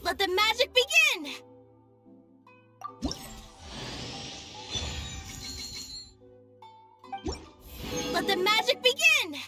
Let the magic begin! Let the magic begin!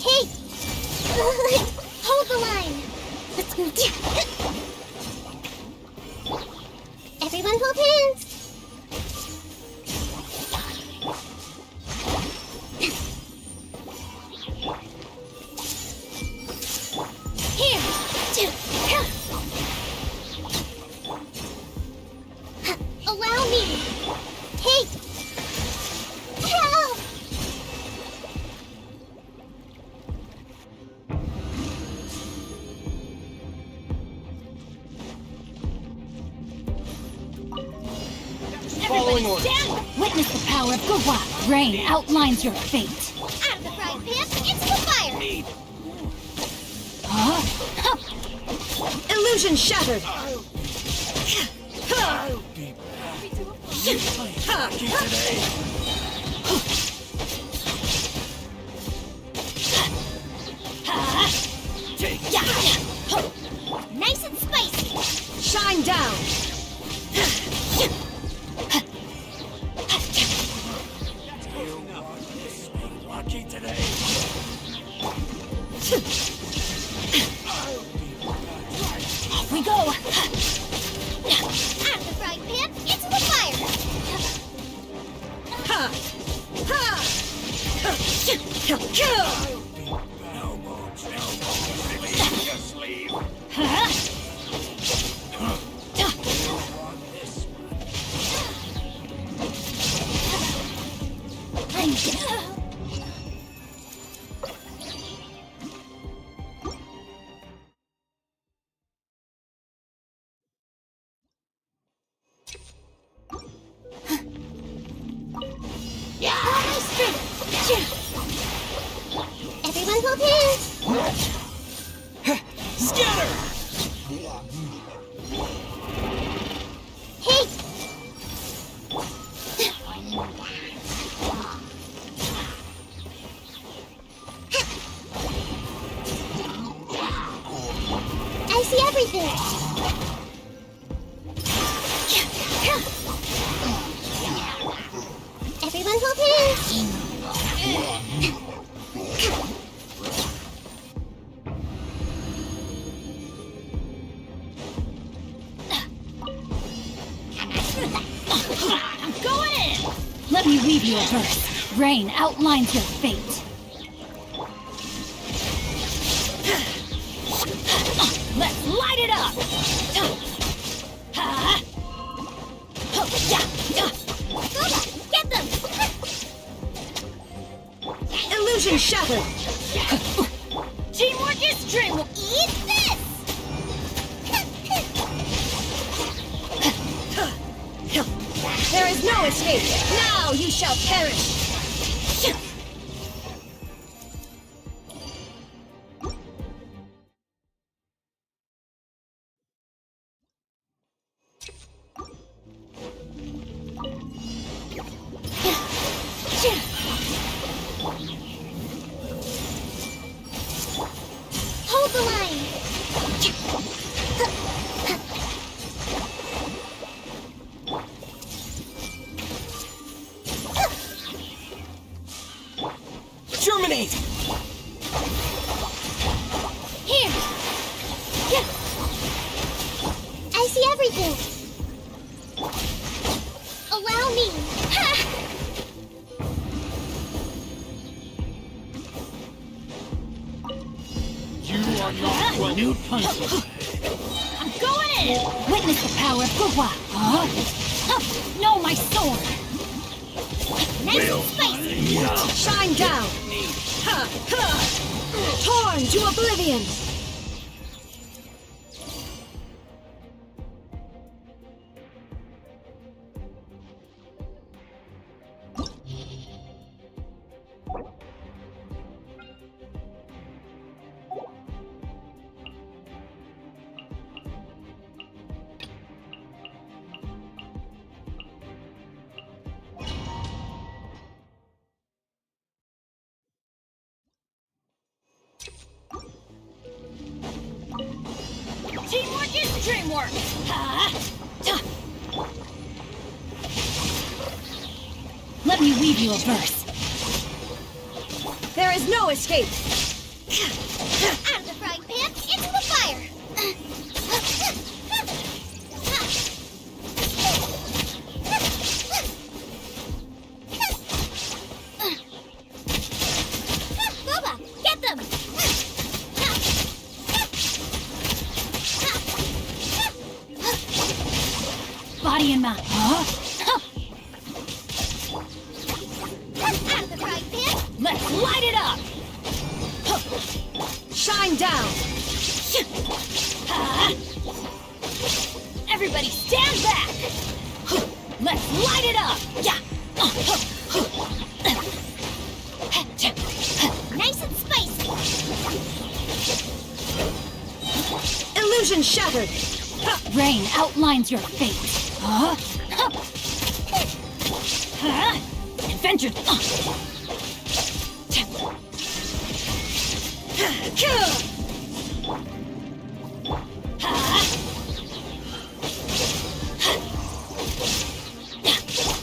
Hey! Hold the line! Everyone hold hands! Here! Allow me! Hey! Help! Following orders. Witness the power of goooooo. Rain outlines your fate. Out of the frying pan, into the fire! Huh? Illusion shattered! Nice and spicy! Shine down! Lucky today. Off we go. Out of the frying pan, into the fire! No more Follow my strength. Everyone hold hands. Scatter! Hey! I see everything. Everyone hold hands. I'm going in! Let me weave you a verse. Rain outlines your fate. Let's light it up! Get them! Illusion shattered! Teamwork is dreamwork! Eat this! There is no escape! Now you shall perish! Hold the line! Germinate! Here! I see everything! Allow me! Ha! You are not welcome. New punch. I'm going in! Witness the power of goooooo! Know my sword! Nice and spicy! Shine down! Ha! Ha! Torn to oblivion! Teamwork is dreamwork! Let me weave you a verse. There is no escape! Out of the frying pan, into the fire! Boba, get them! Body and mind. Out of the frying pan! Let's light it up! Shine down! Everybody stand back! Let's light it up! Nice and spicy! Illusion shattered! Rain outlines your fate. Adventure.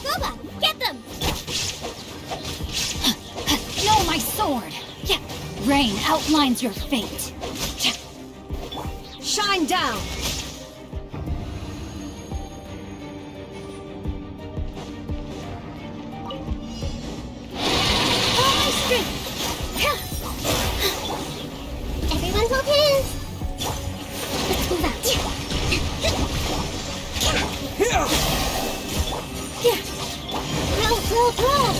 Boba, get them! Know my sword. Rain outlines your fate. Shine down! Follow my strength! Everyone hold hands! Let's move out! Roll, roll, roll!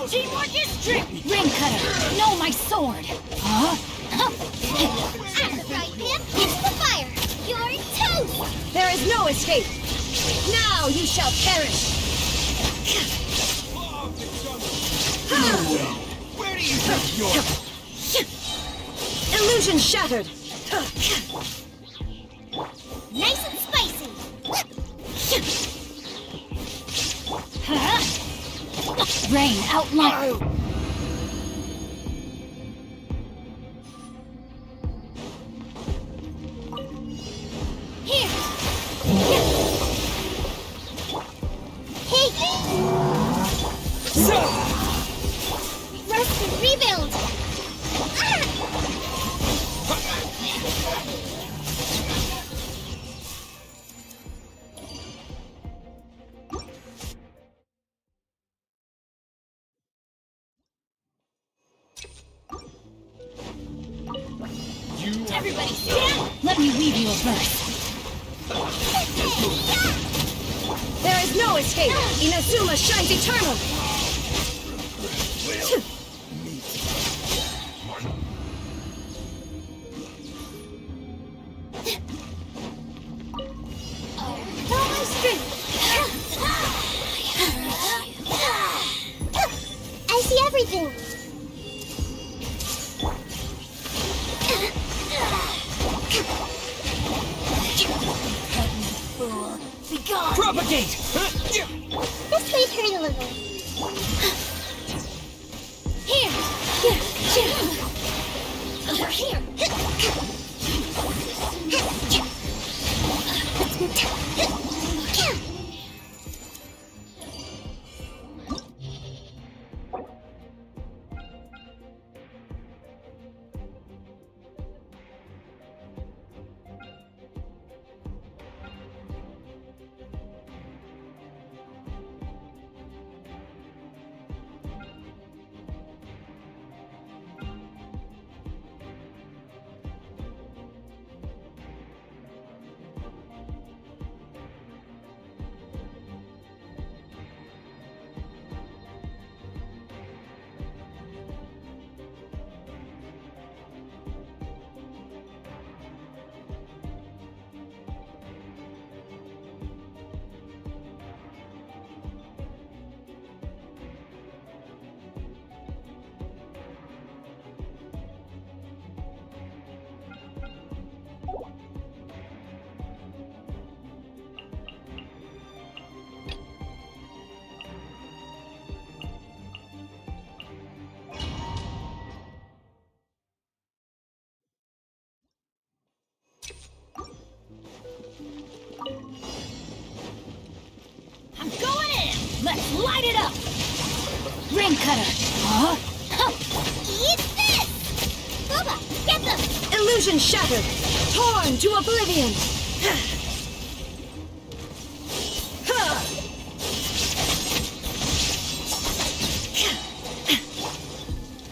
Teamwork is strength! Ring cutter! No, my sword! Huh? I'm the frying pan. It's the fire. You're toast. There is no escape. Now you shall perish. Where do you think you're... Illusion shattered. Nice and spicy. Huh? Rain outline. Here. Hey. Rest and rebuild. Everybody stand! Let me weave you a verse. There is no escape. Inazuma shines eternal. All my strength. I see everything. Propagate! This way hurt a little. Here. Over here. I'm going in! Let's light it up! Ring cutter! Huh? Eat this! Boba, get them! Illusion shattered. Torn to oblivion.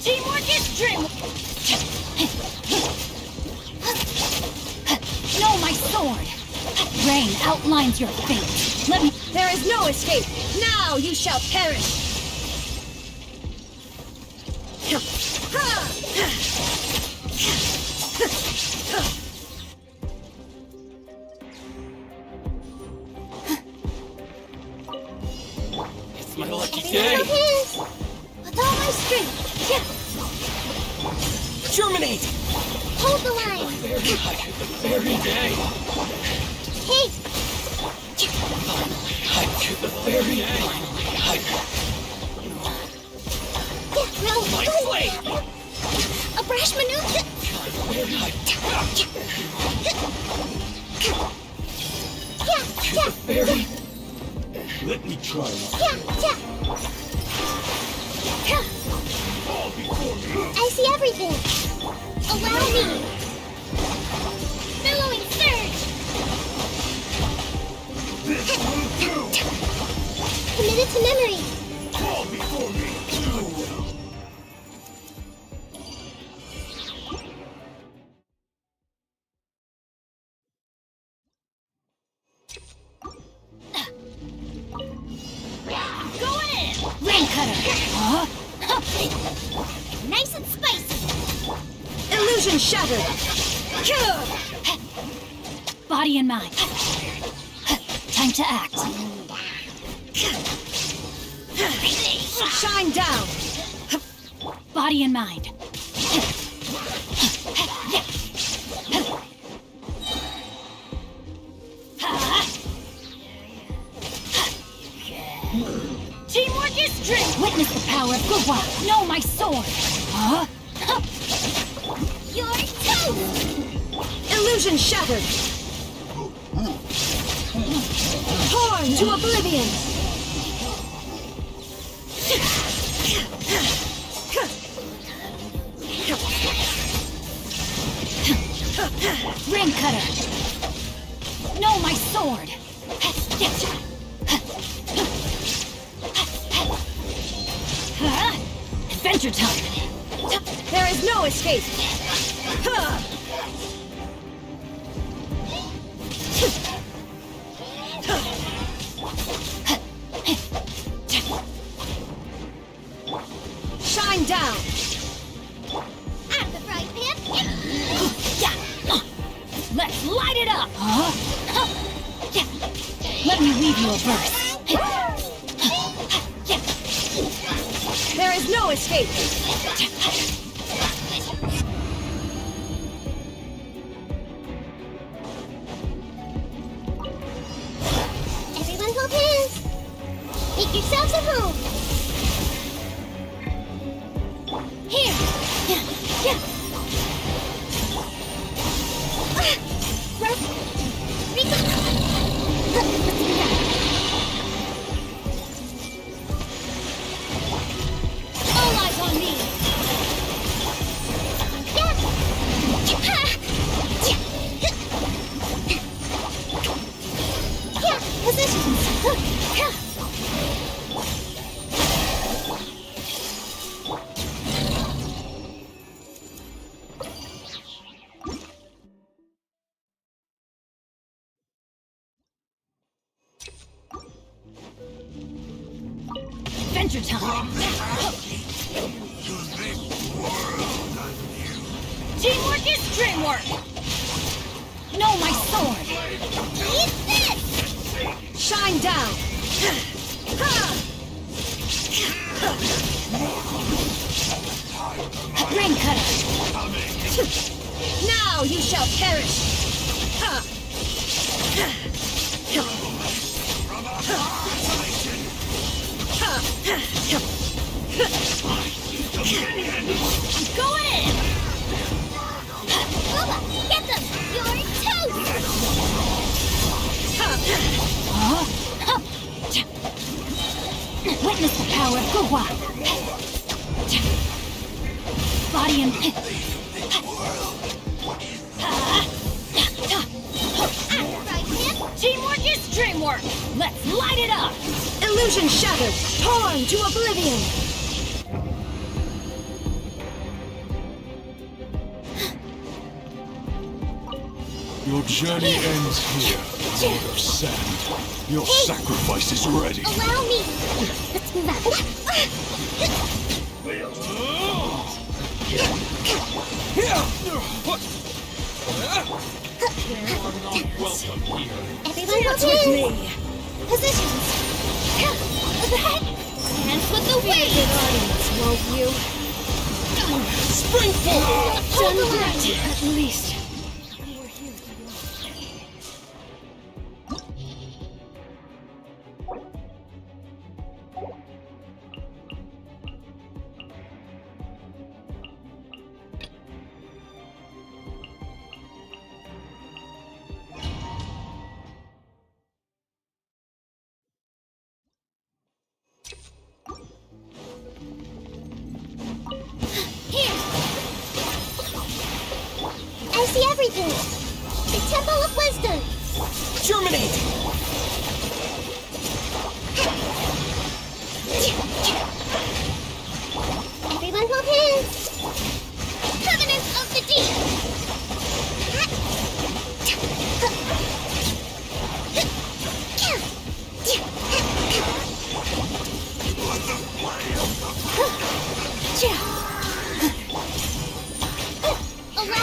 Teamwork is dream! No, my sword! Rain outlines your fate. Let me... There is no escape. Now you shall perish. It's my lucky Little day! hands. With all my strength. Germinate! Hold the line. Very day! Hey, The very day! no, My blade! a brash maneuver. Very... Let me try. I see everything. Allow me. Billowing surge. Committed to memory. Fall before me! Going in! Rain cutter! Huh? Illusion shattered. Body and mind. Time to act. Shine down. Body and mind. Teamwork is strength. Witness the power of goooooo. Know my sword. Huh? You're toast! Illusion shattered. Torn to oblivion. Ring cutter. Know my sword. Adventure time. There is no escape. Shine down. I'm the frying pan! Let's light it up. Let me weave you a verse. There is no escape. Everyone hold hands! Make yourselves at home! Here! All eyes on me. Adventure time. Teamwork is dreamwork. Know my sword. Eat this! Shine down. Ring cutter. Now you shall perish. Going in. Booba, get them! You're toast! Witness the power of goooooo. Body and I'm the frying pan! teamwork is dreamwork. Let's light it up. Illusion shattered. Torn to oblivion. Your journey ends here, Lord of Sand. Your sacrifice is ready. Allow me! Let's move out. Welcome here. Everyone hold hands! Positions! Hands with the wind! Audience, won't you? Spring forward! Hold the line! At least. Here! I see everything! The Temple of Wisdom! Germinate! Everyone hold hands! Covenant of the Deep! Allow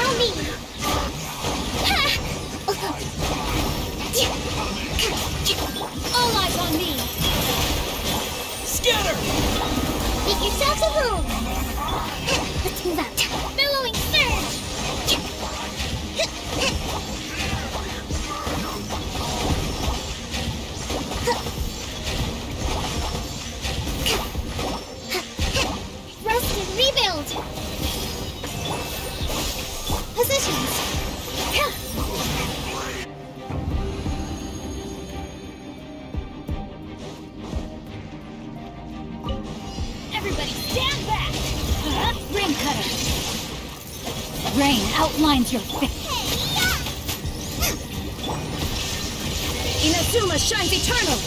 Positions. Everybody stand back! Ring cutter! Rain outlines your face. Inazuma shines eternal!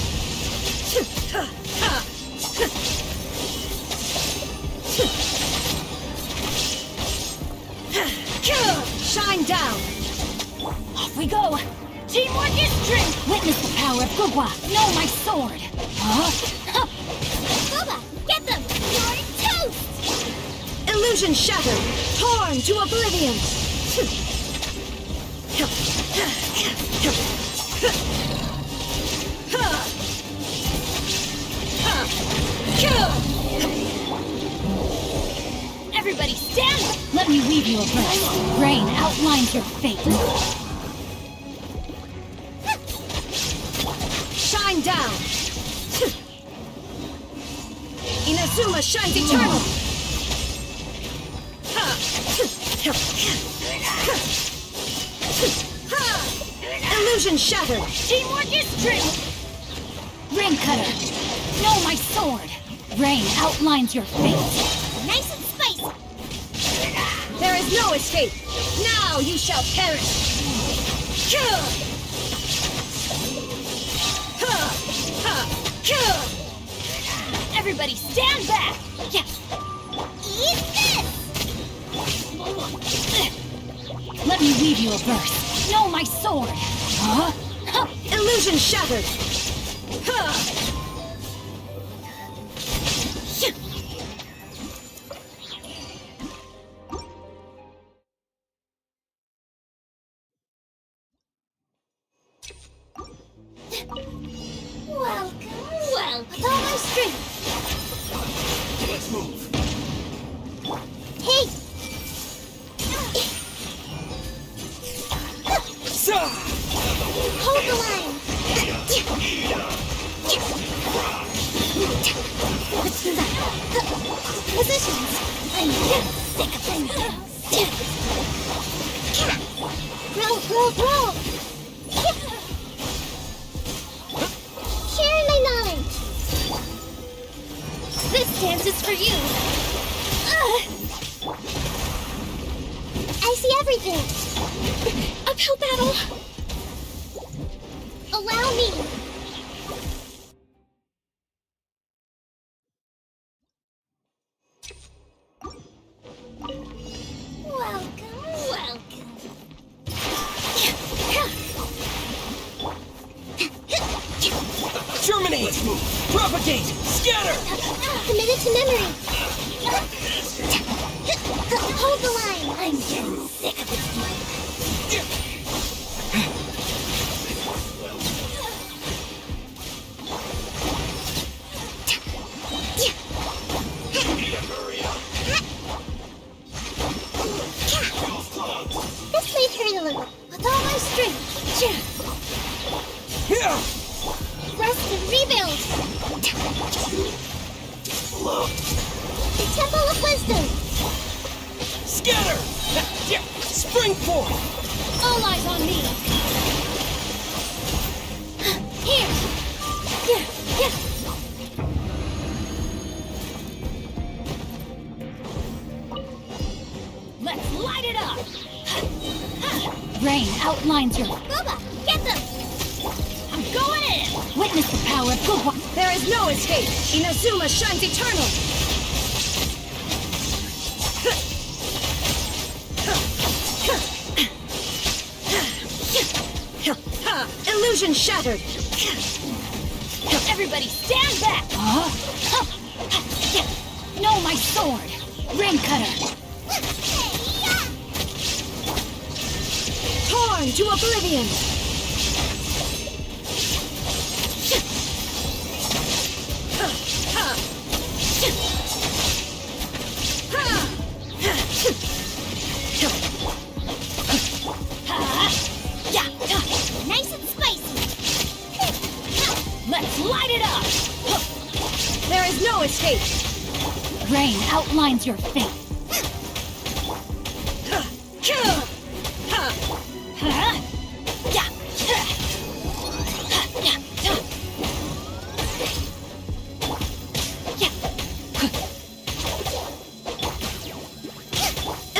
Shine down! Off we go! Teamwork is strength! Witness the power of goooooo! Know my sword! Booba, get them! You're toast! Illusion shattered! Torn to oblivion! Everybody stand! Let me weave you a verse. Rain outlines your fate. Shine down! Inazuma shines eternal! Illusion shattered! Teamwork is strength! Ring cutter! Know my sword! Rain outlines your fate. Nice and spicy! There is no escape! Now you shall perish! Everybody stand back! Yes! Eat this! Let me weave you a verse. Know my sword! Illusion shattered! Welcome, welcome. With all my strength. Let's move. Hey! Hold the line! Positions! I'm sick of them. Roll, roll, roll! Share my knowledge! This dance is for you! I see everything! Uphill battle! Allow me! Welcome, welcome! Germinate! Propagate! Scatter! Committed to memory! Hold the line! I'm getting sick of it. This may hurt a little, with all my strength. Yeah! Rest and rebuild! The Temple of Wisdom! Scatter! Spring forth! All eyes on me! Here! Let's light it up! Rain outlines your... Booba, get them! I'm going in! Witness the power of goooooo! There is no escape! Inazuma shines eternal! Illusion shattered! Everybody stand back! Know my sword! Ring cutter! Torn to oblivion! Nice and spicy! Let's light it up! There is no escape! Rain outlines your fate. Huh? Yeah.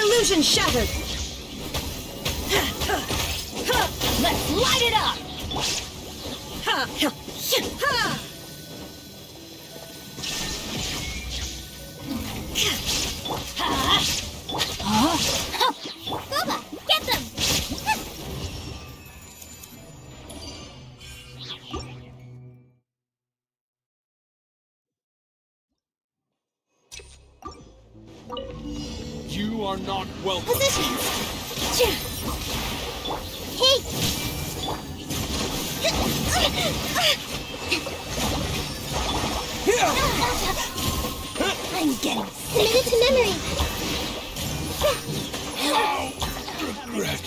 Illusion shattered. Let's light it up. Booba, get them! You are not welcome. Positions! Hey! I'm getting committed to memory. Regret.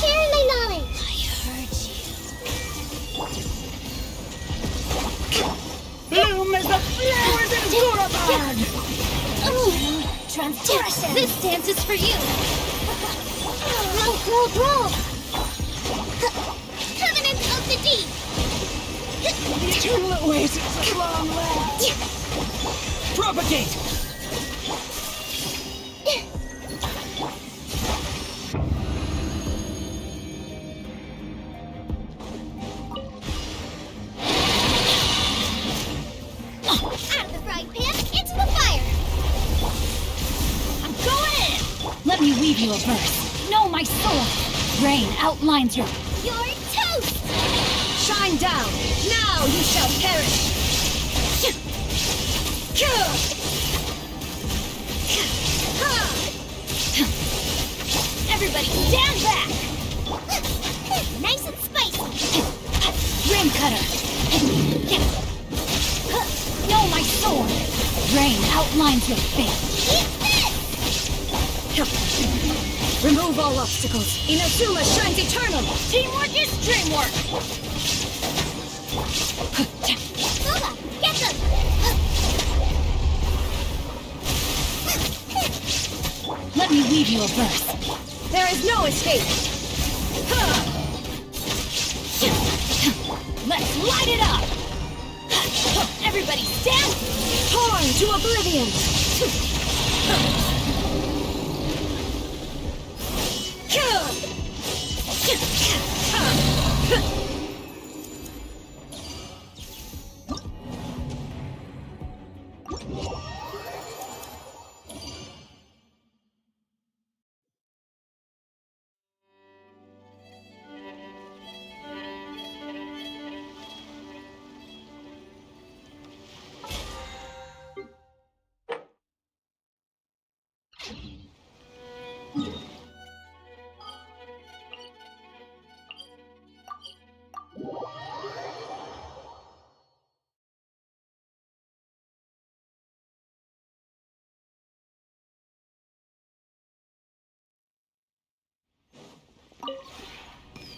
Share my knowledge. Bloom as the flowers in Gurabad. Transgression. This dance is for you. Roll. Covenant of the Deep. The eternal oasis of long last. Propagate! Out of the frying pan, into the fire. I'm going in. Let me weave you a verse. Know my sword. Rain outlines your... You're toast. Shine down. Now you shall perish. Everybody stand back. Nice and spicy. Ring cutter. Know my sword. Rain outlines your fate. Eat this. Remove all obstacles. Inazuma shines eternal. Teamwork is dreamwork. Booba, get them. Let me weave you a verse. There is no escape. Let's light it up. Everybody stand. Torn to oblivion.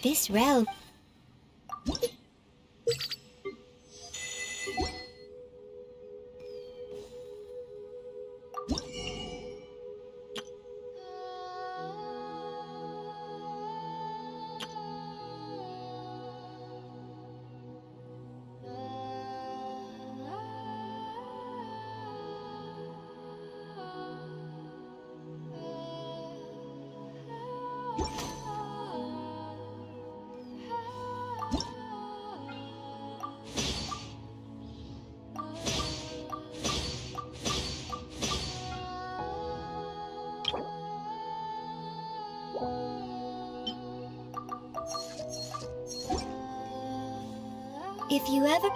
This robe. If you ever...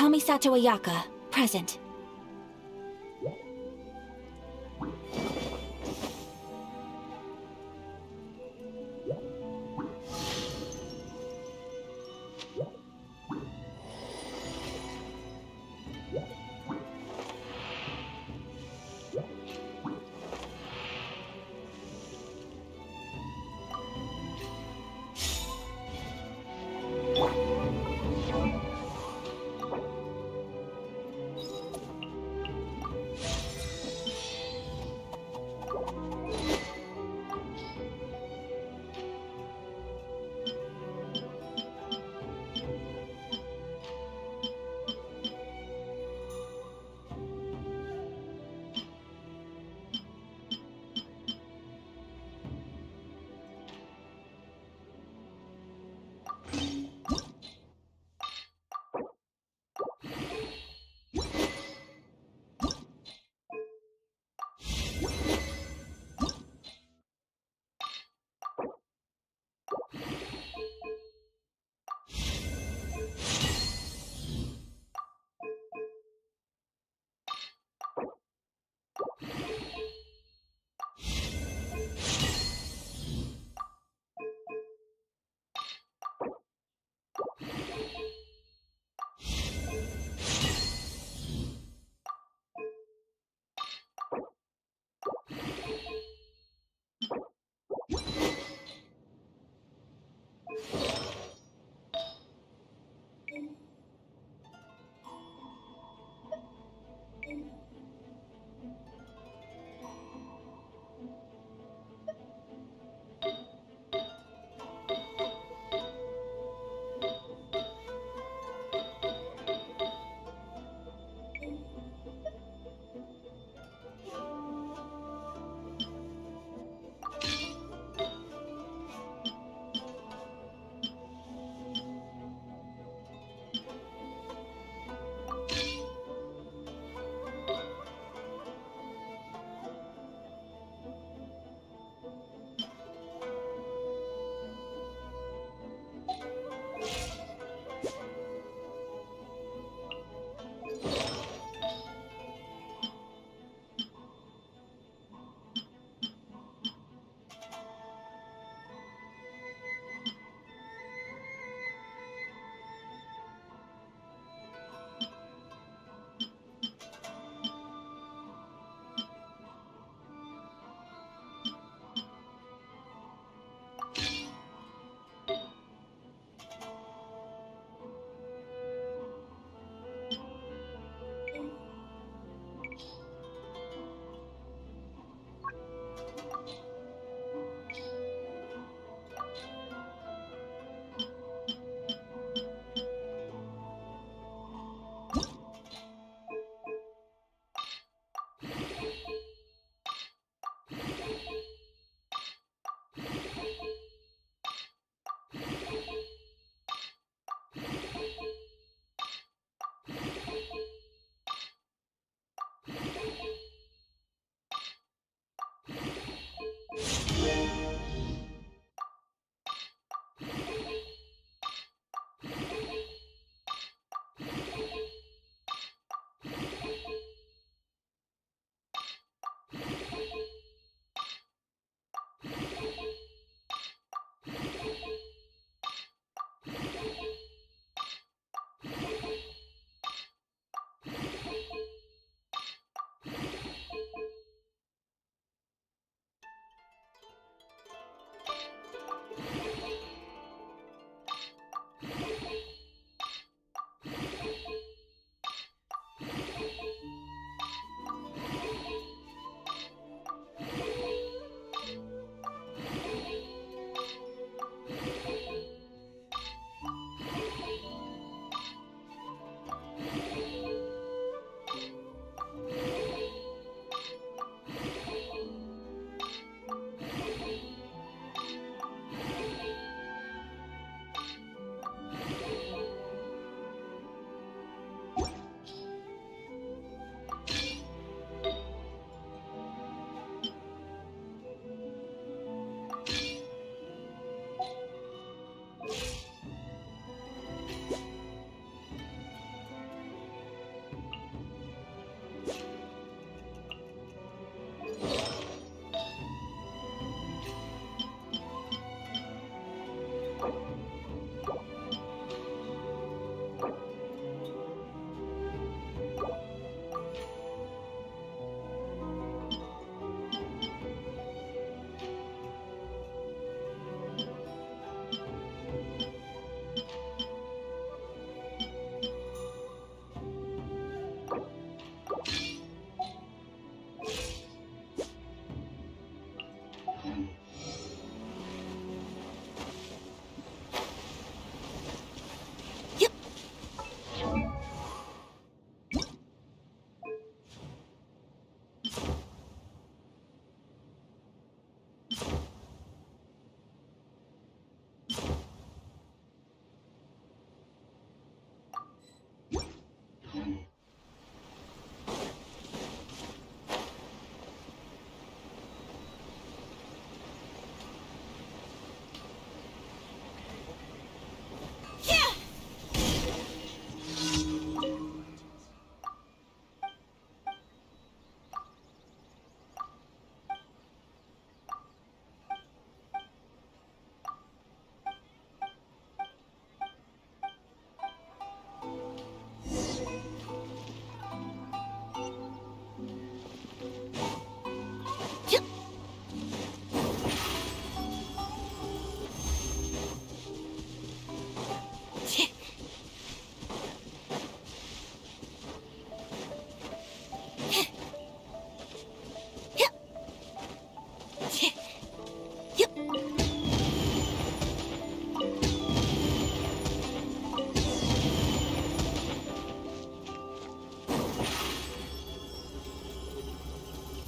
Kamisato Ayaka, present.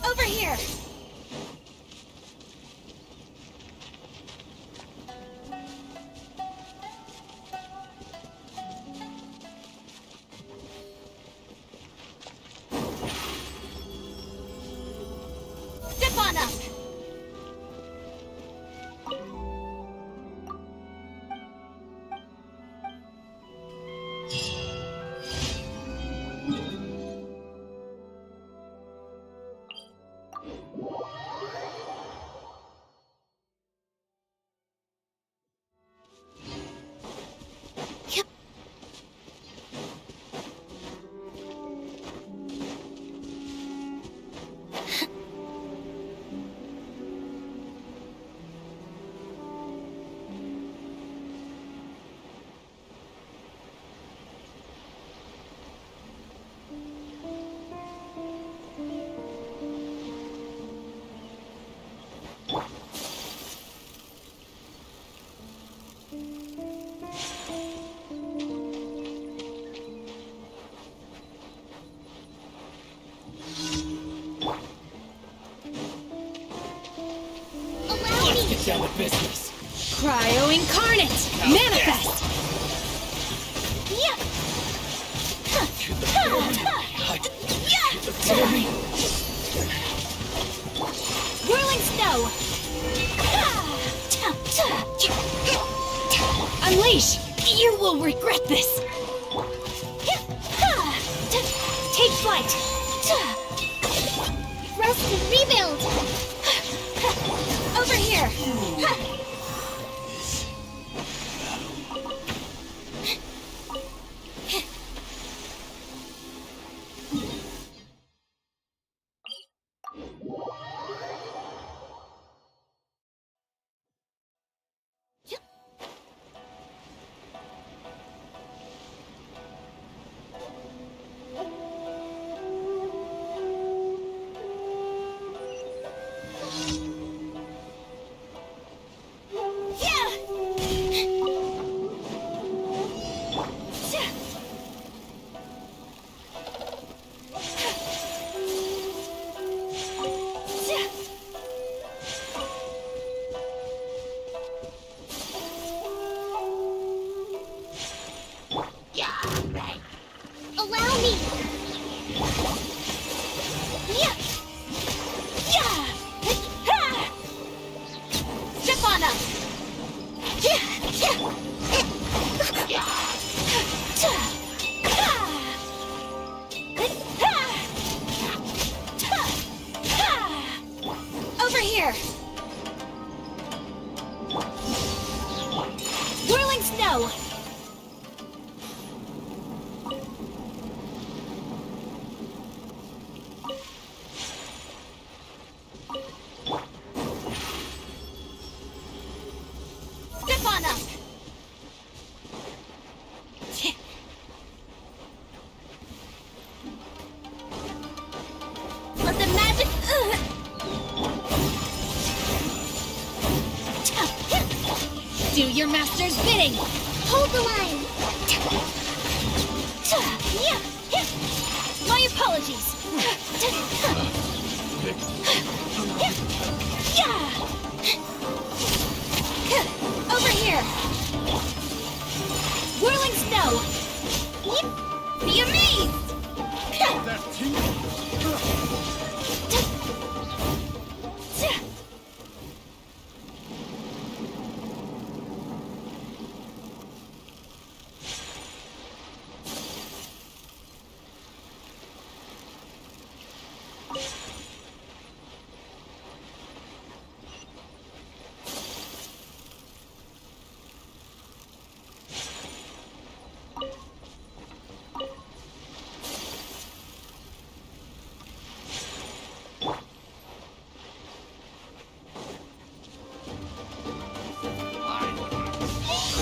Over here! Step on up! Get down to business. Cryo Incarnate! Manifest! Whirling snow! Unleash! You will regret this! Take flight! Rest and rebuild. Over here! Allow me. Step on up! Over here! snow! Step on up! Let the magic... Do your master's bidding! Hold the line. My apologies! Over here! Whirling snow! Be amazed! That tingle.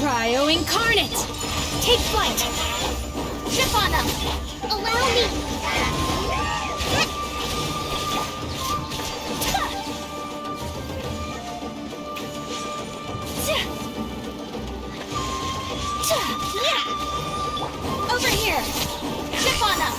Cryo Incarnate! Take flight! Ship on them! Allow me. Over here! Ship on them!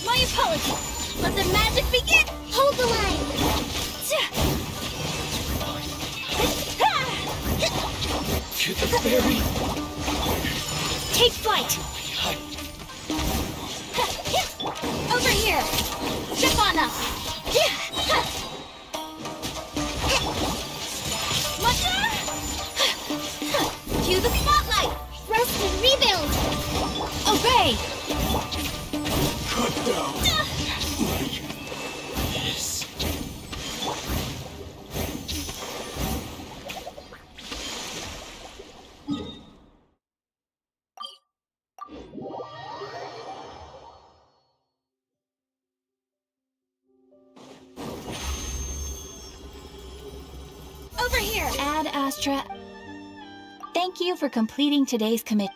My apologies! Let the magic begin! Hold the line. To the very Take flight! Over here! Ship on up! Cue the spotlight! Rest and rebuild. Obey! Cut down. Like this. Over here! Ad Astra, thank you for completing today's commit.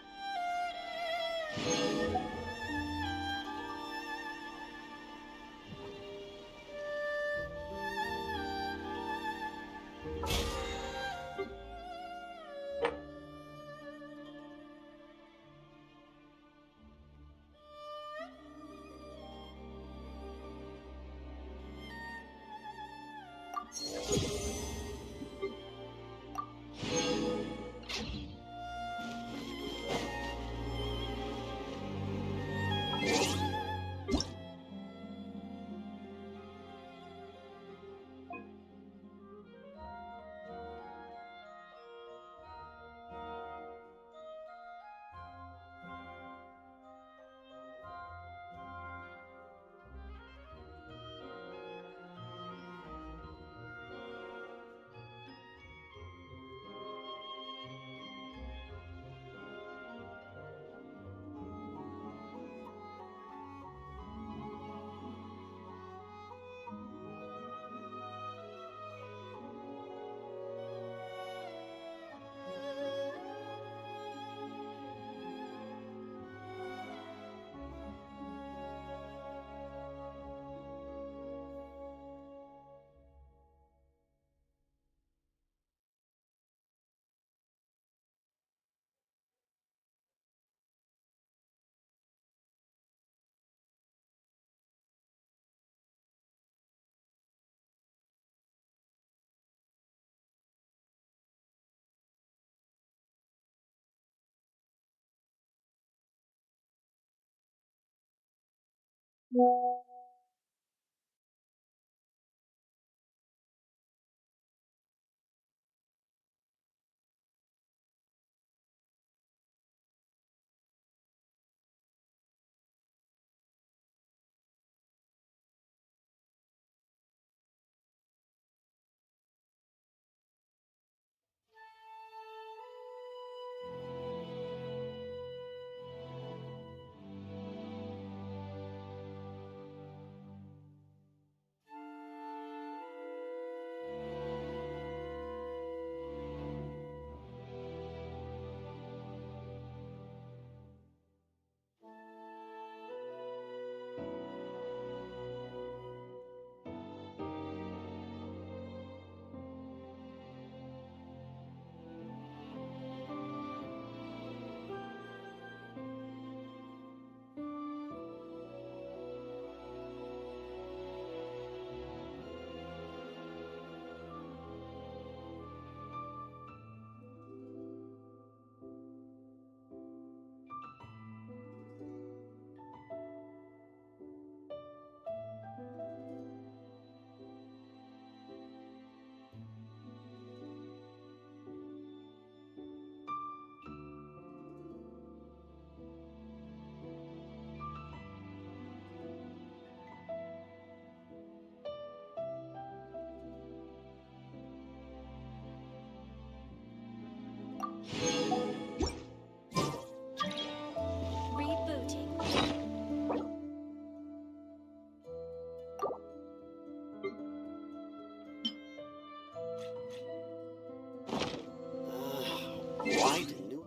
Why didn't you?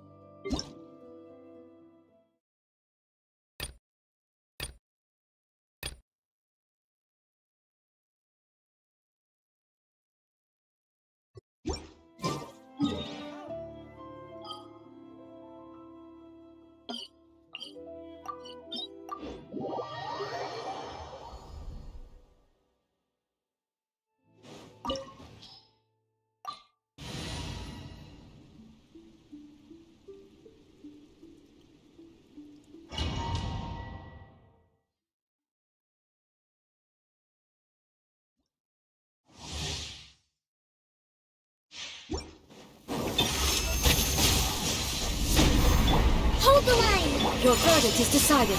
Hold the line! Your verdict is decided.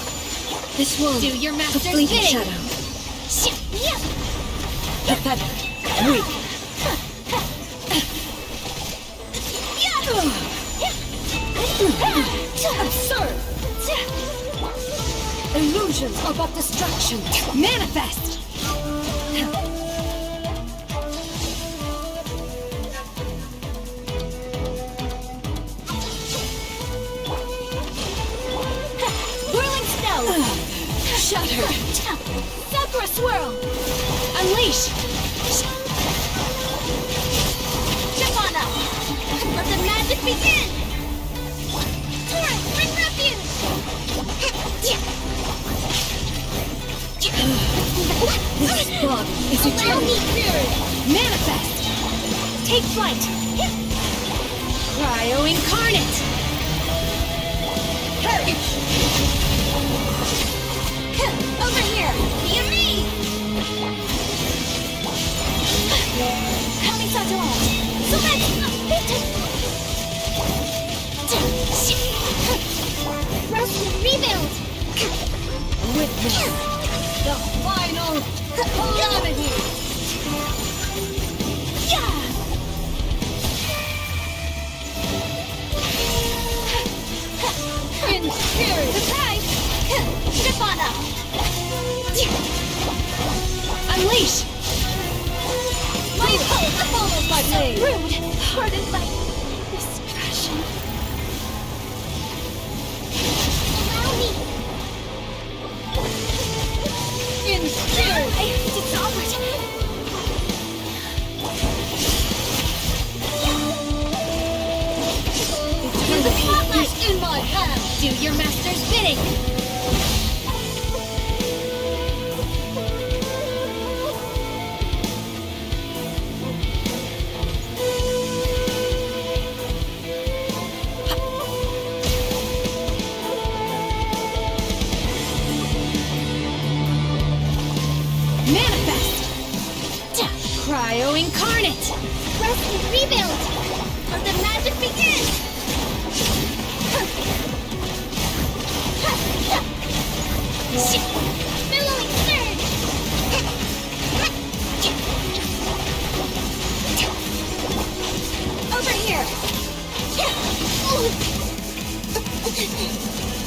This one, Do your a master's fleeting bidding. shadow. Yep. Pathetic. Weak. Absurd. Illusions are but distraction. Manifest! Whirling snow! Shattered. Sakura swirl! Unleash! Jump on up! Let the magic begin! Torrent, bring refuge! This body is Allow eternal. me through! Manifest! Take flight! Cryo incarnate! Over here! Be amazed! Kamisato! Roast and rebuild! Witness the final calamity. In spirit. Surprise! Step on up! Unleash! My hope follows my blade! Rude! Pardon my discretion. Allow me! In spirit. It's Albert! Eternity is in my hand. Do your master's bidding! Go incarnate! Rest and rebuild! Let the magic begin! Billowing surge! Over here!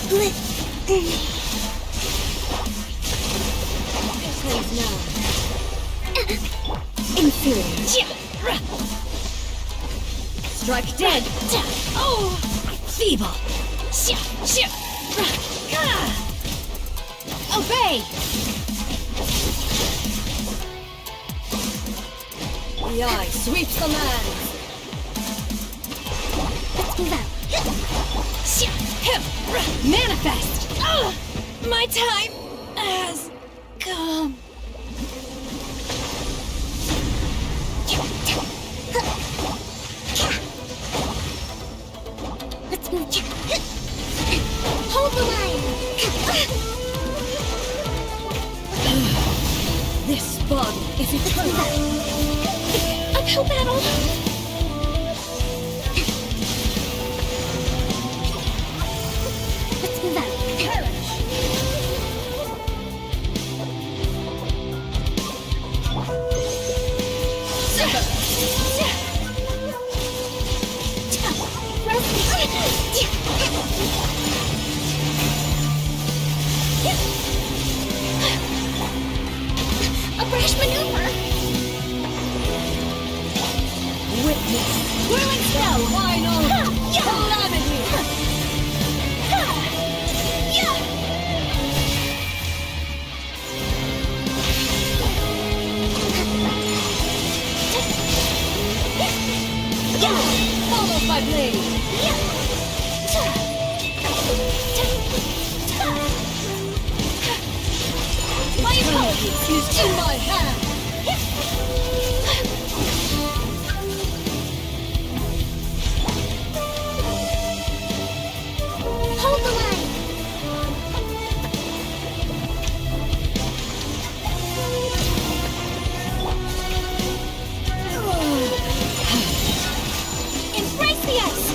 Please, no. Inferior. Strike dead! Oh! Feeble! Obey! The eye sweeps the land. Let's move out. Manifest! My time has come. Let's move. Hold the line. This bond is eternal. Uphill battle. Let's move out. Perish. A brash maneuver. Witness. Whirling spell. Final calamity. Follow my blade. My apologies used in my hand. Hold the line. Embrace the ice.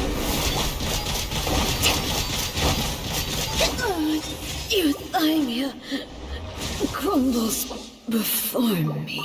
Euthymia crumbles before me.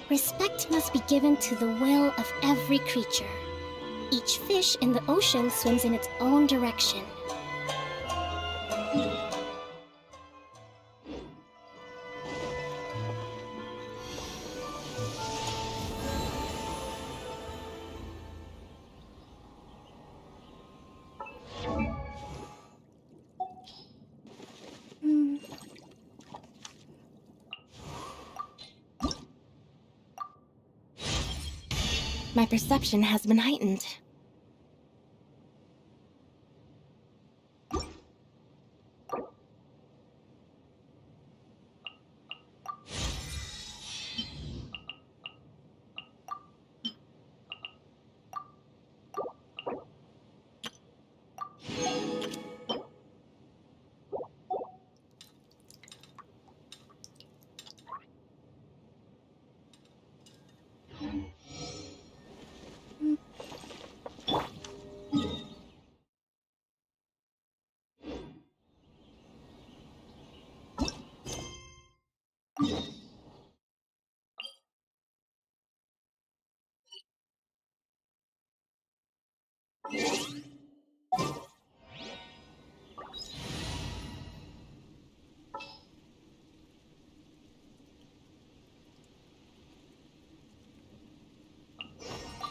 Respect must be given to the will of every creature. Each fish in the ocean swims in its own direction. My perception has been heightened.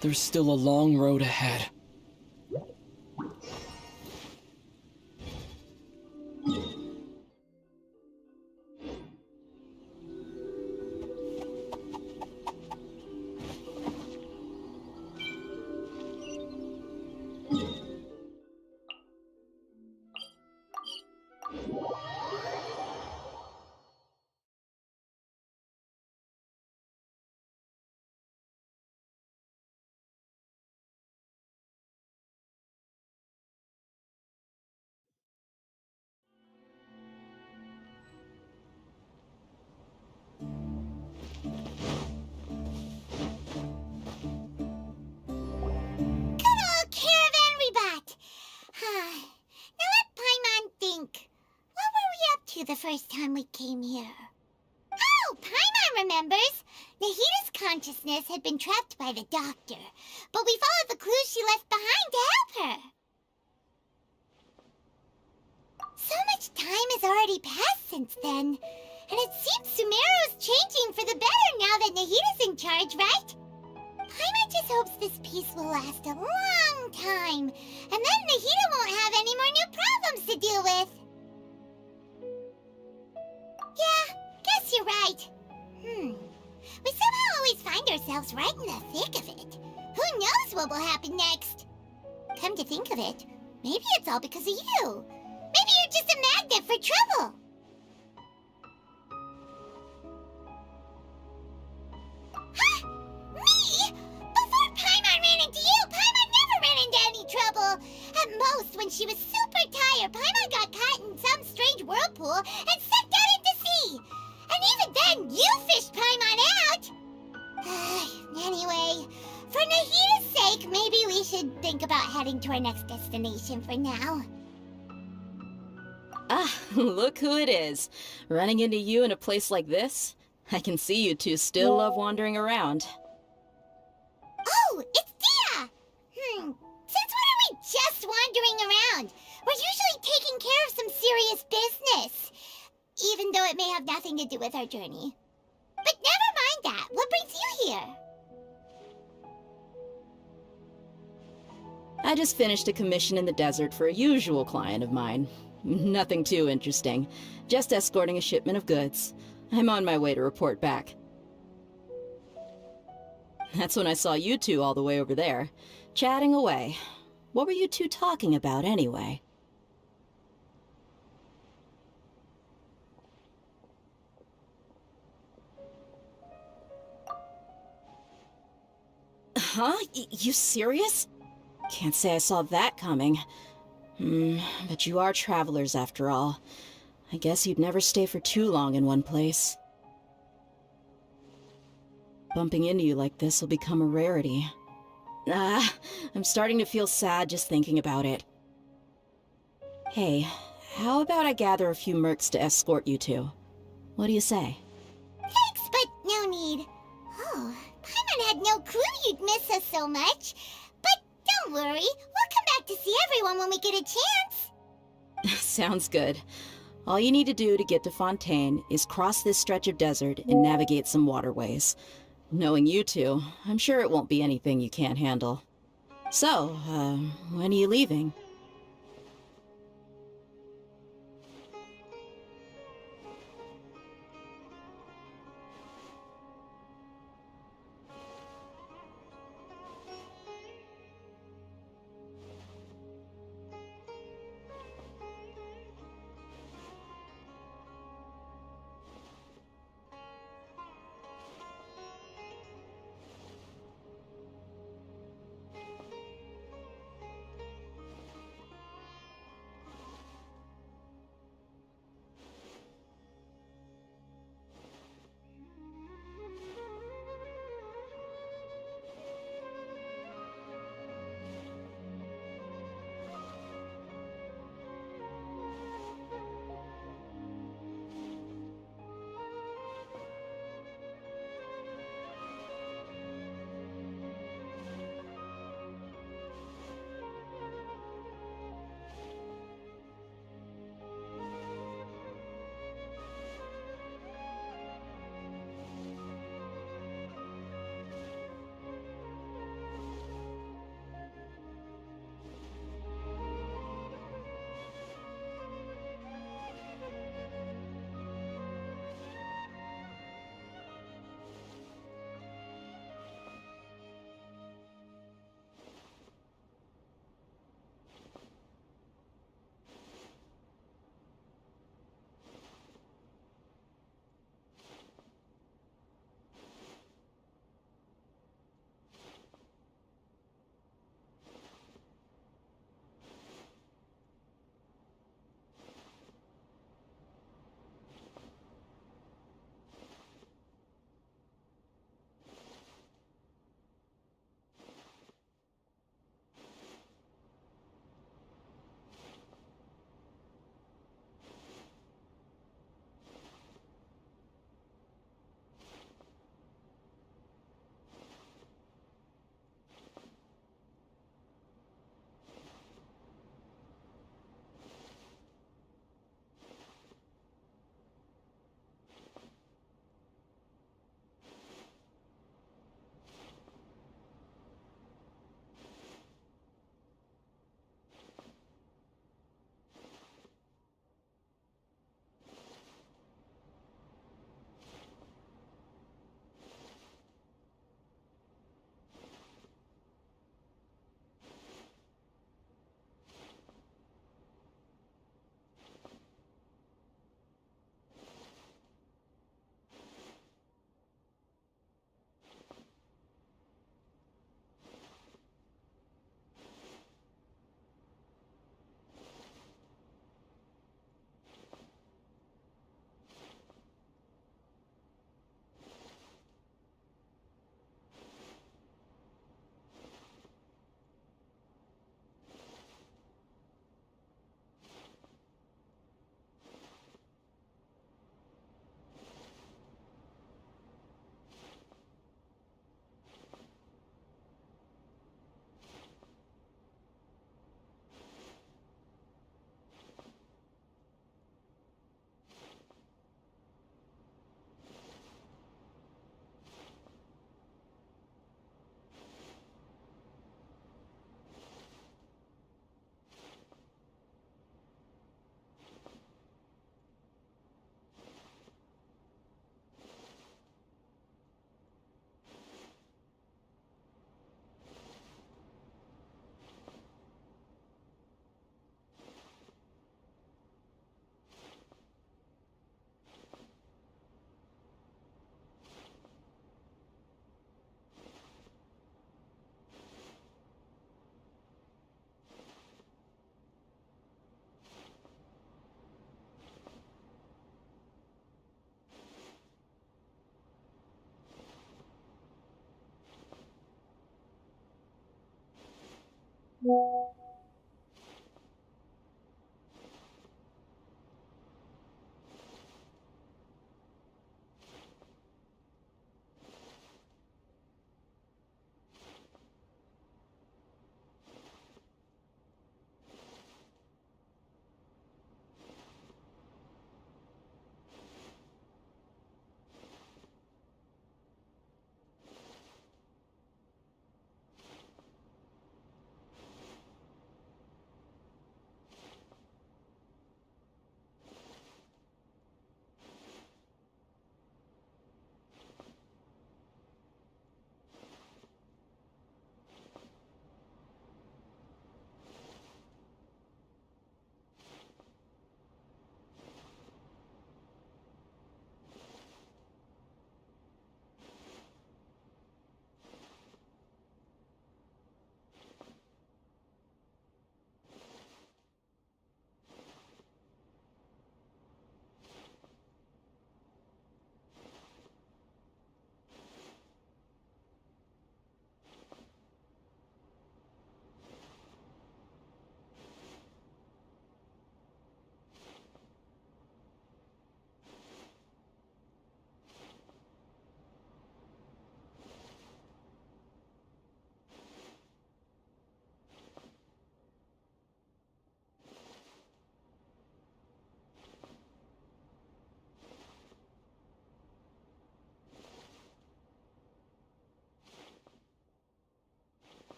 There's still a long road ahead. Caravan Rebot! Now let Paimon think. What were we up to the first time we came here? Oh, Paimon remembers! Nahita's consciousness had been trapped by the doctor, but we followed the clues she left behind to help her. So much time has already passed since then, and it seems Sumeru's changing for the better now that Nahita's in charge, right? Paimon just hopes this peace will last a long time, and then Nahita won't have any more new problems to deal with. Yeah, guess you're right. We somehow always find ourselves right in the thick of it. Who knows what will happen next? Come to think of it, maybe it's all because of you. Maybe you're just a magnet for trouble. Huh? Me? Before Paimon ran into you, Paimon never ran into any trouble. At most, when she was super tired, Paimon got caught in some strange whirlpool and sucked out into sea. And even then, you fished Paimon out. Anyway, for Nahita's sake, maybe we should think about heading to our next destination for now. Ah, look who it is. Running into you in a place like this? I can see you two still love wandering around. Oh, it's Dia! Since when are we just wandering around? We're usually taking care of some serious business. Even though it may have nothing to do with our journey. But never mind that. What brings you here? I just finished a commission in the desert for a usual client of mine. Nothing too interesting. Just escorting a shipment of goods. I'm on my way to report back. That's when I saw you two all the way over there, chatting away. What were you two talking about anyway? Huh? You serious? Can't say I saw that coming. But you are travelers after all. I guess you'd never stay for too long in one place. Bumping into you like this will become a rarity. I'm starting to feel sad just thinking about it. Hey, how about I gather a few mercs to escort you two? What do you say? Thanks, but no need. Oh, Paimon had no clue you'd miss us so much. But don't worry, we'll come back to see everyone when we get a chance. Sounds good. All you need to do to get to Fontaine is cross this stretch of desert and navigate some waterways. Knowing you two, I'm sure it won't be anything you can't handle. So, when are you leaving?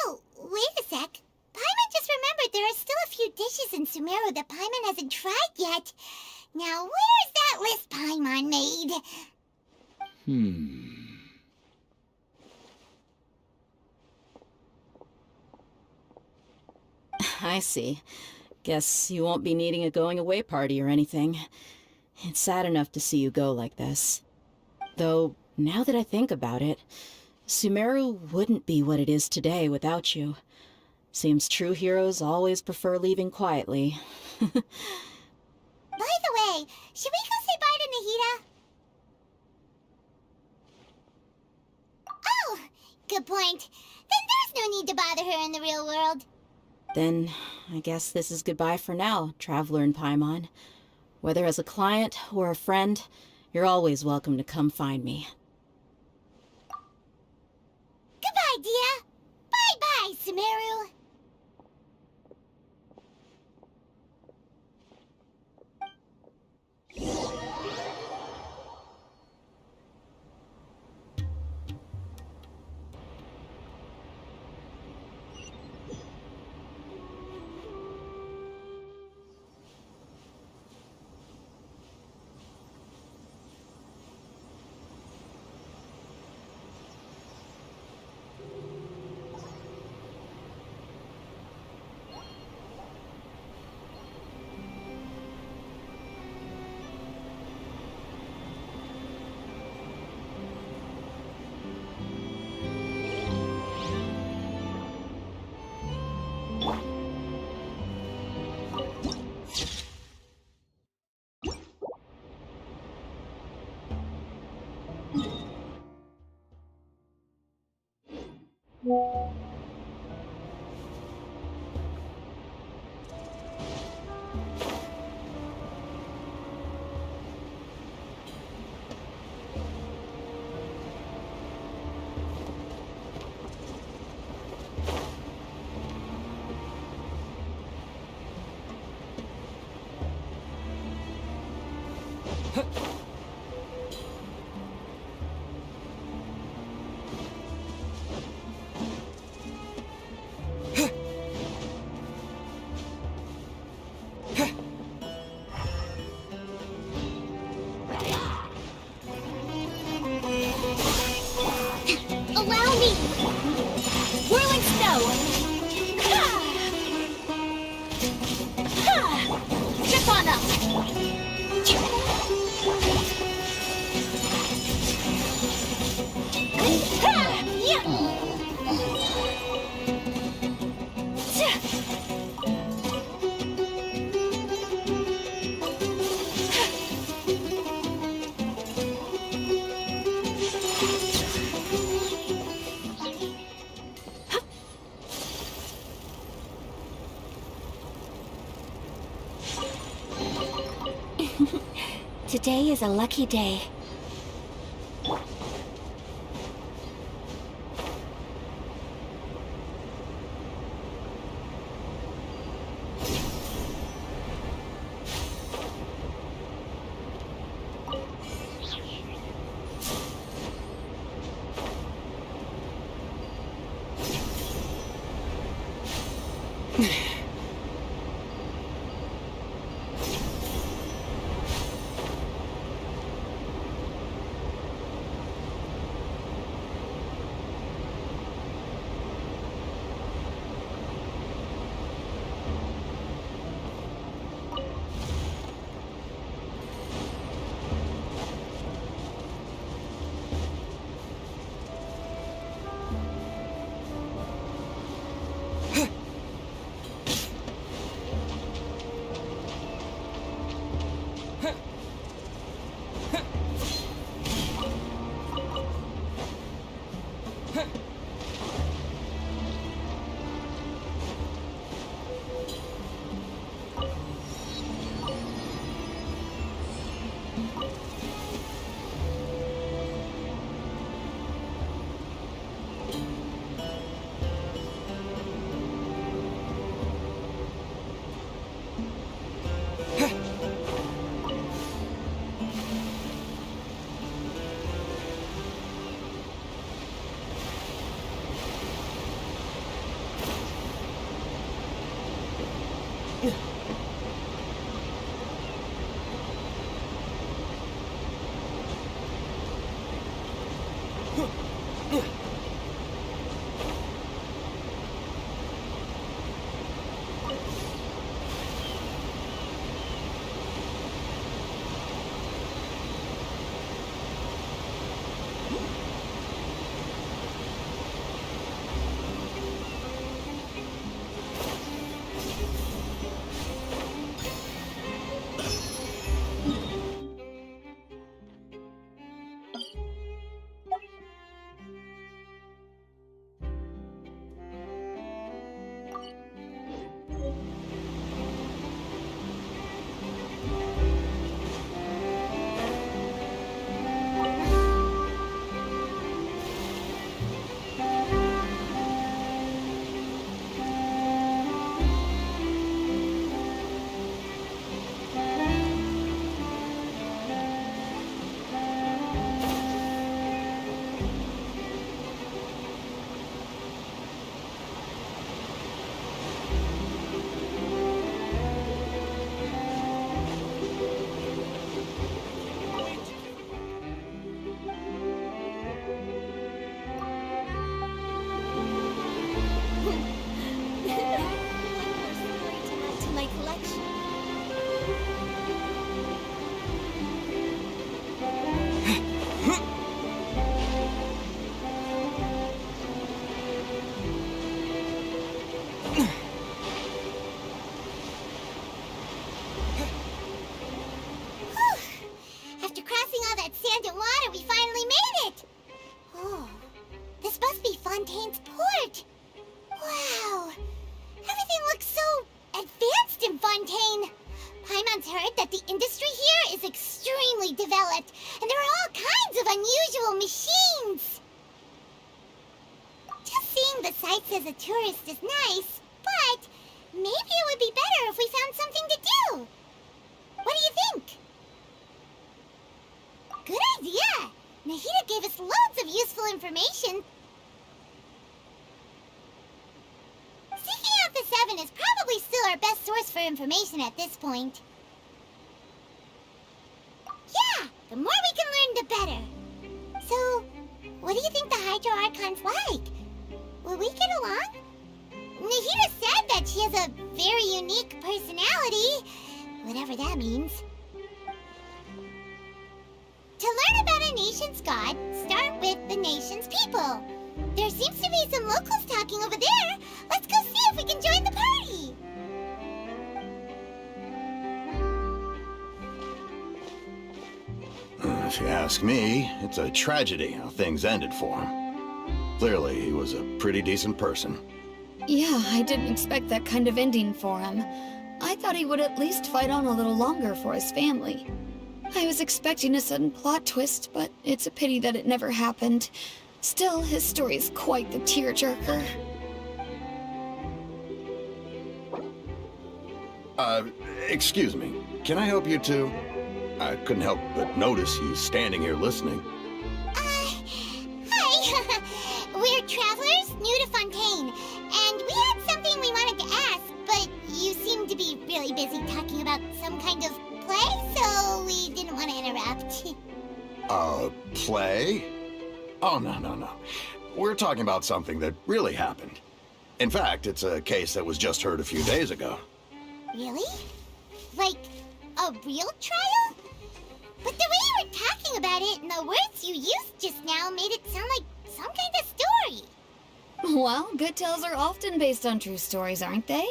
Oh, wait a sec. Paimon just remembered there are still a few dishes in Sumeru that Paimon hasn't tried yet. Now, where's that list Paimon made? I see. Guess you won't be needing a going-away party or anything. It's sad enough to see you go like this. Though, now that I think about it, Sumeru wouldn't be what it is today without you. Seems true heroes always prefer leaving quietly. By the way, should we go say bye to Nahida? Oh, good point. Then there's no need to bother her in the real world. Then, I guess this is goodbye for now, Traveler in Paimon. Whether as a client or a friend, you're always welcome to come find me. Goodbye, Dia. Bye-bye, Sumeru. Today is a lucky day. To my collection. After crossing all that sand and water, we finally made it! Oh, this must be Fontaine's port! Wow! Everything looks so advanced in Fontaine! Paimon's heard that the industry here is extremely developed, and there are all kinds of unusual machines! Just seeing the sights as a tourist is nice, but maybe it would be better if we found something to do! What do you think? Good idea! Nahida gave us loads of useful information. Seeking out the Seven is probably still our best source for information at this point. Yeah, the more we can learn, the better. So, what do you think the Hydro Archon's like? Will we get along? Nahida said that she has a very unique personality, whatever that means. To learn about a nation's god, start with the nation's people. There seems to be some locals talking over there. Let's go see if we can join the party. If you ask me, it's a tragedy how things ended for him. Clearly, he was a pretty decent person. Yeah, I didn't expect that kind of ending for him. I thought he would at least fight on a little longer for his family. I was expecting a sudden plot twist, but it's a pity that it never happened. Still, his story is quite the tearjerker. Excuse me. Can I help you two? I couldn't help but notice you standing here listening. Hi. We're travelers new to Fontaine, and we had something we wanted to ask, but you seem to be really busy talking about some kind of play, so we didn't want to interrupt. Play? Oh, no. We're talking about something that really happened. In fact, it's a case that was just heard a few days ago. Really? Like, a real trial? But the way you were talking about it and the words you used just now made it sound like some kind of story. Well, good tales are often based on true stories, aren't they?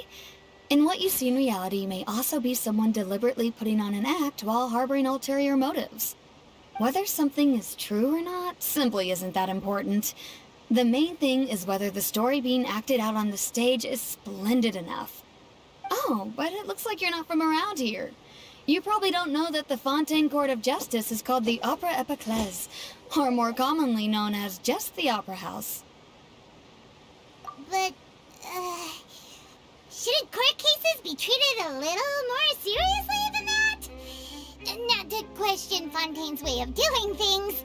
And what you see in reality may also be someone deliberately putting on an act while harboring ulterior motives. Whether something is true or not simply isn't that important. The main thing is whether the story being acted out on the stage is splendid enough. Oh, but it looks like you're not from around here. You probably don't know that the Fontaine Court of Justice is called the Opera Epiclese, or more commonly known as just the Opera House. But, shouldn't court cases be treated a little more seriously than that? Not to question Fontaine's way of doing things.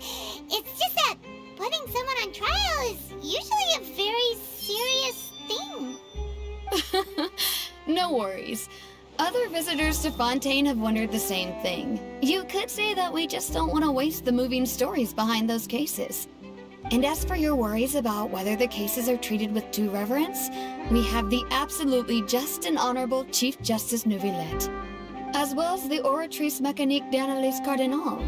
It's just that putting someone on trial is usually a very serious thing. No worries. Other visitors to Fontaine have wondered the same thing. You could say that we just don't want to waste the moving stories behind those cases. And as for your worries about whether the cases are treated with due reverence, we have the absolutely just and honorable Chief Justice Neuvillette, as well as the Oratrice Mécanique d'Analyse Cardinal,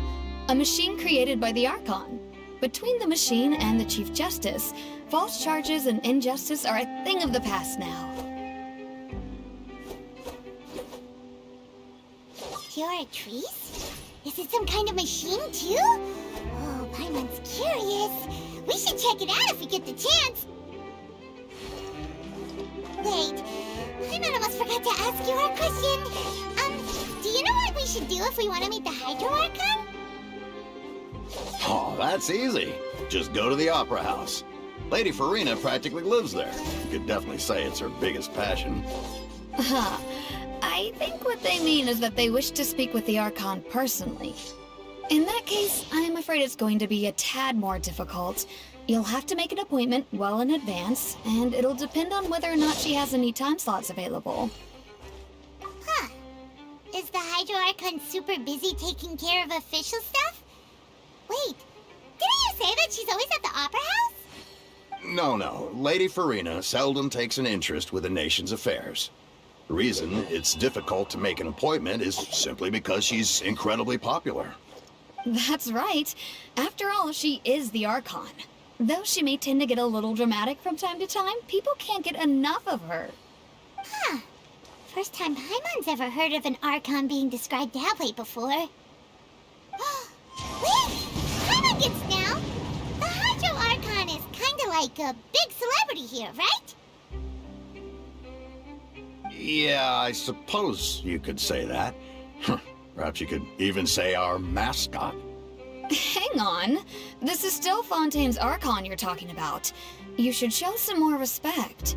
a machine created by the Archon. Between the machine and the Chief Justice, false charges and injustice are a thing of the past now. Oratrice? Is it some kind of machine, too? Oh, Paimon's curious. We should check it out if we get the chance. Wait, Paimon almost forgot to ask you our question. Do you know what we should do if we want to meet the Hydro Archon? Oh, that's easy. Just go to the Opera House. Lady Farina practically lives there. You could definitely say it's her biggest passion. Huh. I think what they mean is that they wish to speak with the Archon personally. In that case, I'm afraid it's going to be a tad more difficult. You'll have to make an appointment well in advance, and it'll depend on whether or not she has any time slots available. Huh. Is the Hydro Archon super busy taking care of official stuff? Wait, didn't you say that she's always at the Opera House? No. Lady Farina seldom takes an interest with the nation's affairs. The reason it's difficult to make an appointment is simply because she's incredibly popular. That's right. After all, she is the Archon. Though she may tend to get a little dramatic from time to time, people can't get enough of her. Huh. First time Paimon's ever heard of an Archon being described that way before. Wait! Paimon gets now! The Hydro Archon is kinda like a big celebrity here, right? Yeah, I suppose you could say that. Perhaps you could even say our mascot. Hang on. This is still Fontaine's Archon you're talking about. You should show some more respect.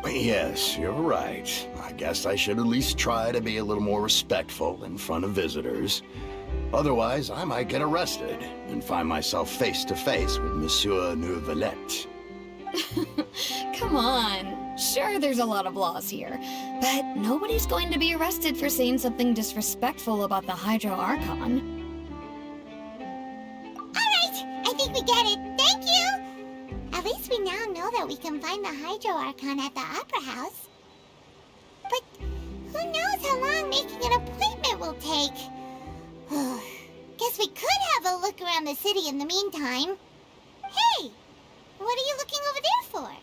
Yes, you're right. I guess I should at least try to be a little more respectful in front of visitors. Otherwise, I might get arrested and find myself face to face with Monsieur Neuvillette. Come on. Sure, there's a lot of laws here, but nobody's going to be arrested for saying something disrespectful about the Hydro Archon. Alright, I think we get it. Thank you! At least we now know that we can find the Hydro Archon at the Opera House. But who knows how long making an appointment will take? Guess we could have a look around the city in the meantime. Hey! What are you looking over there for?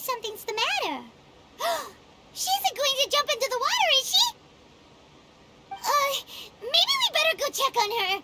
something's the matter. She isn't going to jump into the water, is she? Maybe we better go check on her.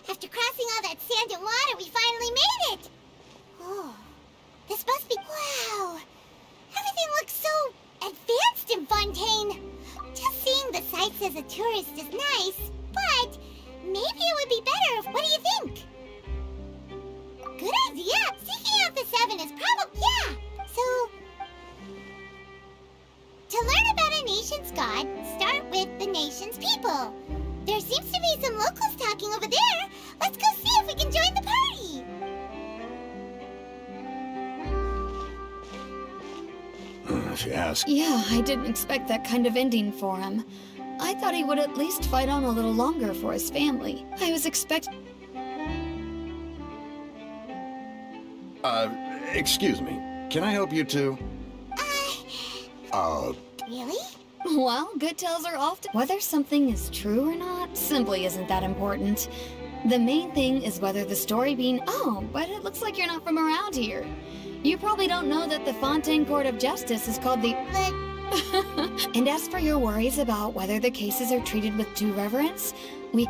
After crossing all that sand and water, we finally made it! Oh, this must be... Wow! Everything looks so advanced in Fontaine. Just seeing the sights as a tourist is nice, but maybe it would be better if... What do you think? Good idea! Seeking out the seven is probably... Yeah! So... To learn about a nation's god, start with the nation's people. There seems to be some locals talking over there. Let's go see if we can join the party. If you ask. Yeah, I didn't expect that kind of ending for him. I thought he would at least fight on a little longer for his family. I was expecting... Excuse me. Can I help you too? Really? Well, good tales are often... Whether something is true or not simply isn't that important. The main thing is whether the story being... Oh, but it looks like you're not from around here. You probably don't know that the Fontaine Court of Justice is called the... And as for your worries about whether the cases are treated with due reverence,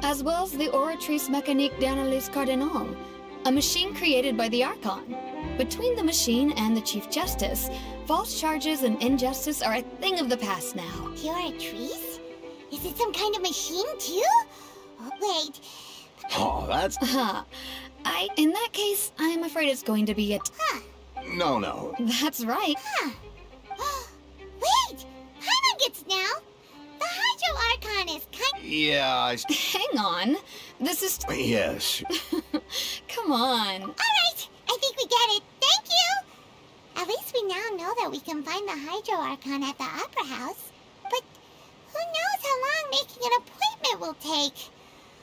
as well as the Oratrice Mécanique d'Analyse Cardinal, a machine created by the Archon. Between the machine and the Chief Justice, false charges and injustice are a thing of the past now. Oratrice? Is it some kind of machine, too? Oh, wait. Oh, that's... In that case, I'm afraid it's going to be a... No. That's right. Wait! Paimon gets now! The Hydro Archon is kind... Yeah, Hang on. This is... Yes. Come on. All right! I think we get it. Thank you! At least we now know that we can find the Hydro Archon at the Opera House. But who knows how long making an appointment will take?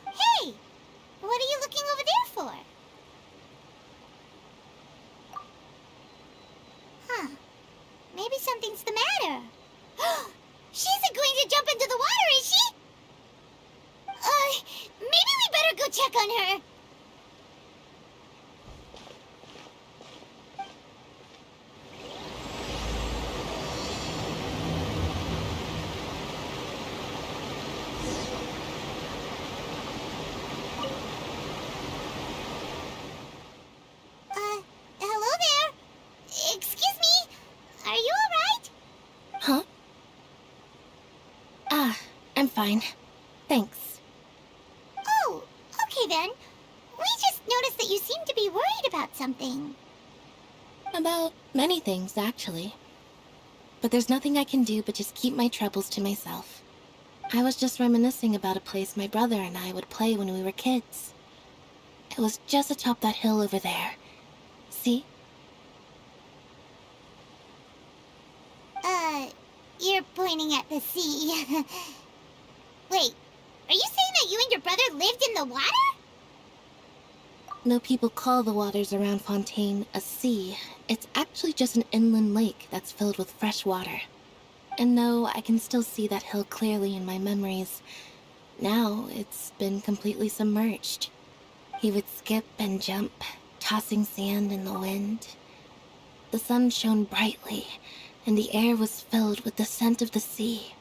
Hey! What are you looking over there for? Huh. Maybe something's the matter. She isn't going to jump into the water, is she? Maybe we better go check on her. Hello there. Excuse me. Are you alright? Huh? I'm fine. Thanks. Oh, okay then. We just noticed that you seem to be worried about something. About many things, actually. But there's nothing I can do but just keep my troubles to myself. I was just reminiscing about a place my brother and I would play when we were kids. It was just atop that hill over there. See? You're pointing at the sea. Wait, are you saying that you and your brother lived in the water? No people call the waters around Fontaine a sea. It's actually just an inland lake that's filled with fresh water. And no, I can still see that hill clearly in my memories. Now, it's been completely submerged. He would skip and jump, tossing sand in the wind. The sun shone brightly, and the air was filled with the scent of the sea.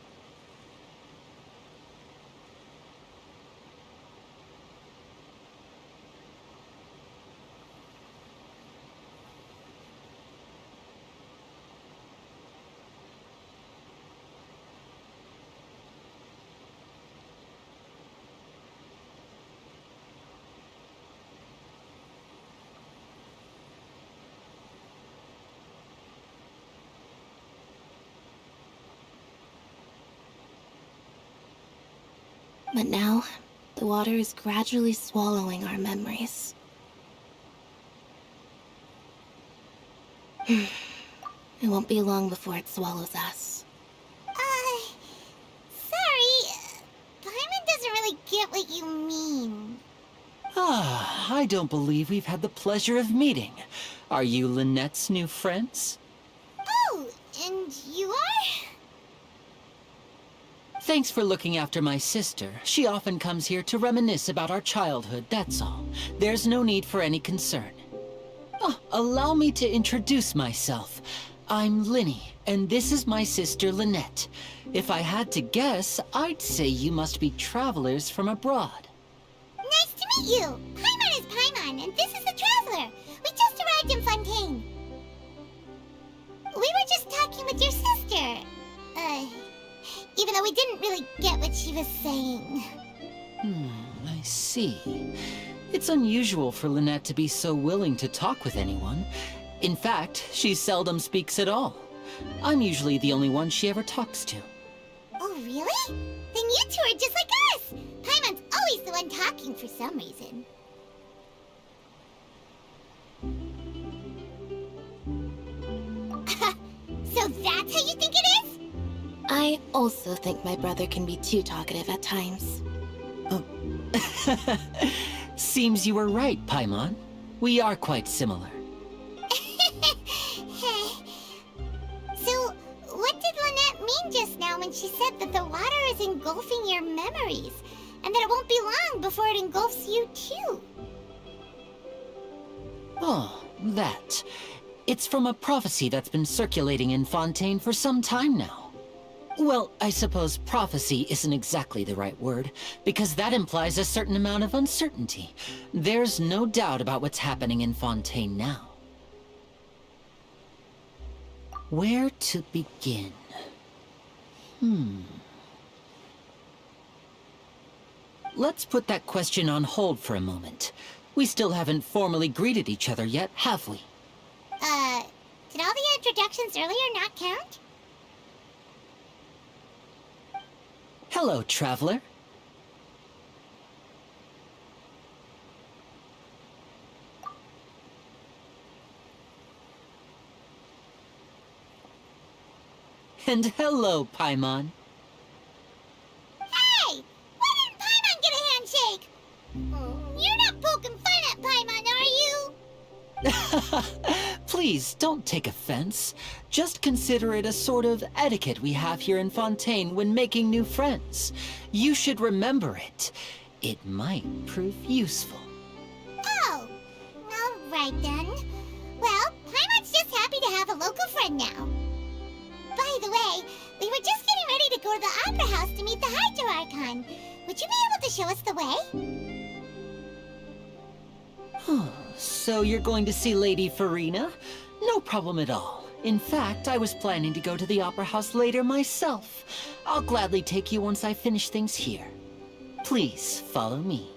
But now, the water is gradually swallowing our memories. It won't be long before it swallows us. Sorry. Paimon doesn't really get what you mean. Ah, I don't believe we've had the pleasure of meeting. Are you Lynette's new friends? Oh, and you are? Thanks for looking after my sister. She often comes here to reminisce about our childhood, that's all. There's no need for any concern. Oh, allow me to introduce myself. I'm Lynnie, and this is my sister Lynette. If I had to guess, I'd say you must be travelers from abroad. Nice to meet you. Paimon is Paimon, and this is the Traveler. We just arrived in Fontaine. We were just talking with your sister. Even though we didn't really get what she was saying. I see. It's unusual for Lynette to be so willing to talk with anyone. In fact, she seldom speaks at all. I'm usually the only one she ever talks to. Oh, really? Then you two are just like us. Paimon's always the one talking for some reason. So that's how you think it is? I also think my brother can be too talkative at times. Seems you were right, Paimon. We are quite similar. So, what did Lynette mean just now when she said that the water is engulfing your memories, and that it won't be long before it engulfs you too? Oh, that. It's from a prophecy that's been circulating in Fontaine for some time now. Well, I suppose prophecy isn't exactly the right word, because that implies a certain amount of uncertainty. There's no doubt about what's happening in Fontaine now. Where to begin? Let's put that question on hold for a moment. We still haven't formally greeted each other yet, have we? Did all the introductions earlier not count? Hello, traveler. And hello, Paimon. Hey! Why didn't Paimon get a handshake? You're not poking fun at Paimon, are you? Please, don't take offense. Just consider it a sort of etiquette we have here in Fontaine when making new friends. You should remember it. It might prove useful. Oh, all right then. Well, Paimon's just happy to have a local friend now. By the way, we were just getting ready to go to the Opera House to meet the Hydro Archon. Would you be able to show us the way? So you're going to see Lady Farina? No problem at all. In fact, I was planning to go to the Opera House later myself. I'll gladly take you once I finish things here. Please, follow me.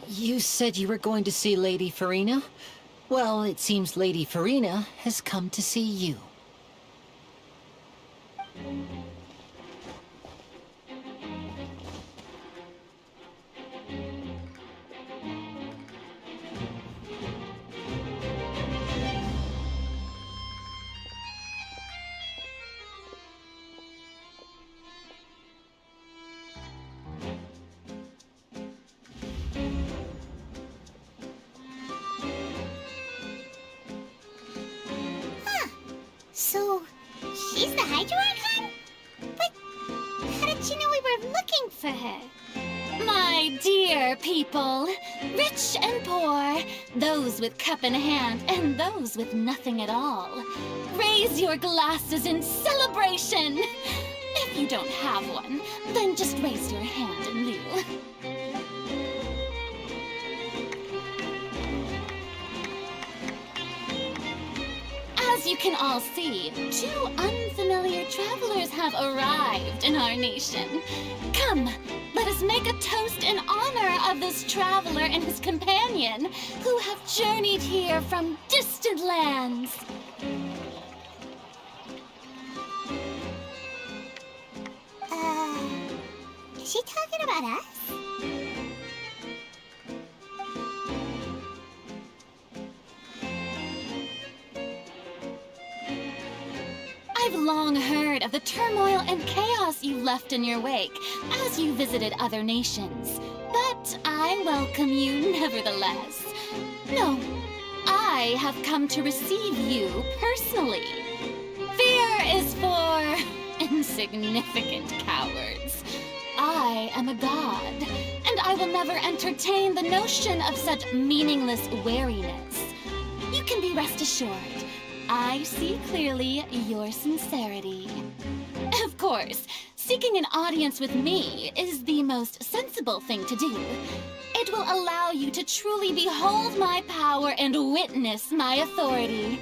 You said you were going to see Lady Farina? Well, it seems Lady Farina has come to see you. So, she's the Hydro Archon? But how did she know we were looking for her? My dear people, rich and poor, those with cup in hand and those with nothing at all, raise your glasses in celebration. If you don't have one, then just raise your hand in lieu. you can all see, 2 unfamiliar travelers have arrived in our nation. Come, let us make a toast in honor of this traveler and his companion who have journeyed here from distant lands. Is she talking about us? I've long heard of the turmoil and chaos you left in your wake as you visited other nations, but I welcome you nevertheless. No, I have come to receive you personally. Fear is for insignificant cowards. I am a god, and I will never entertain the notion of such meaningless wariness. You can be rest assured, I see clearly your sincerity. Of course, seeking an audience with me is the most sensible thing to do. It will allow you to truly behold my power and witness my authority.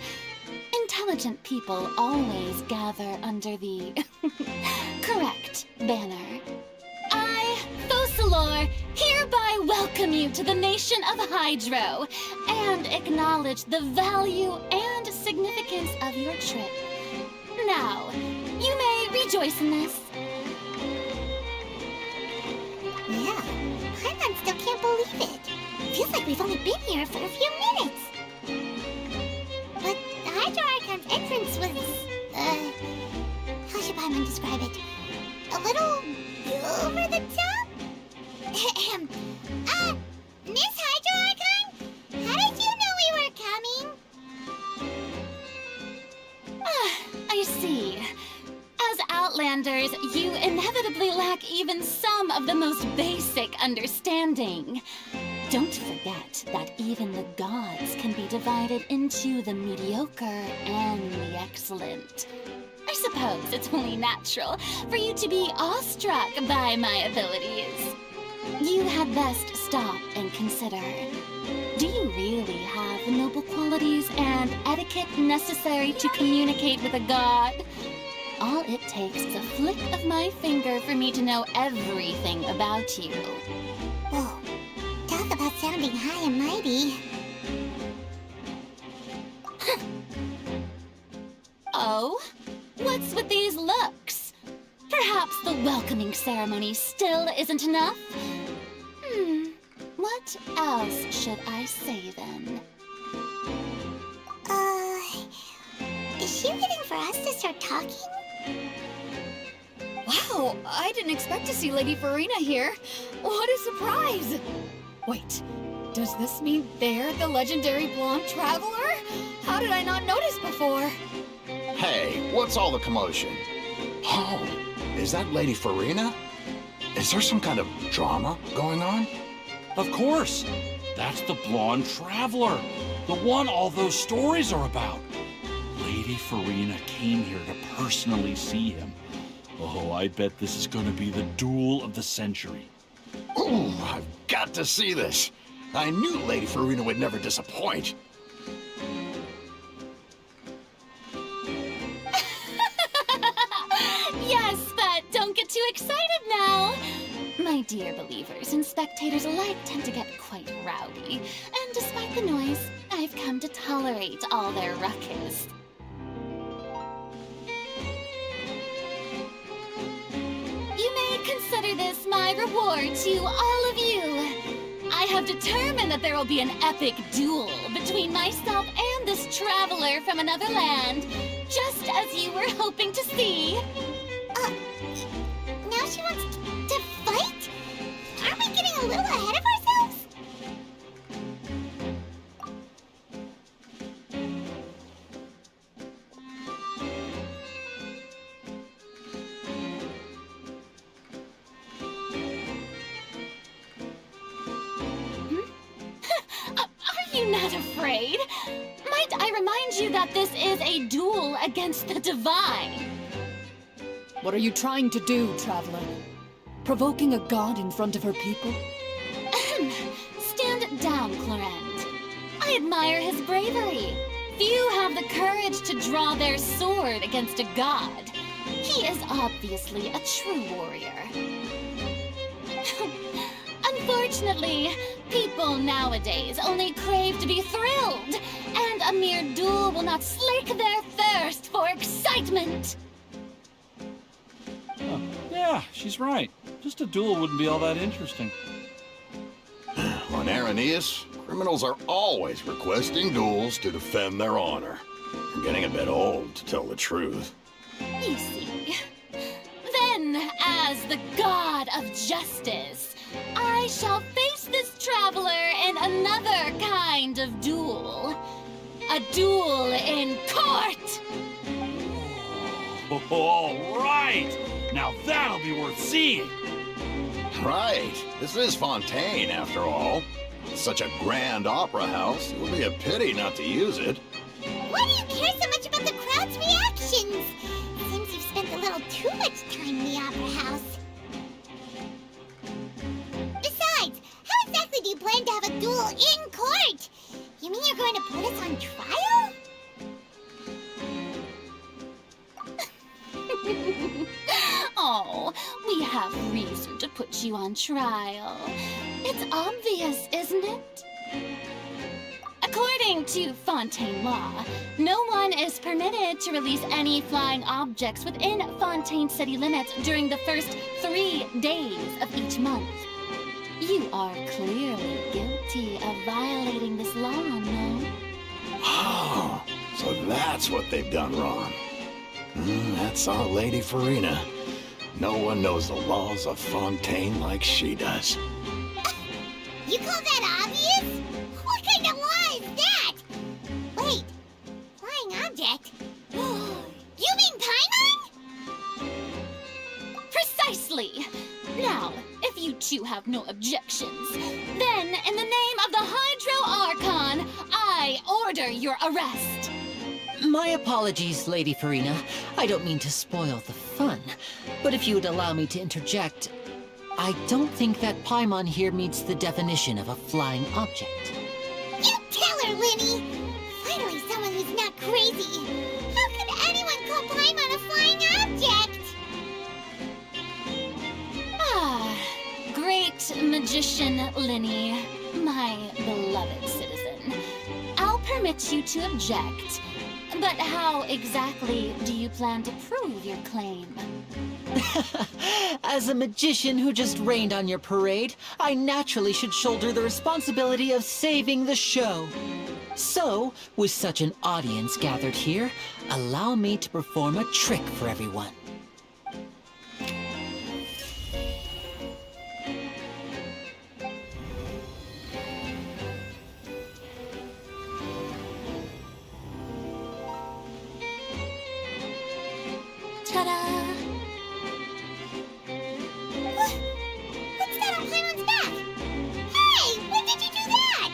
Intelligent people always gather under the correct banner. I, Focalor, hereby welcome you to the nation of Hydro and acknowledge the value and significance of your trip. Now, you may rejoice in this. Yeah, Paimon still can't believe it. Feels like we've only been here for a few minutes. But the Hydro Archon's entrance was, how should Paimon describe it? A little over the top? Miss Hydro Archon? How did you know we were coming? I see. As Outlanders, you inevitably lack even some of the most basic understanding. Don't forget that even the gods can be divided into the mediocre and the excellent. I suppose it's only natural for you to be awestruck by my abilities. You had best stop and consider. Do you really have the noble qualities and etiquette necessary to communicate with a god? All it takes is a flick of my finger for me to know everything about you. Whoa, talk about sounding high and mighty. Oh? What's with these looks? Perhaps the welcoming ceremony still isn't enough? What else should I say then? Is she waiting for us to start talking? Wow, I didn't expect to see Lady Farina here. What a surprise! Wait, does this mean they're the legendary blonde traveler? How did I not notice before? Hey, what's all the commotion? Oh, is that Lady Farina? Is there some kind of drama going on? Of course. That's the blonde traveler. The one all those stories are about. Lady Farina came here to personally see him. Oh, I bet this is going to be the duel of the century. Ooh, I've got to see this. I knew Lady Farina would never disappoint. Yes, but don't get too excited now. My dear believers and spectators alike tend to get quite rowdy, and despite the noise, I've come to tolerate all their ruckus. You may consider this my reward to all of you. I have determined that there will be an epic duel between myself and this traveler from another land, just as you were hoping to see. Now she wants to fight? Aren't we getting a little ahead of ourselves? Are you not afraid? Might I remind you that this is a duel against the divine? What are you trying to do, traveler? Provoking a god in front of her people? Stand down, Clorend. I admire his bravery. Few have the courage to draw their sword against a god. He is obviously a true warrior. Unfortunately, people nowadays only crave to be thrilled, and a mere duel will not slake their thirst for excitement. Yeah, she's right. Just a duel wouldn't be all that interesting. On Araneus, criminals are always requesting duels to defend their honor. You're getting a bit old, to tell the truth. You see, then, as the god of justice, I shall face this traveler in another kind of duel. A duel in court! All right! Now that'll be worth seeing! Right. This is Fontaine, after all. It's such a grand opera house, it would be a pity not to use it. Why do you care so much about the crowd's reactions? Seems you've spent a little too much time in the opera house. Besides, how exactly do you plan to have a duel in court? You mean you're going to put us on trial? Oh, we have reason to put you on trial. It's obvious, isn't it? According to Fontaine law, no one is permitted to release any flying objects within Fontaine city limits during the first 3 days of each month. You are clearly guilty of violating this law, no? Oh, so that's what they've done wrong. That's our Lady Farina. No one knows the laws of Fontaine like she does. You call that obvious? What kind of law is that? Wait, flying object? You mean Paimon? Precisely! Now, if you two have no objections, then in the name of the Hydro Archon, I order your arrest. My apologies, Lady Farina. I don't mean to spoil the fun. But if you would allow me to interject, I don't think that Paimon here meets the definition of a flying object. You tell her, Linny! Finally someone who's not crazy. How could anyone call Paimon a flying object? Ah, great magician Linny, my beloved citizen. I'll permit you to object. But how exactly do you plan to prove your claim? As a magician who just rained on your parade, I naturally should shoulder the responsibility of saving the show. So, with such an audience gathered here, allow me to perform a trick for everyone. Ta-da! What's that on Paimon's back? Hey, when did you do that?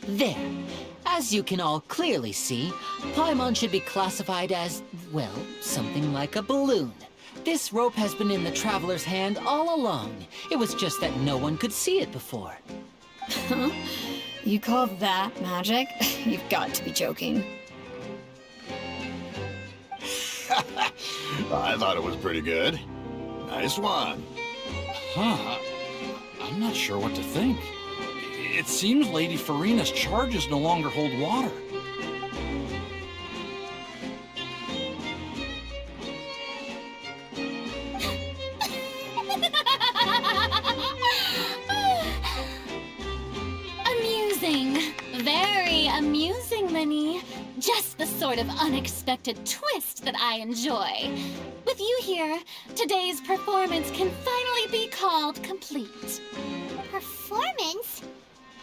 There. As you can all clearly see, Paimon should be classified as, well, something like a balloon. This rope has been in the traveler's hand all along. It was just that no one could see it before. Huh? You call that magic? You've got to be joking. I thought it was pretty good. Nice one. Huh. I'm not sure what to think. It seems Lady Farina's charges no longer hold water. Amusing. Very amusing, Linny. Just the sort of unexpected twist that I enjoy. With you here, today's performance can finally be called complete. Performance?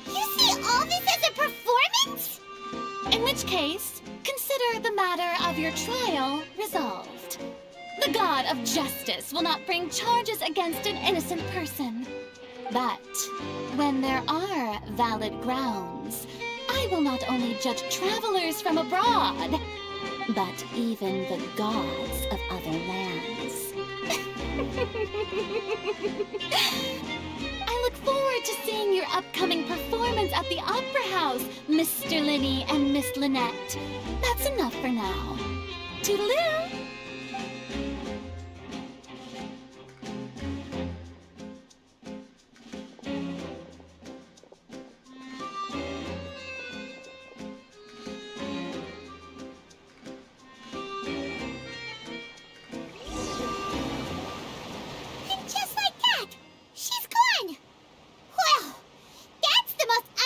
You see all this as a performance? In which case, consider the matter of your trial resolved. The god of justice will not bring charges against an innocent person. But when there are valid grounds, I will not only judge travelers from abroad, but even the gods of other lands. I look forward to seeing your upcoming performance at the Opera House, Mr. Linny and Miss Lynette. That's enough for now. Toodaloo!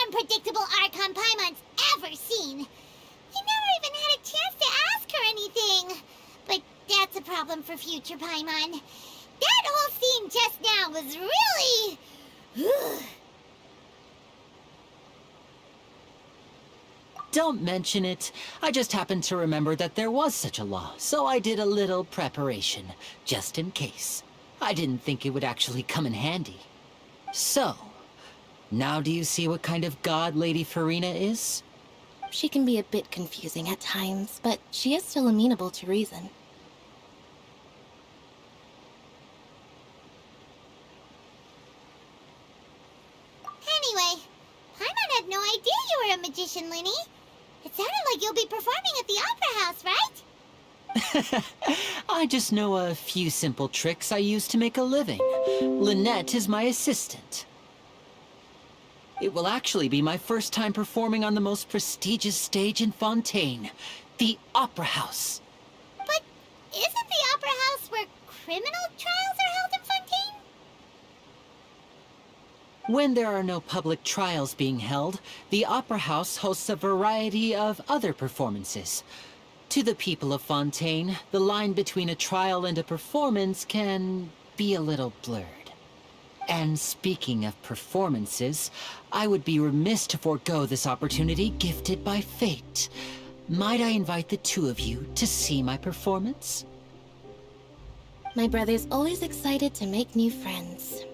Unpredictable Archon Paimon's ever seen. You never even had a chance to ask her anything. But that's a problem for future Paimon. That whole scene just now was really... Don't mention it. I just happened to remember that there was such a law, so I did a little preparation, just in case. I didn't think it would actually come in handy. So, now do you see what kind of god Lady Farina is? She can be a bit confusing at times, but she is still amenable to reason. Anyway, Paimon had no idea you were a magician, Linny. It sounded like you'll be performing at the Opera House, right? I just know a few simple tricks I use to make a living. Lynette is my assistant. It will actually be my first time performing on the most prestigious stage in Fontaine, the Opera House. But isn't the Opera House where criminal trials are held in Fontaine? When there are no public trials being held, the Opera House hosts a variety of other performances. To the people of Fontaine, the line between a trial and a performance can be a little blurred. And speaking of performances, I would be remiss to forego this opportunity gifted by fate. Might I invite the two of you to see my performance? My brother's always excited to make new friends.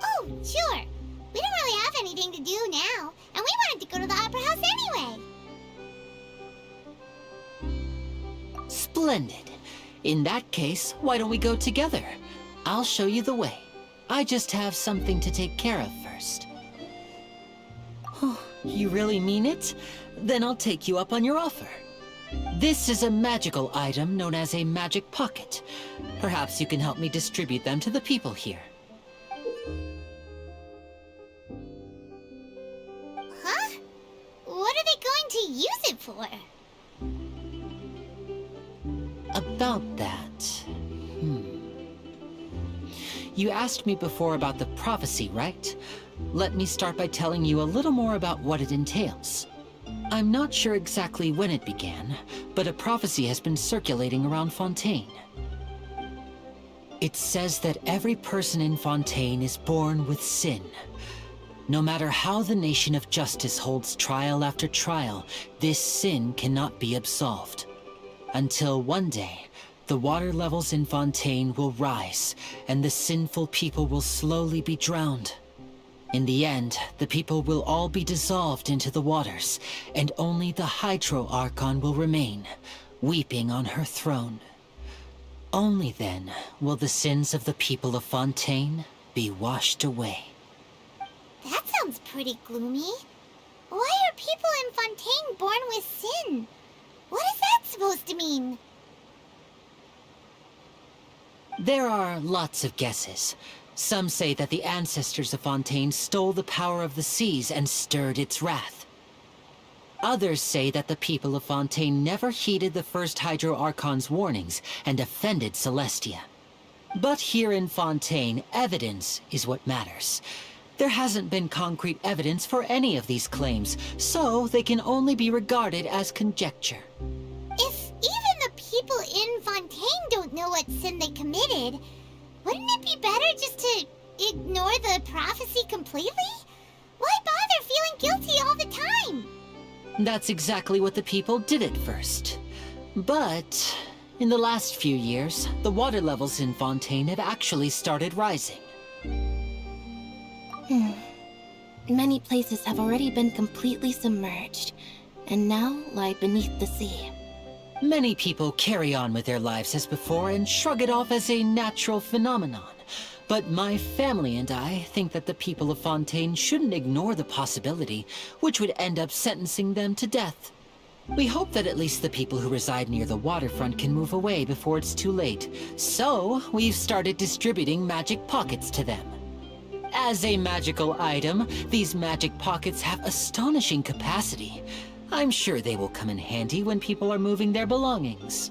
Oh, sure. We don't really have anything to do now, and we wanted to go to the Opera House anyway. Splendid. In that case, why don't we go together? I'll show you the way. I just have something to take care of first. Oh, you really mean it? Then I'll take you up on your offer. This is a magical item known as a magic pocket. Perhaps you can help me distribute them to the people here. Huh? What are they going to use it for? About that... You asked me before about the prophecy, right? Let me start by telling you a little more about what it entails. I'm not sure exactly when it began, but a prophecy has been circulating around Fontaine. It says that every person in Fontaine is born with sin. No matter how the nation of justice holds trial after trial, this sin cannot be absolved. Until one day, the water levels in Fontaine will rise, and the sinful people will slowly be drowned. In the end, the people will all be dissolved into the waters, and only the Hydro Archon will remain, weeping on her throne. Only then will the sins of the people of Fontaine be washed away. That sounds pretty gloomy. Why are people in Fontaine born with sin? What is that supposed to mean? There are lots of guesses. Some say that the ancestors of Fontaine stole the power of the seas and stirred its wrath. Others say that the people of Fontaine never heeded the first Hydro Archon's warnings and offended Celestia. But here in Fontaine, evidence is what matters. There hasn't been concrete evidence for any of these claims, so they can only be regarded as conjecture. If even the people in Fontaine don't know what sin they committed, wouldn't it be better just to ignore the prophecy completely? Why bother feeling guilty all the time? That's exactly what the people did at first. But in the last few years, the water levels in Fontaine have actually started rising. Many places have already been completely submerged, and now lie beneath the sea. Many people carry on with their lives as before and shrug it off as a natural phenomenon. But my family and I think that the people of Fontaine shouldn't ignore the possibility, which would end up sentencing them to death. We hope that at least the people who reside near the waterfront can move away before it's too late. So, we've started distributing magic pockets to them. As a magical item, these magic pockets have astonishing capacity. I'm sure they will come in handy when people are moving their belongings.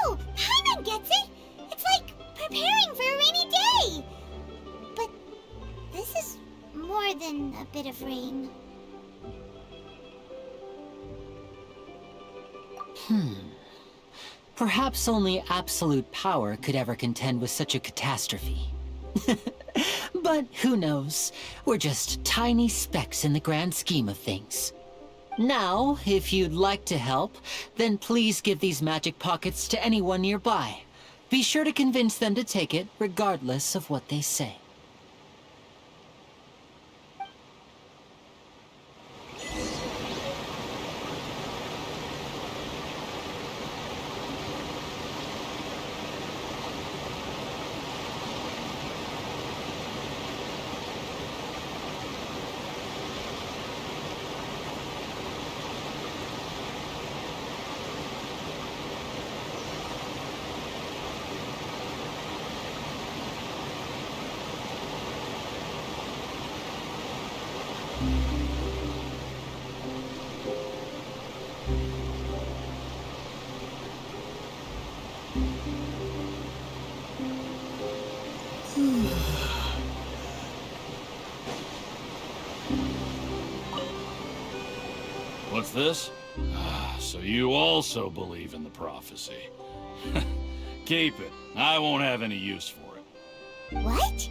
Oh, Paimon gets it! It's like preparing for a rainy day! But this is more than a bit of rain. Perhaps only absolute power could ever contend with such a catastrophe. But who knows? We're just tiny specks in the grand scheme of things. Now, if you'd like to help, then please give these magic pockets to anyone nearby. Be sure to convince them to take it, regardless of what they say. What's this? So you also believe in the prophecy. Keep it. I won't have any use for it. What?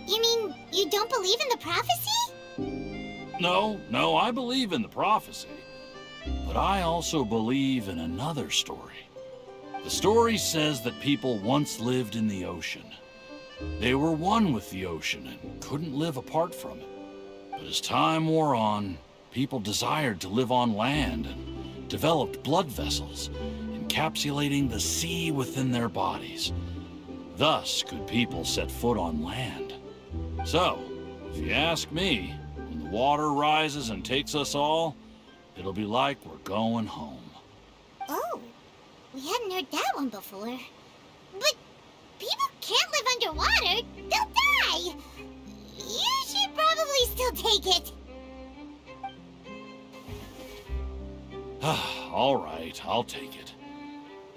You mean you don't believe in the prophecy? No, I believe in the prophecy. But I also believe in another story. The story says that people once lived in the ocean. They were one with the ocean and couldn't live apart from it. But as time wore on, people desired to live on land and developed blood vessels, encapsulating the sea within their bodies. Thus could people set foot on land. So, if you ask me, when the water rises and takes us all, it'll be like we're going home. Oh, we hadn't heard that one before. But people can't live underwater. They'll die. You should probably still take it. All right, I'll take it.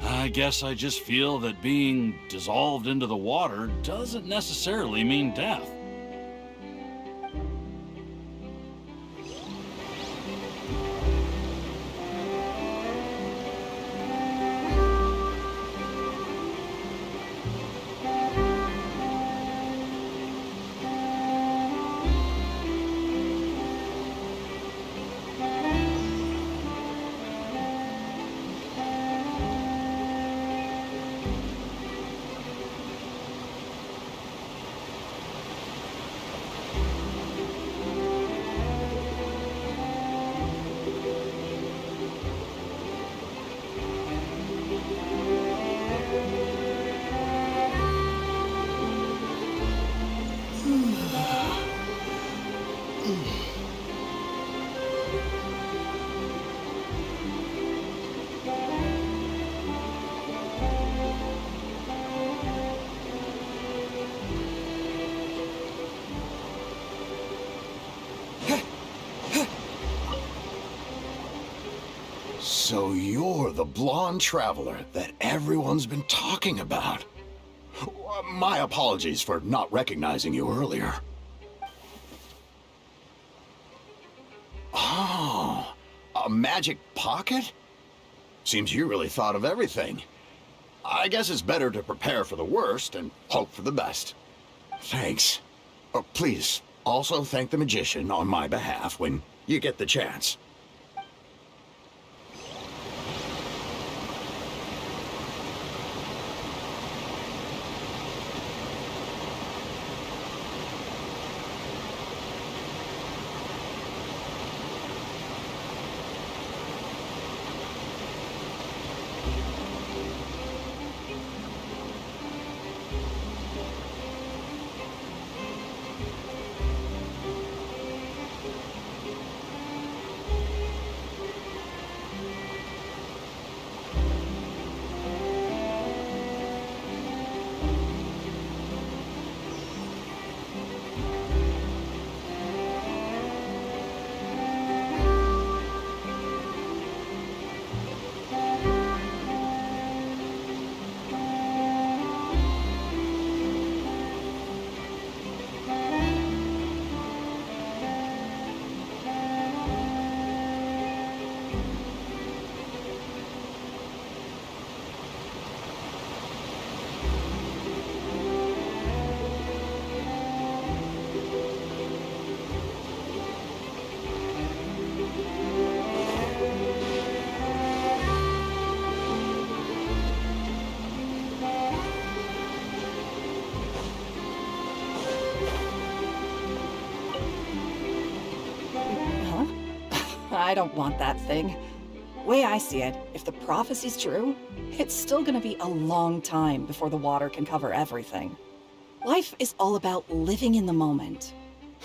I guess I just feel that being dissolved into the water doesn't necessarily mean death. So you're the blonde traveler that everyone's been talking about. My apologies for not recognizing you earlier. Oh, a magic pocket? Seems you really thought of everything. I guess it's better to prepare for the worst and hope for the best. Thanks. Please, also thank the magician on my behalf when you get the chance. I don't want that thing. Way I see it, if the prophecy's true, it's still gonna be a long time before the water can cover everything. Life is all about living in the moment.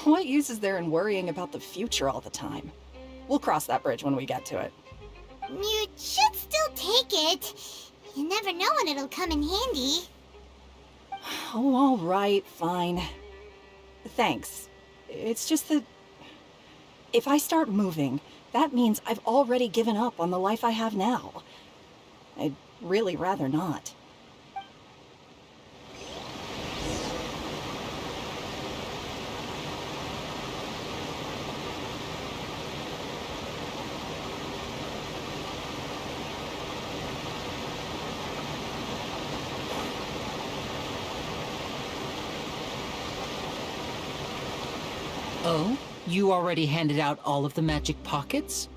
What use is there in worrying about the future all the time? We'll cross that bridge when we get to it. You should still take it. You never know when it'll come in handy. Oh, all right, fine. Thanks. It's just that if I start moving, that means I've already given up on the life I have now. I'd really rather not. Oh? You already handed out all of the magic pockets?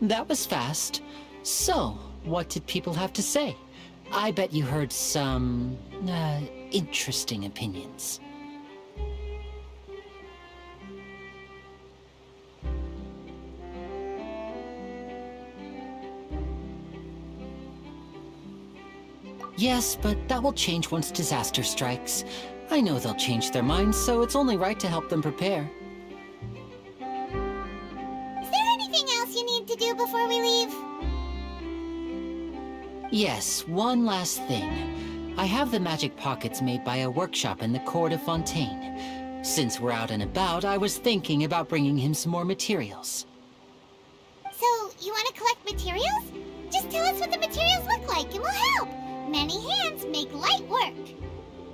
That was fast. So, what did people have to say? I bet you heard some, interesting opinions. Yes, but that will change once disaster strikes. I know they'll change their minds, so it's only right to help them prepare. Is there anything else you need to do before we leave? Yes, one last thing. I have the magic pockets made by a workshop in the court of Fontaine. Since we're out and about, I was thinking about bringing him some more materials. So, you want to collect materials? Just tell us what the materials look like and we'll help. Many hands make light work.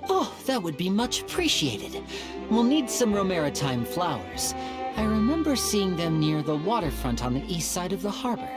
Oh, that would be much appreciated. We'll need some romaritime flowers. I remember seeing them near the waterfront on the east side of the harbor.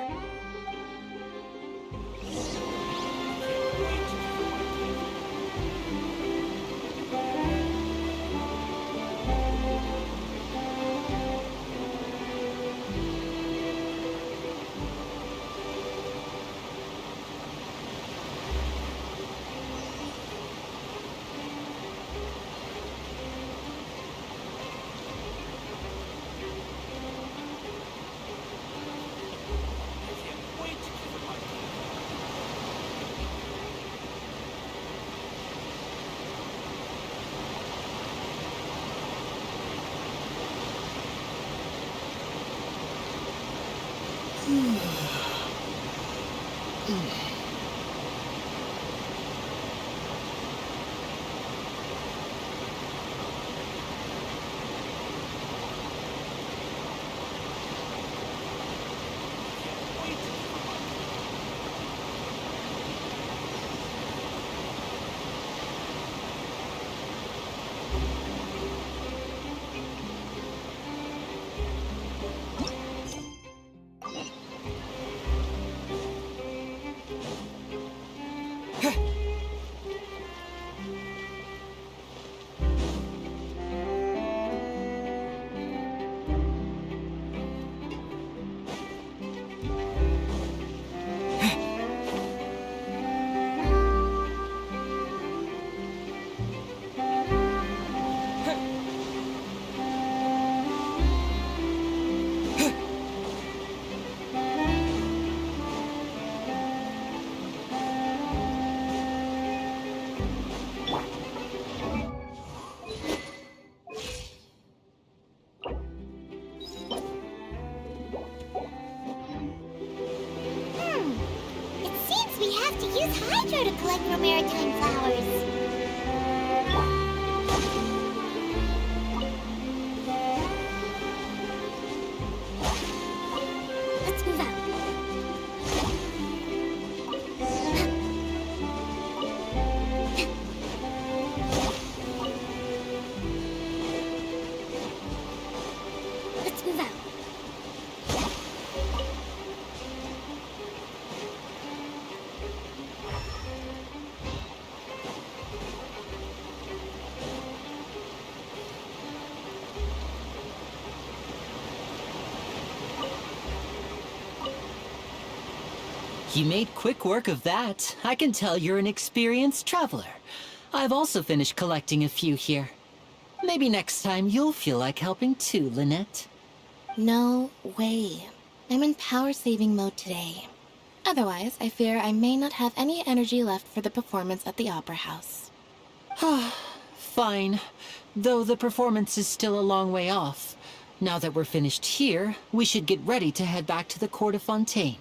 Hydro to collect romaritime flowers. Let's move out. Let's move out. You made quick work of that. I can tell you're an experienced traveler. I've also finished collecting a few here. Maybe next time you'll feel like helping too, Lynette. No way. I'm in power-saving mode today. Otherwise, I fear I may not have any energy left for the performance at the Opera House. Fine. Though the performance is still a long way off. Now that we're finished here, we should get ready to head back to the court of Fontaine.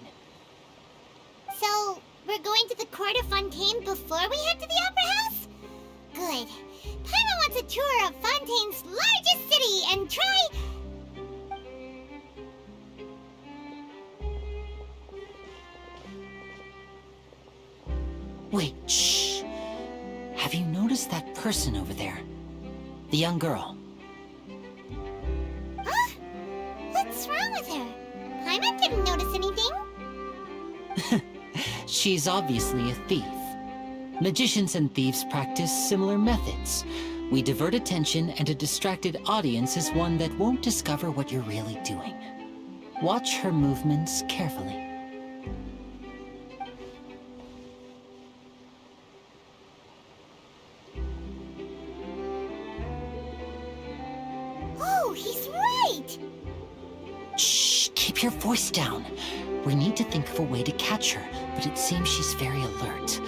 So, we're going to the court of Fontaine before we head to the Opera House? Good. Paimon wants a tour of Fontaine's largest city and try... Wait, shh. Have you noticed that person over there? The young girl. Huh? What's wrong with her? Paimon didn't notice anything. She's obviously a thief. Magicians and thieves practice similar methods. We divert attention, and a distracted audience is one that won't discover what you're really doing. Watch her movements carefully. Oh, he's right! Shh! Keep your voice down. We need to think of a way to catch her, but it seems she's very alert.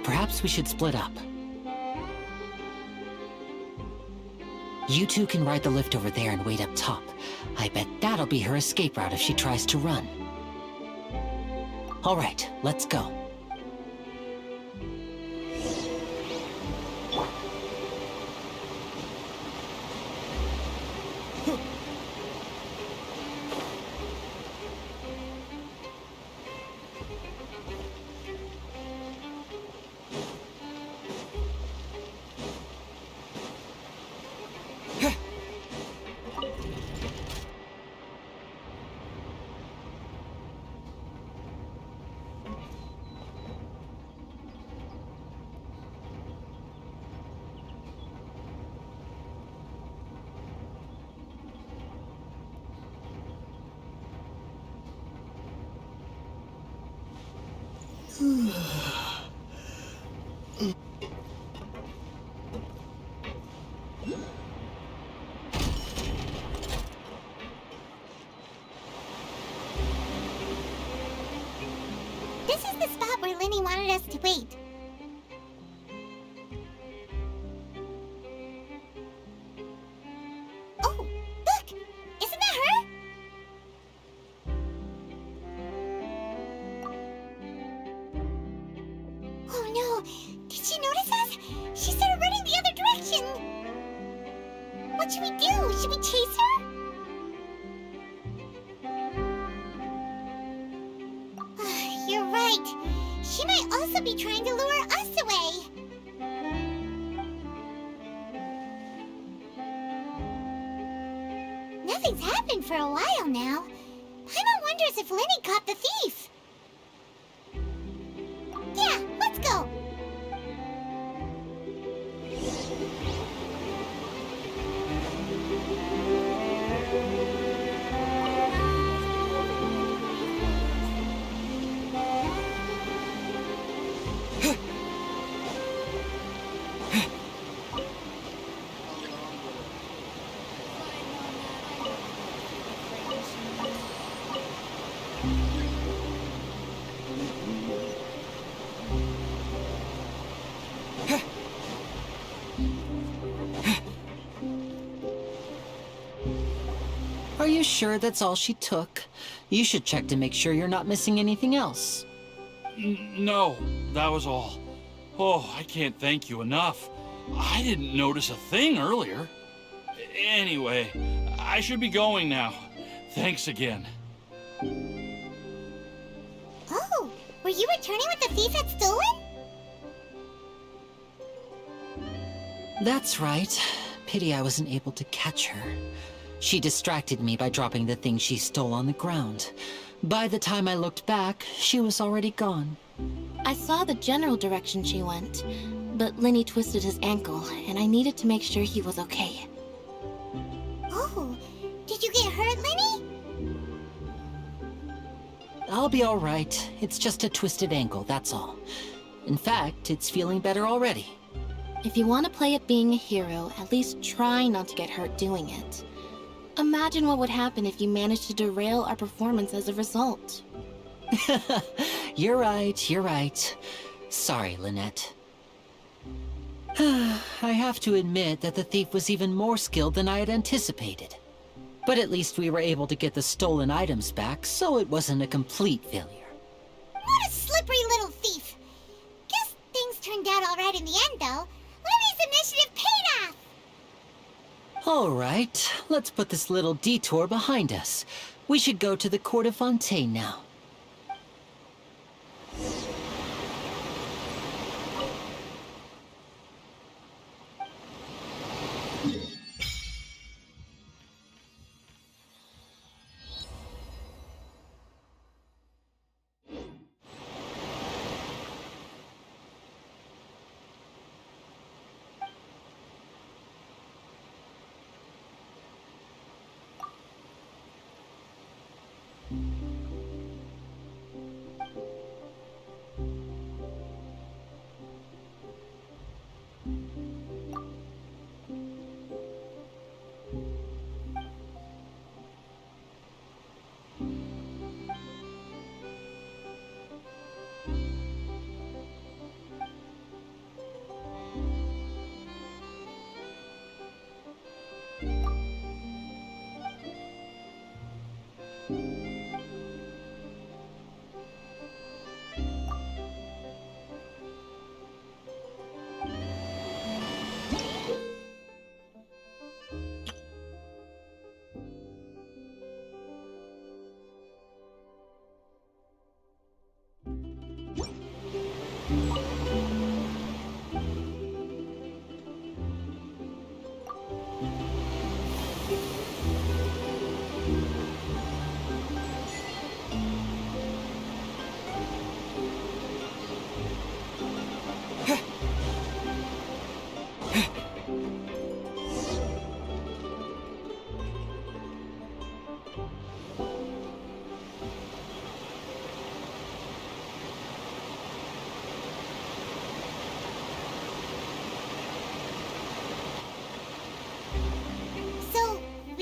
Perhaps we should split up. You two can ride the lift over there and wait up top. I bet that'll be her escape route if she tries to run. All right, let's go. This is the spot where Linny wanted us to wait. Oh, look! Isn't that her? Oh no! Did she notice us? She started running the other direction! What should we do? Should we chase her? You're right. She might also be trying to lure us away. Nothing's happened for a while now. Paimon wonders if Linny caught the thief. Yeah, let's go. Are you sure that's all she took? You should check to make sure you're not missing anything else. No, that was all. Oh, I can't thank you enough. I didn't notice a thing earlier. Anyway, I should be going now. Thanks again. Oh, were you returning what the thief had stolen? That's right. Pity I wasn't able to catch her. She distracted me by dropping the thing she stole on the ground. By the time I looked back, she was already gone. I saw the general direction she went, but Linny twisted his ankle, and I needed to make sure he was okay. Oh, did you get hurt, Linny? I'll be all right. It's just a twisted ankle, that's all. In fact, it's feeling better already. If you want to play at being a hero, at least try not to get hurt doing it. Imagine what would happen if you managed to derail our performance as a result. You're right. Sorry, Lynette. I have to admit that the thief was even more skilled than I had anticipated. But at least we were able to get the stolen items back, so it wasn't a complete failure. What a slippery little thief. Guess things turned out all right in the end, though. Lenny's initiative paid off. All right, let's put this little detour behind us. We should go to the court of Fontaine now.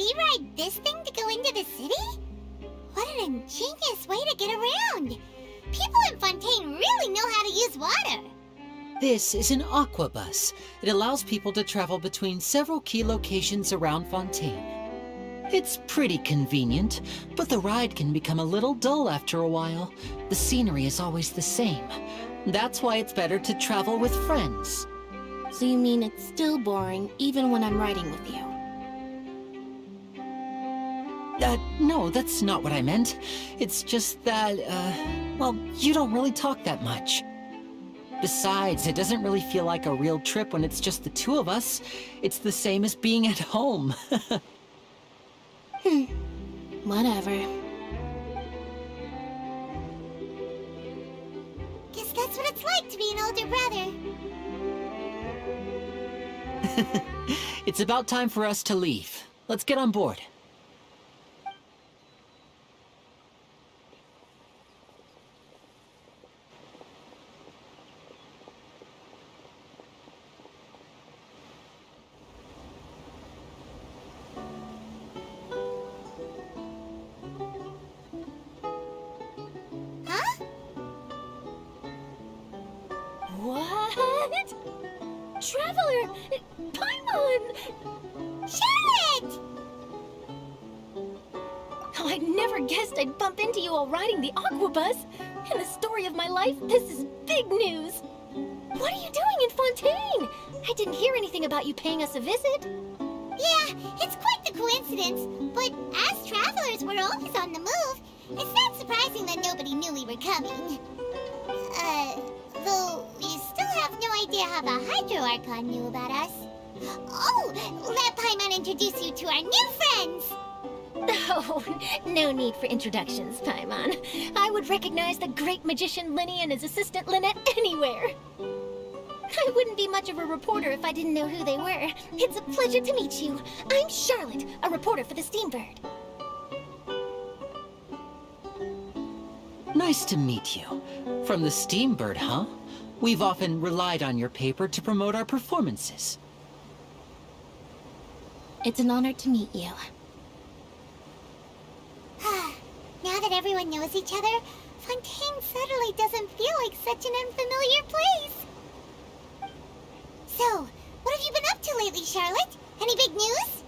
we ride this thing to go into the city? What an ingenious way to get around! People in Fontaine really know how to use water! This is an aqua bus. It allows people to travel between several key locations around Fontaine. It's pretty convenient, but the ride can become a little dull after a while. The scenery is always the same. That's why it's better to travel with friends. So you mean it's still boring even when I'm riding with you? No, that's not what I meant. It's just that, well, you don't really talk that much. Besides, it doesn't really feel like a real trip when it's just the two of us. It's the same as being at home. Whatever. Guess that's what it's like to be an older brother. It's about time for us to leave. Let's get on board. What? Traveler! Paimon! Charlotte! Oh, I never guessed I'd bump into you while riding the aqua bus. In the story of my life, this is big news. What are you doing in Fontaine? I didn't hear anything about you paying us a visit. Yeah, it's quite the coincidence, but as travelers, we're always on the move. It's not surprising that nobody knew we were coming. Though we still have no idea how the Hydro Archon knew about us. Oh, let Paimon introduce you to our new friends! Oh, no need for introductions, Paimon. I would recognize the great magician Linny and his assistant Lynette anywhere. I wouldn't be much of a reporter if I didn't know who they were. It's a pleasure to meet you. I'm Charlotte, a reporter for the Steambird. Nice to meet you. From the Steambird, huh? We've often relied on your paper to promote our performances. It's an honor to meet you. everyone knows each other, Fontaine suddenly doesn't feel like such an unfamiliar place. So, what have you been up to lately, Charlotte? Any big news?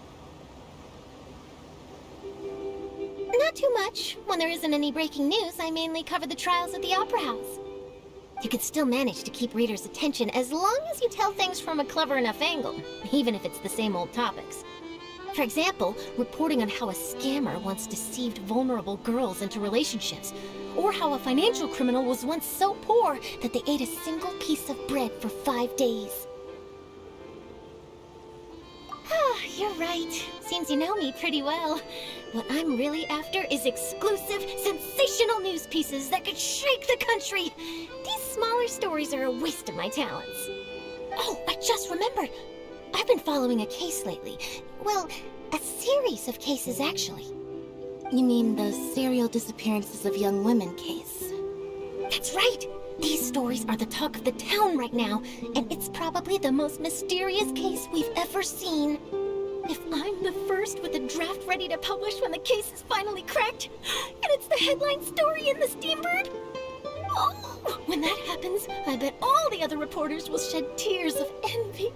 Not too much. When there isn't any breaking news, I mainly cover the trials at the Opera House. You can still manage to keep readers' attention as long as you tell things from a clever enough angle, even if it's the same old topics. For example, reporting on how a scammer once deceived vulnerable girls into relationships, or how a financial criminal was once so poor that they ate a single piece of bread for 5 days. Ah, you're right. Seems you know me pretty well. What I'm really after is exclusive, sensational news pieces that could shake the country. These smaller stories are a waste of my talents. Oh, I just remembered. I've been following a case lately. Well, a series of cases, actually. You mean the serial disappearances of young women case? That's right! These stories are the talk of the town right now, and it's probably the most mysterious case we've ever seen. If I'm the first with a draft ready to publish when the case is finally cracked, and it's the headline story in the Steambird, oh, when that happens, I bet all the other reporters will shed tears of envy.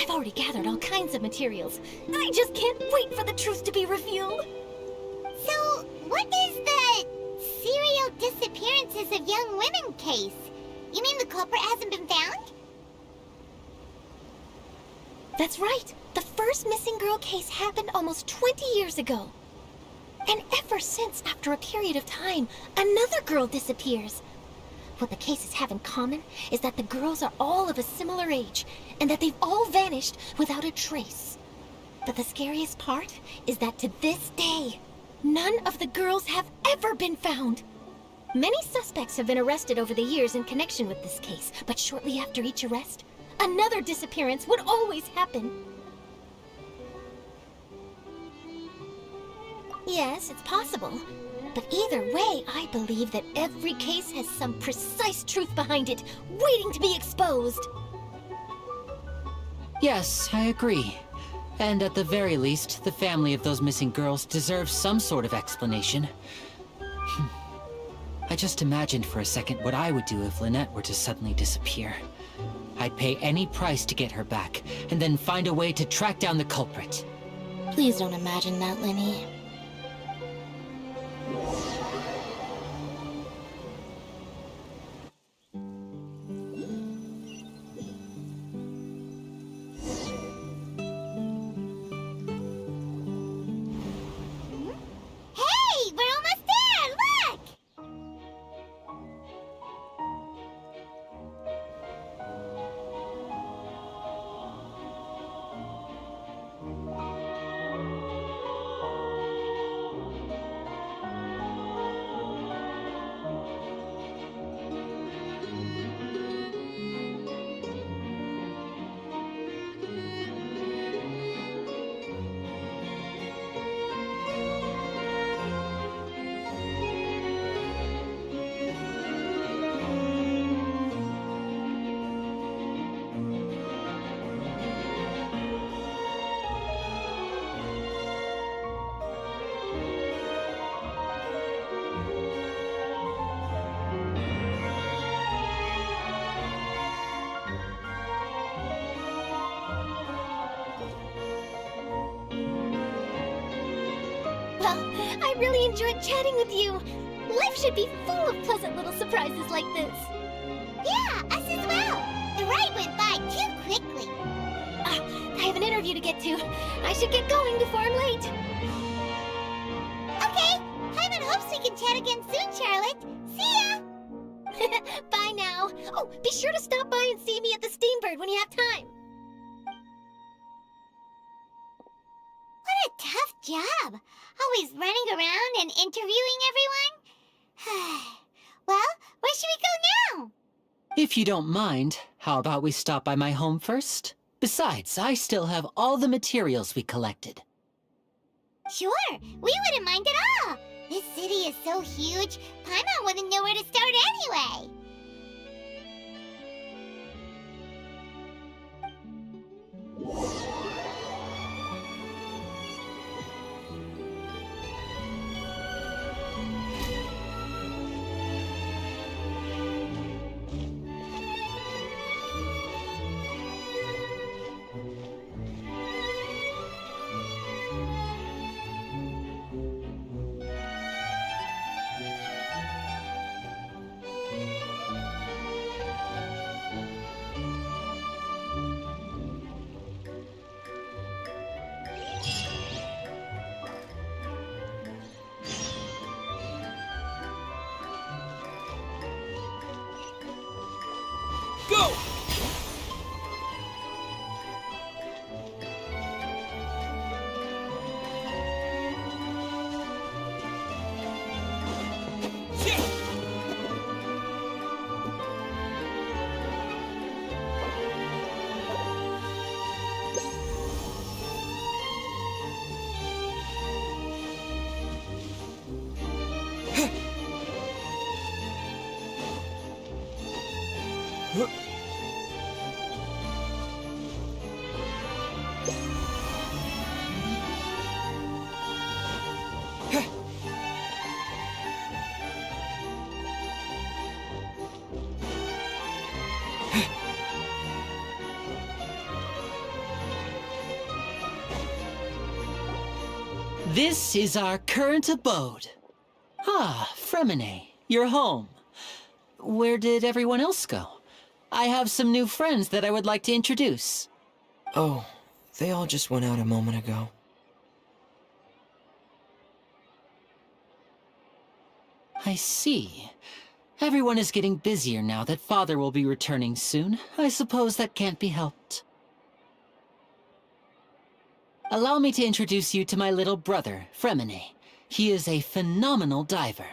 I've already gathered all kinds of materials. I just can't wait for the truth to be revealed. So, what is the serial disappearances of young women case? You mean the culprit hasn't been found? That's right. The first missing girl case happened almost 20 years ago. And ever since, after a period of time, another girl disappears. What the cases have in common is that the girls are all of a similar age, and that they've all vanished without a trace. But the scariest part is that to this day, none of the girls have ever been found. Many suspects have been arrested over the years in connection with this case, but shortly after each arrest, another disappearance would always happen. Yes, it's possible. But either way, I believe that every case has some precise truth behind it, waiting to be exposed. Yes, I agree. And at the very least, the family of those missing girls deserves some sort of explanation. I just imagined for a second what I would do if Lynette were to suddenly disappear. I'd pay any price to get her back, and then find a way to track down the culprit. Please don't imagine that, Linny. Hey, we're almost there! Look! Well, I really enjoyed chatting with you. Life should be full of pleasant little surprises like this. Yeah, us as well. The ride went by too quickly. I have an interview to get to. I should get going before I'm late. Okay, Paimon hopes we can chat again soon, Charlotte. See ya! Bye now. Oh, be sure to stop by and see me at the Steambird when you have time. What a tough job. Always running around and interviewing everyone. Well, where should we go now? If you don't mind, how about we stop by my home first? Besides, I still have all the materials we collected. Sure, we wouldn't mind at all. This city is so huge, Paimon wouldn't know where to start anyway. This is our current abode. Ah, Fremine, you're home. Where did everyone else go? I have some new friends that I would like to introduce. Oh, they all just went out a moment ago. I see. Everyone is getting busier now that Father will be returning soon. I suppose that can't be helped. Allow me to introduce you to my little brother, Fremine. He is a phenomenal diver.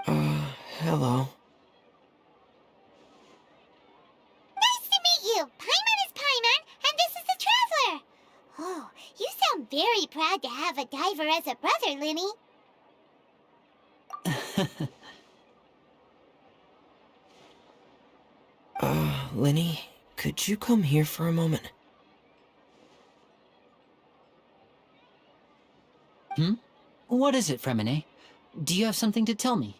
Hello. Nice to meet you! Paimon is Paimon, and this is the Traveler! Oh, you sound very proud to have a diver as a brother, Linny. Linny, could you come here for a moment? What is it, Fremine? Do you have something to tell me?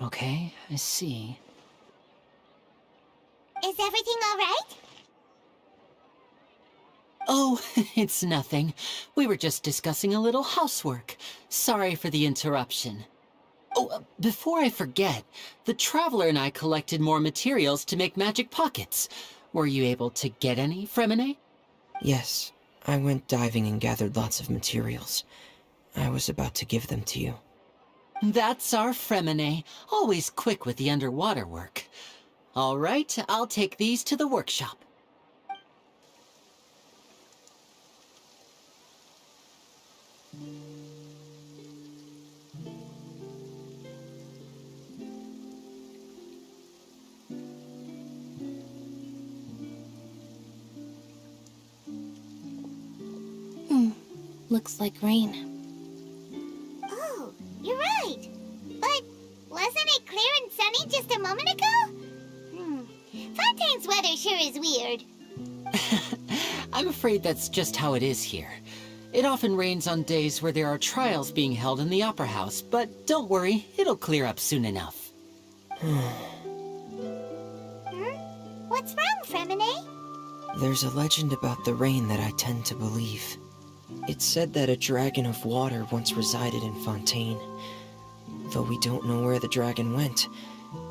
Okay, I see. Is everything all right? Oh, it's nothing. We were just discussing a little housework. Sorry for the interruption. Oh, before I forget, the Traveler and I collected more materials to make magic pockets. Were you able to get any, Fremine? Yes, I went diving and gathered lots of materials. I was about to give them to you. That's our Fremine, always quick with the underwater work. All right, I'll take these to the workshop. Looks like rain. Oh, you're right. But wasn't it clear and sunny just a moment ago? Fontaine's weather sure is weird. I'm afraid that's just how it is here. It often rains on days where there are trials being held in the Opera House, but don't worry, it'll clear up soon enough. What's wrong, Fremine? There's a legend about the rain that I tend to believe. It's said that a dragon of water once resided in Fontaine. Though we don't know where the dragon went,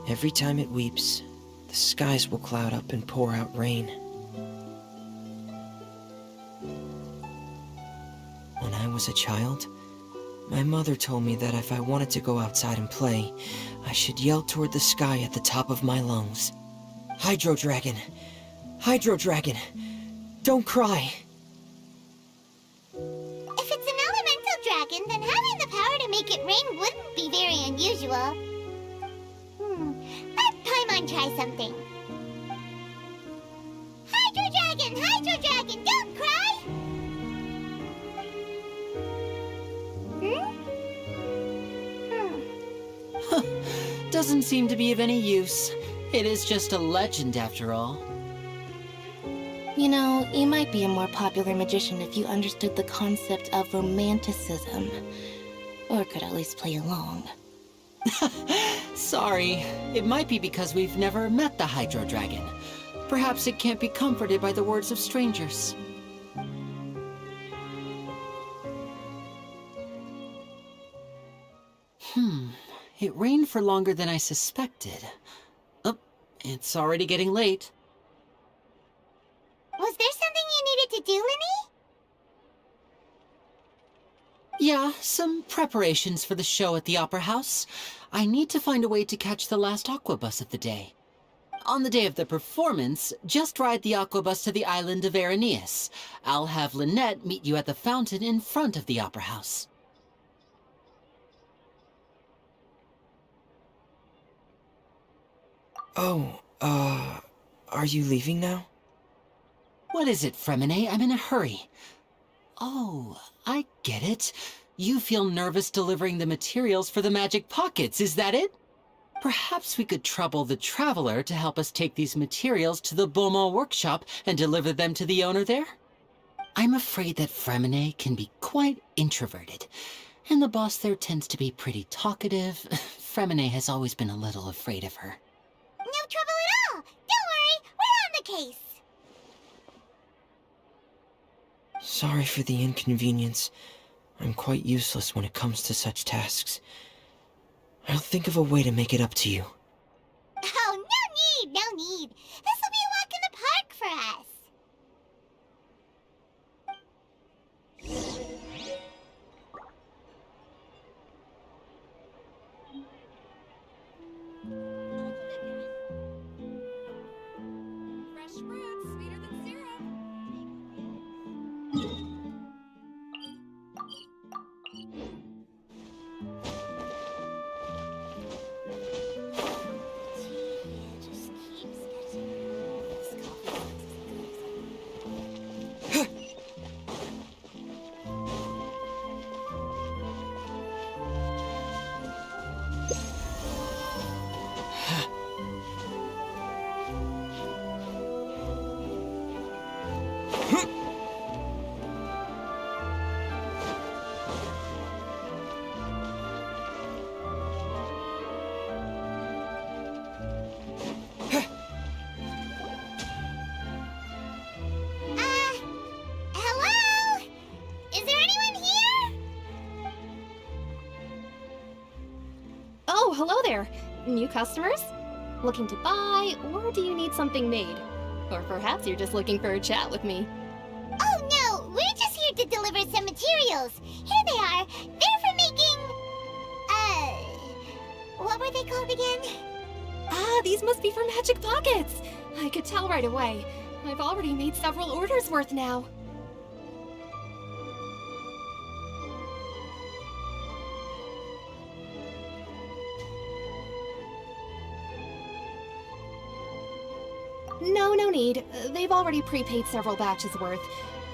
every time it weeps, the skies will cloud up and pour out rain. When I was a child, my mother told me that if I wanted to go outside and play, I should yell toward the sky at the top of my lungs. Hydro Dragon! Hydro Dragon! Don't cry! If it's an elemental dragon, then having the power to make it rain wouldn't be very unusual. Let Paimon try something. Hydro Dragon, don't cry! Doesn't seem to be of any use. It is just a legend after all. You know, you might be a more popular magician if you understood the concept of romanticism. Or could at least play along. Sorry, it might be because we've never met the Hydro Dragon. Perhaps it can't be comforted by the words of strangers. It rained for longer than I suspected. Oh, it's already getting late. Was there something you needed to do, Linny? Yeah, some preparations for the show at the Opera House. I need to find a way to catch the last aquabus of the day. On the day of the performance, just ride the aquabus to the island of Aeneas. I'll have Lynette meet you at the fountain in front of the Opera House. Oh, Are you leaving now? What is it, Fremine? I'm in a hurry. Oh, I get it. You feel nervous delivering the materials for the magic pockets, is that it? Perhaps we could trouble the Traveler to help us take these materials to the Beaumont workshop and deliver them to the owner there? I'm afraid that Fremine can be quite introverted, and the boss there tends to be pretty talkative. Fremine has always been a little afraid of her. No trouble at all. Don't worry, we're on the case. Sorry for the inconvenience. I'm quite useless when it comes to such tasks. I'll think of a way to make it up to you. Oh, no need. This will be a walk in the park for us. Fresh fruits, sweeter than syrup. Hello? Is there anyone here? Oh, hello there. New customers? Looking to buy, or do you need something made? Or perhaps you're just looking for a chat with me. Oh no, we're just here to deliver some materials. Here they are. They're for making... what were they called again? Ah, these must be for magic pockets. I could tell right away. I've already made several orders worth now. No need. They've already prepaid several batches worth.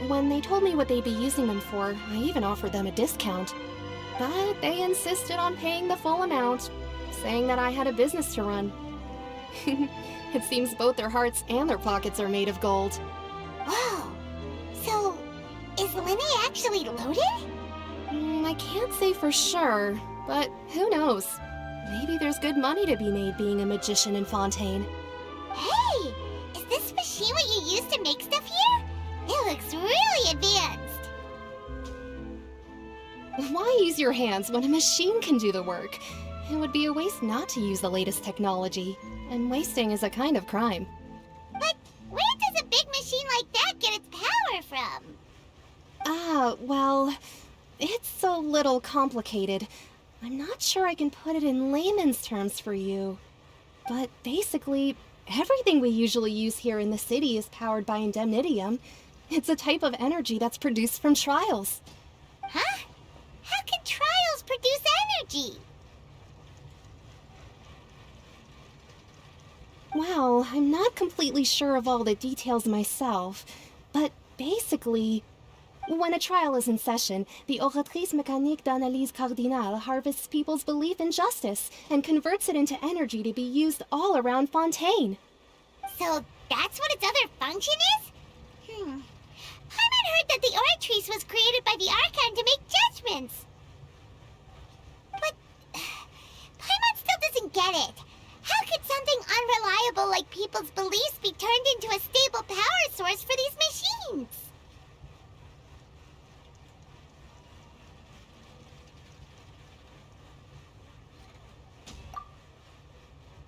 When they told me what they'd be using them for, I even offered them a discount. But they insisted on paying the full amount, saying that I had a business to run. It seems both their hearts and their pockets are made of gold. Whoa. So, is Linny actually loaded? I can't say for sure, but who knows? Maybe there's good money to be made being a magician in Fontaine. Hey! Is this machine what you use to make stuff here? It looks really advanced. Why use your hands when a machine can do the work? It would be a waste not to use the latest technology, and wasting is a kind of crime. But where does a big machine like that get its power from? Well, it's a little complicated. I'm not sure I can put it in layman's terms for you. But basically, everything we usually use here in the city is powered by indemnitium. It's a type of energy that's produced from trials. Huh? How can trials produce energy? Well, I'm not completely sure of all the details myself, but basically, when a trial is in session, the Oratrice Mécanique d'Analyse Cardinale harvests people's belief in justice and converts it into energy to be used all around Fontaine. So that's what its other function is? Paimon heard that the Oratrice was created by the Archon to make judgments. But Paimon still doesn't get it. How could something unreliable like people's beliefs be turned into a stable power source for these machines?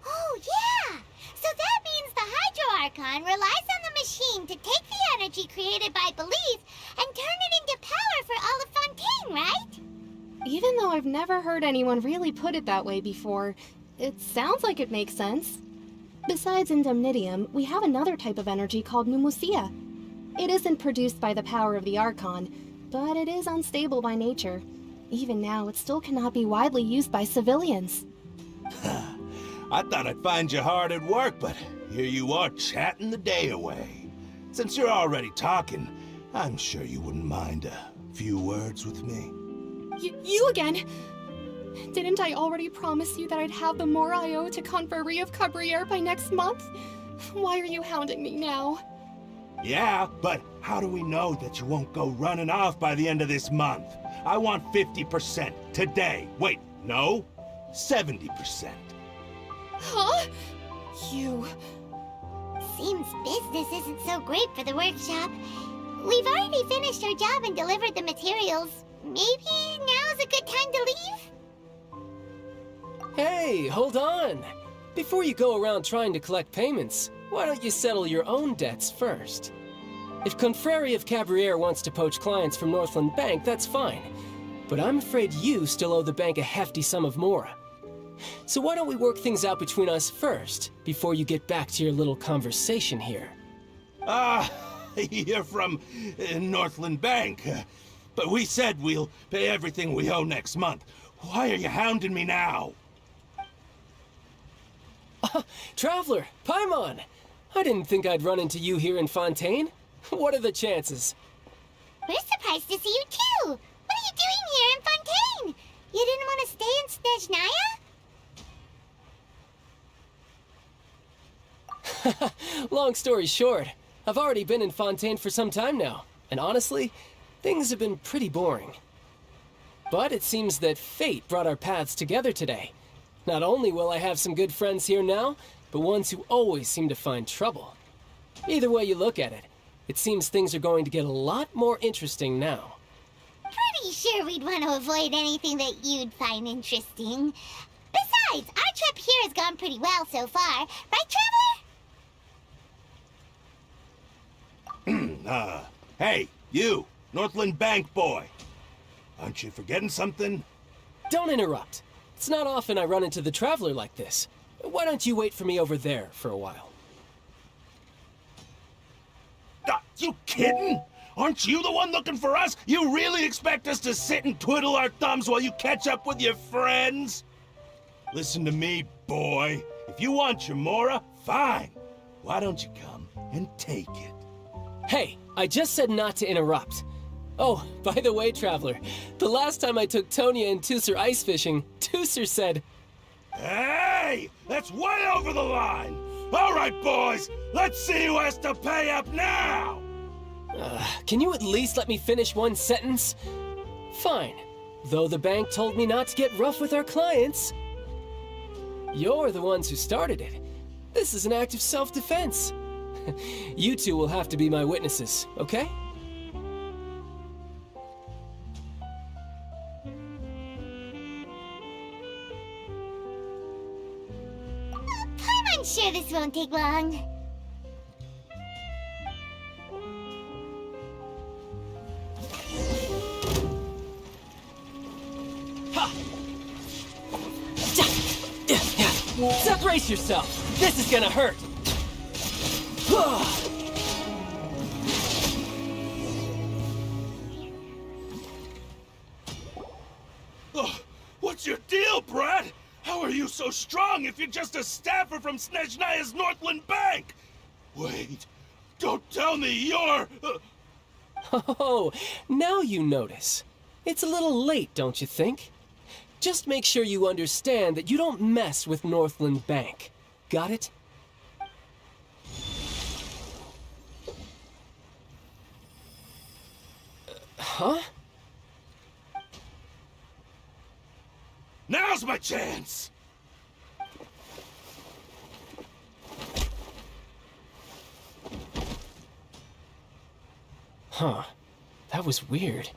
Oh, yeah! So that means the Hydro Archon relies on the machine to take the energy created by belief and turn it into power for all of Fontaine, right? Even though I've never heard anyone really put it that way before, it sounds like it makes sense. Besides indemnitium, we have another type of energy called pneumosia. It isn't produced by the power of the Archon, but it is unstable by nature. Even now, it still cannot be widely used by civilians. I thought I'd find you hard at work, but here you are chatting the day away. Since you're already talking, I'm sure you wouldn't mind a few words with me. You again? Didn't I already promise you that I'd have the more I owe to Confrérie of Cabriere by next month? Why are you hounding me now? Yeah, but how do we know that you won't go running off by the end of this month? I want 50% today. Wait, no, 70%. Huh? You... Seems business isn't so great for the workshop. We've already finished our job and delivered the materials. Maybe now's a good time to leave? Hey, hold on! Before you go around trying to collect payments, why don't you settle your own debts first? If Confrérie of Cabriere wants to poach clients from Northland Bank, that's fine. But I'm afraid you still owe the bank a hefty sum of mora. So why don't we work things out between us first, before you get back to your little conversation here? You're from Northland Bank. But we said we'll pay everything we owe next month. Why are you hounding me now? Traveler, Paimon! I didn't think I'd run into you here in Fontaine. What are the chances? We're surprised to see you too! What are you doing here in Fontaine? You didn't want to stay in Snezhnaya? Long story short, I've already been in Fontaine for some time now, and honestly, things have been pretty boring. But it seems that fate brought our paths together today. Not only will I have some good friends here now, but ones who always seem to find trouble. Either way you look at it, it seems things are going to get a lot more interesting now. Pretty sure we'd want to avoid anything that you'd find interesting. Besides, our trip here has gone pretty well so far. Right, Traveler? Hey, you, Northland Bank boy. Aren't you forgetting something? Don't interrupt. It's not often I run into the Traveler like this. Why don't you wait for me over there for a while? You kidding? Aren't you the one looking for us? You really expect us to sit and twiddle our thumbs while you catch up with your friends? Listen to me, boy. If you want your mora, fine. Why don't you come and take it? Hey, I just said not to interrupt. Oh, by the way, Traveler, the last time I took Tonya and Tusser ice fishing, Tusser said... Hey! That's way over the line! All right, boys, let's see who has to pay up now! Can you at least let me finish one sentence? Fine. Though the bank told me not to get rough with our clients. You're the ones who started it. This is an act of self-defense. You two will have to be my witnesses, okay? I'm sure this won't take long. So brace yourself! This is gonna hurt! Oh, what's your deal, Brad? How are you so strong if you're just a staffer from Snezhnaya's Northland Bank? Wait, don't tell me you're... Oh, now you notice. It's a little late, don't you think? Just make sure you understand that you don't mess with Northland Bank. Got it? Huh? Now's my chance! Huh. That was weird.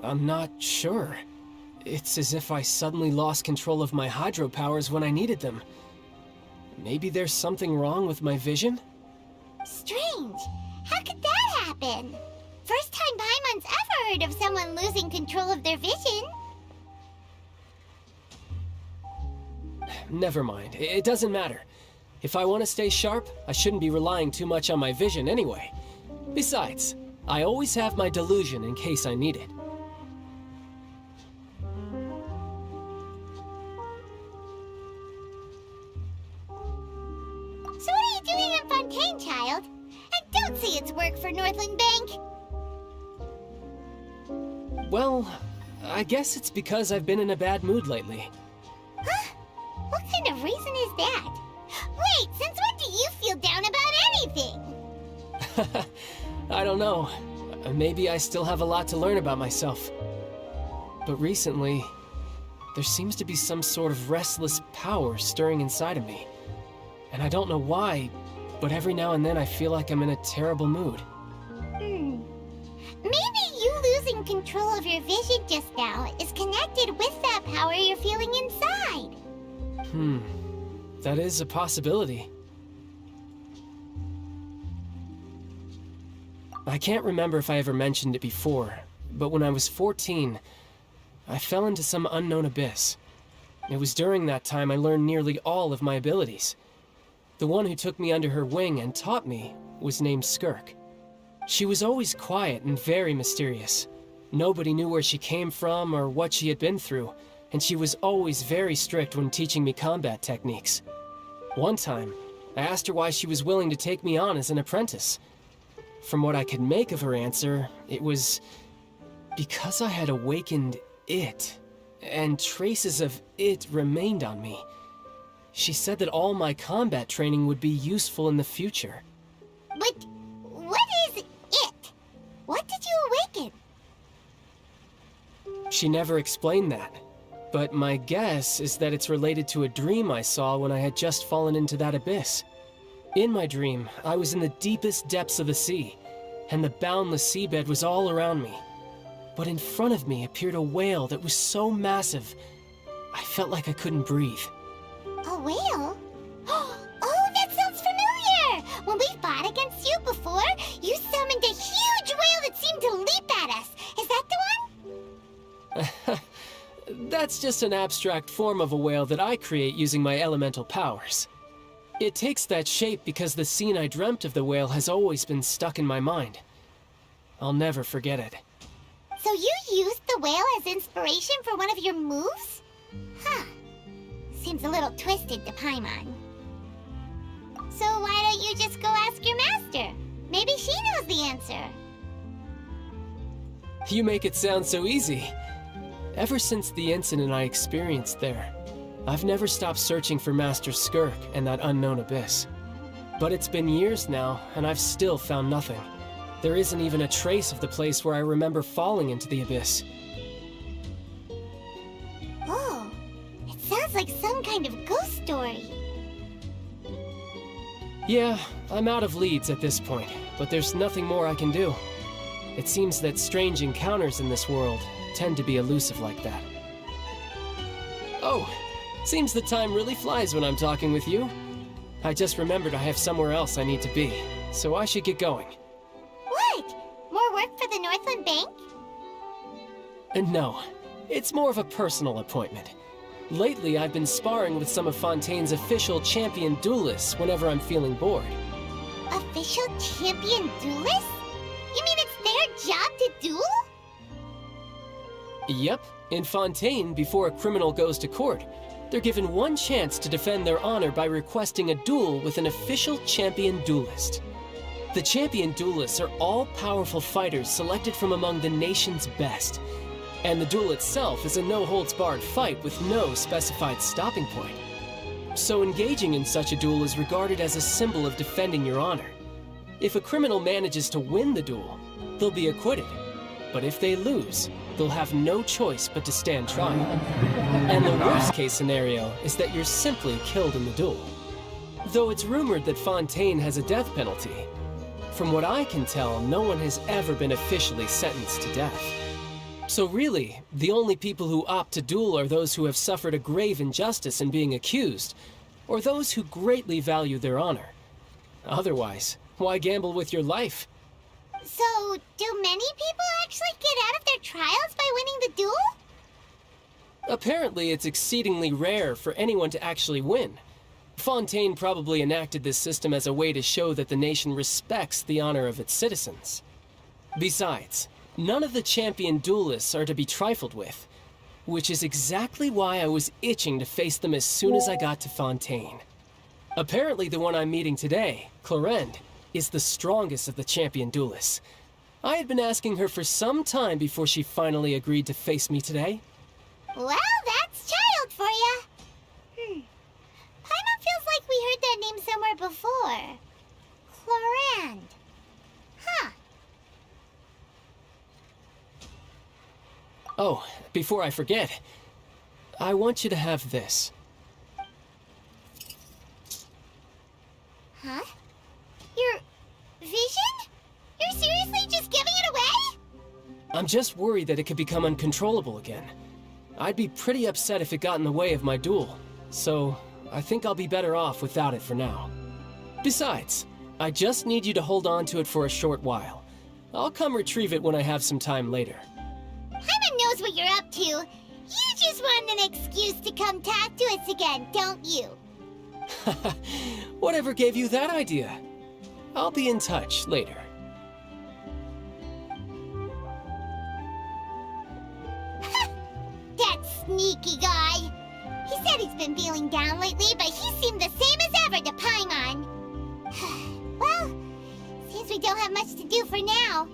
I'm not sure. It's as if I suddenly lost control of my hydro powers when I needed them. Maybe there's something wrong with my vision? Strange. How could that happen? First time Paimon's ever heard of someone losing control of their vision. Never mind. It doesn't matter. If I want to stay sharp, I shouldn't be relying too much on my vision anyway. Besides, I always have my delusion in case I need it. Well, I guess it's because I've been in a bad mood lately. Huh? What kind of reason is that? Wait, since when do you feel down about anything? I don't know. Maybe I still have a lot to learn about myself. But recently, there seems to be some sort of restless power stirring inside of me. And I don't know why, but every now and then I feel like I'm in a terrible mood. Maybe you losing control of your vision just now is connected with that power you're feeling inside. That is a possibility. I can't remember if I ever mentioned it before, but when I was 14, I fell into some unknown abyss. It was during that time I learned nearly all of my abilities. The one who took me under her wing and taught me was named Skirk. She was always quiet and very mysterious. Nobody knew where she came from or what she had been through, and she was always very strict when teaching me combat techniques. One time, I asked her why she was willing to take me on as an apprentice. From what I could make of her answer, it was because I had awakened it, and traces of it remained on me. She said that all my combat training would be useful in the future. But what is it? What did you awaken? She never explained that, but my guess is that it's related to a dream I saw when I had just fallen into that abyss. In my dream, I was in the deepest depths of the sea, and the boundless seabed was all around me. But in front of me appeared a whale that was so massive, I felt like I couldn't breathe. A whale? Oh, that sounds familiar! When we fought against you before, you summoned a huge whale that seemed to leap at us. Is that the one? That's just an abstract form of a whale that I create using my elemental powers. It takes that shape because the scene I dreamt of the whale has always been stuck in my mind. I'll never forget it. So you used the whale as inspiration for one of your moves? Huh. Seems a little twisted to Paimon. So why don't you just go ask your master? Maybe she knows the answer. You make it sound so easy. Ever since the incident I experienced there, I've never stopped searching for Master Skirk and that unknown abyss. But it's been years now, and I've still found nothing. There isn't even a trace of the place where I remember falling into the abyss. Oh, it sounds like some kind of ghost story. Yeah, I'm out of leads at this point, but there's nothing more I can do. It seems that strange encounters in this world tend to be elusive like that. Oh, seems the time really flies when I'm talking with you. I just remembered I have somewhere else I need to be, so I should get going. What? More work for the Northland Bank? And no, it's more of a personal appointment. Lately, I've been sparring with some of Fontaine's official champion duelists whenever I'm feeling bored. Official champion duelists? You mean it's their job to duel? Yep, in Fontaine, before a criminal goes to court, they're given one chance to defend their honor by requesting a duel with an official champion duelist. The champion duelists are all-powerful fighters selected from among the nation's best, and the duel itself is a no-holds-barred fight with no specified stopping point. So engaging in such a duel is regarded as a symbol of defending your honor. If a criminal manages to win the duel, they'll be acquitted, but if they lose, they'll have no choice but to stand trial. And the worst-case scenario is that you're simply killed in the duel. Though it's rumored that Fontaine has a death penalty, from what I can tell, no one has ever been officially sentenced to death. So really, the only people who opt to duel are those who have suffered a grave injustice in being accused, or those who greatly value their honor. Otherwise, why gamble with your life? So, do many people actually get out of their trials by winning the duel? Apparently, it's exceedingly rare for anyone to actually win. Fontaine probably enacted this system as a way to show that the nation respects the honor of its citizens. Besides, none of the champion duelists are to be trifled with, which is exactly why I was itching to face them as soon as I got to Fontaine. Apparently the one I'm meeting today, Clorend, is the strongest of the champion duelists. I had been asking her for some time before she finally agreed to face me today. Well, that's child for ya. Paimon feels like we heard that name somewhere before. Clorand. Huh. Oh, before I forget, I want you to have this. Huh? Your vision? You're seriously just giving it away? I'm just worried that it could become uncontrollable again. I'd be pretty upset if it got in the way of my duel, so I think I'll be better off without it for now. Besides, I just need you to hold on to it for a short while. I'll come retrieve it when I have some time later. Paimon knows what you're up to. You just want an excuse to come talk to us again, don't you? Whatever gave you that idea? I'll be in touch later. That sneaky guy. He said he's been feeling down lately, but he seemed the same as ever to Paimon. Well, since we don't have much to do for now,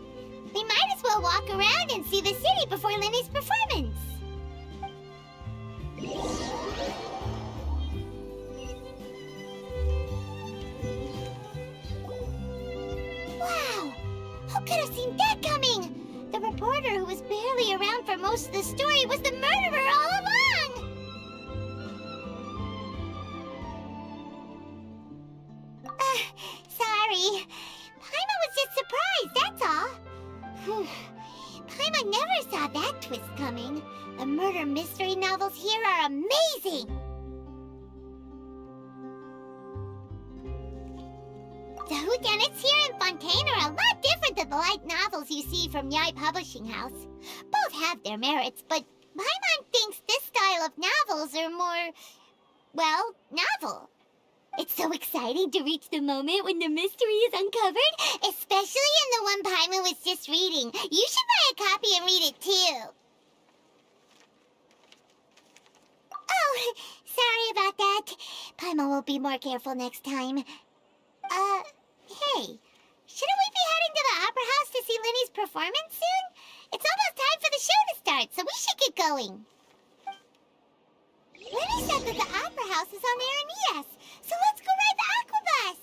we might as well walk around and see the city before Linne's performance. Wow! Who could have seen that coming? The reporter who was barely around for most of the story was the murderer all along! Sorry. Paimon was just surprised, that's all. Whew. Paimon never saw that twist coming. The murder mystery novels here are amazing! The whodunits here in Fontaine are a lot different than the light novels you see from Yai Publishing House. Both have their merits, but Paimon thinks this style of novels are more, well, novel. It's so exciting to reach the moment when the mystery is uncovered, especially in the one Paimon was just reading. You should buy a copy and read it too. Oh, sorry about that. Paimon will be more careful next time. Hey, shouldn't we be heading to the Opera House to see Linne's performance soon? It's almost time for the show to start, so we should get going. Linne said that the Opera House is on Araneas, so let's go ride the Aquabus!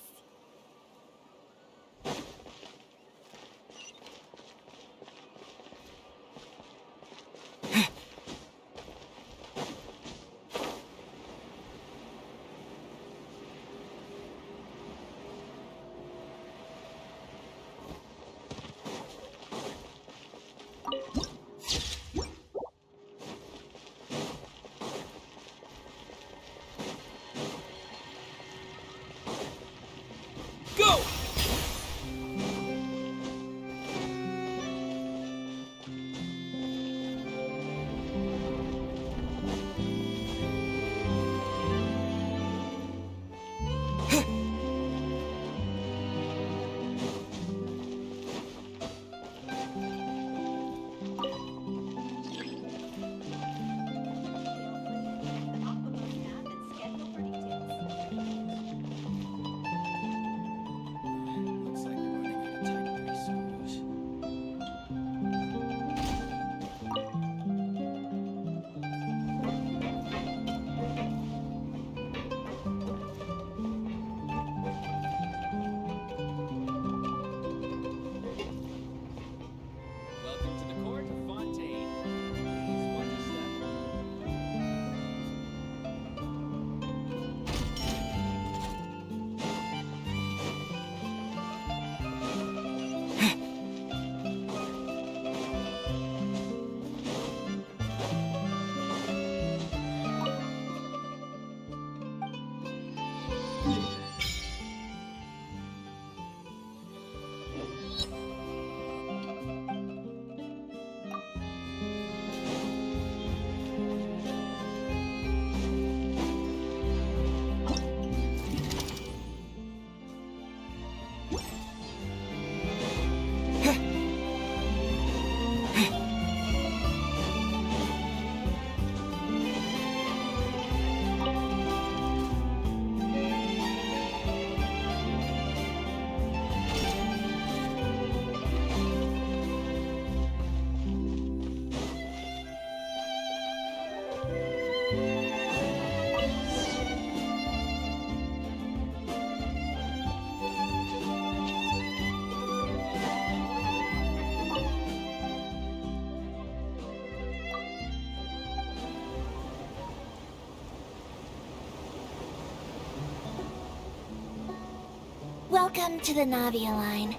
Welcome to the Navia line.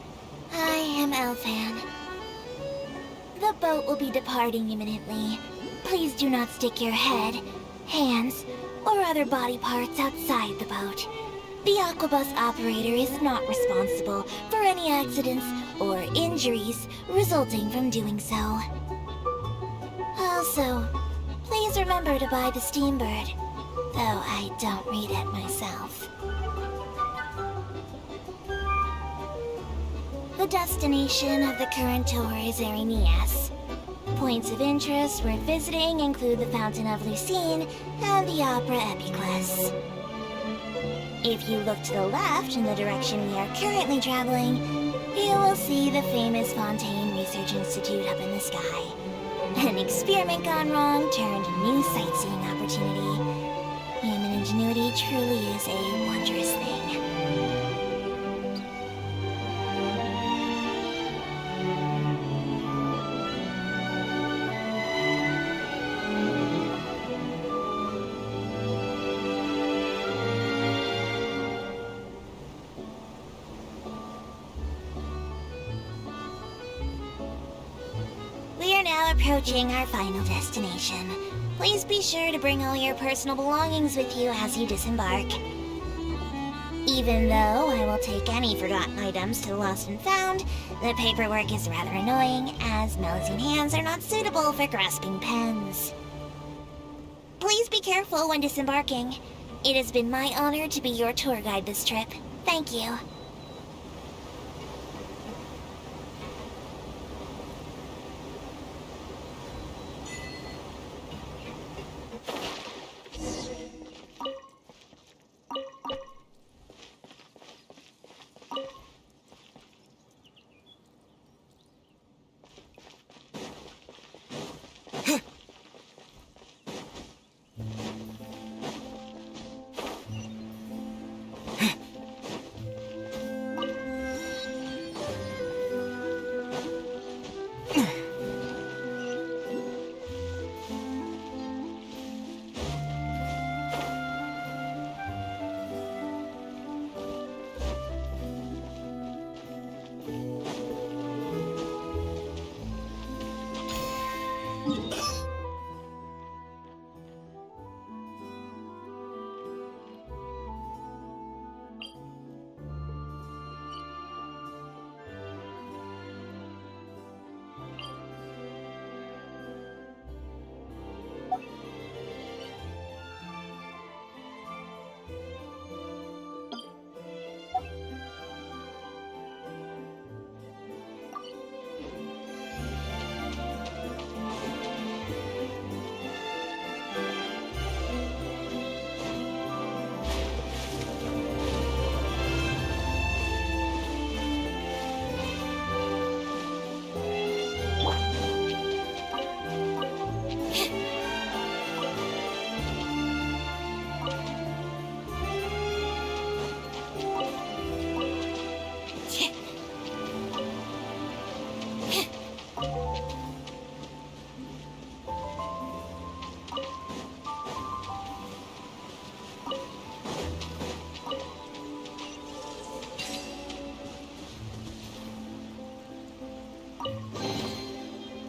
I am Elfan. The boat will be departing imminently. Please do not stick your head, hands, or other body parts outside the boat. The Aquabus operator is not responsible for any accidents or injuries resulting from doing so. Also, please remember to buy the Steambird, though I don't read it myself. The destination of the current tour is Arenias. Points of interest worth visiting include the Fountain of Lucine and the Opera Epiclese. If you look to the left in the direction we are currently traveling, you will see the famous Fontaine Research Institute up in the sky. An experiment gone wrong turned a new sightseeing opportunity. Human ingenuity truly is a wondrous thing. We are now approaching our final destination. Please be sure to bring all your personal belongings with you as you disembark. Even though I will take any forgotten items to the lost and found, the paperwork is rather annoying, as Melusine hands are not suitable for grasping pens. Please be careful when disembarking. It has been my honor to be your tour guide this trip. Thank you.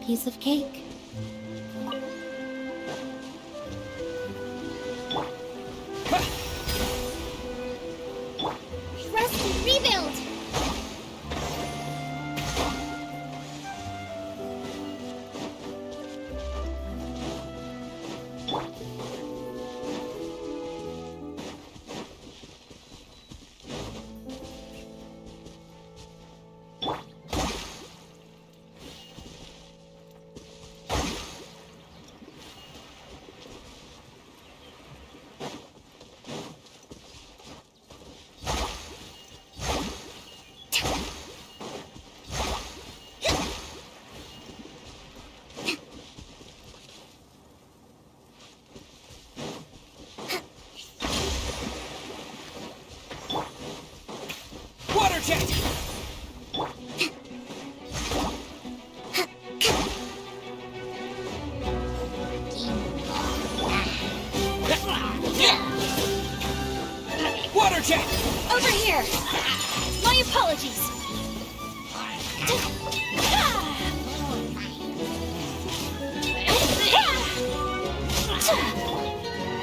Piece of cake. Rusty, rebuild! Water jet! Water jet! Over here! my apologies.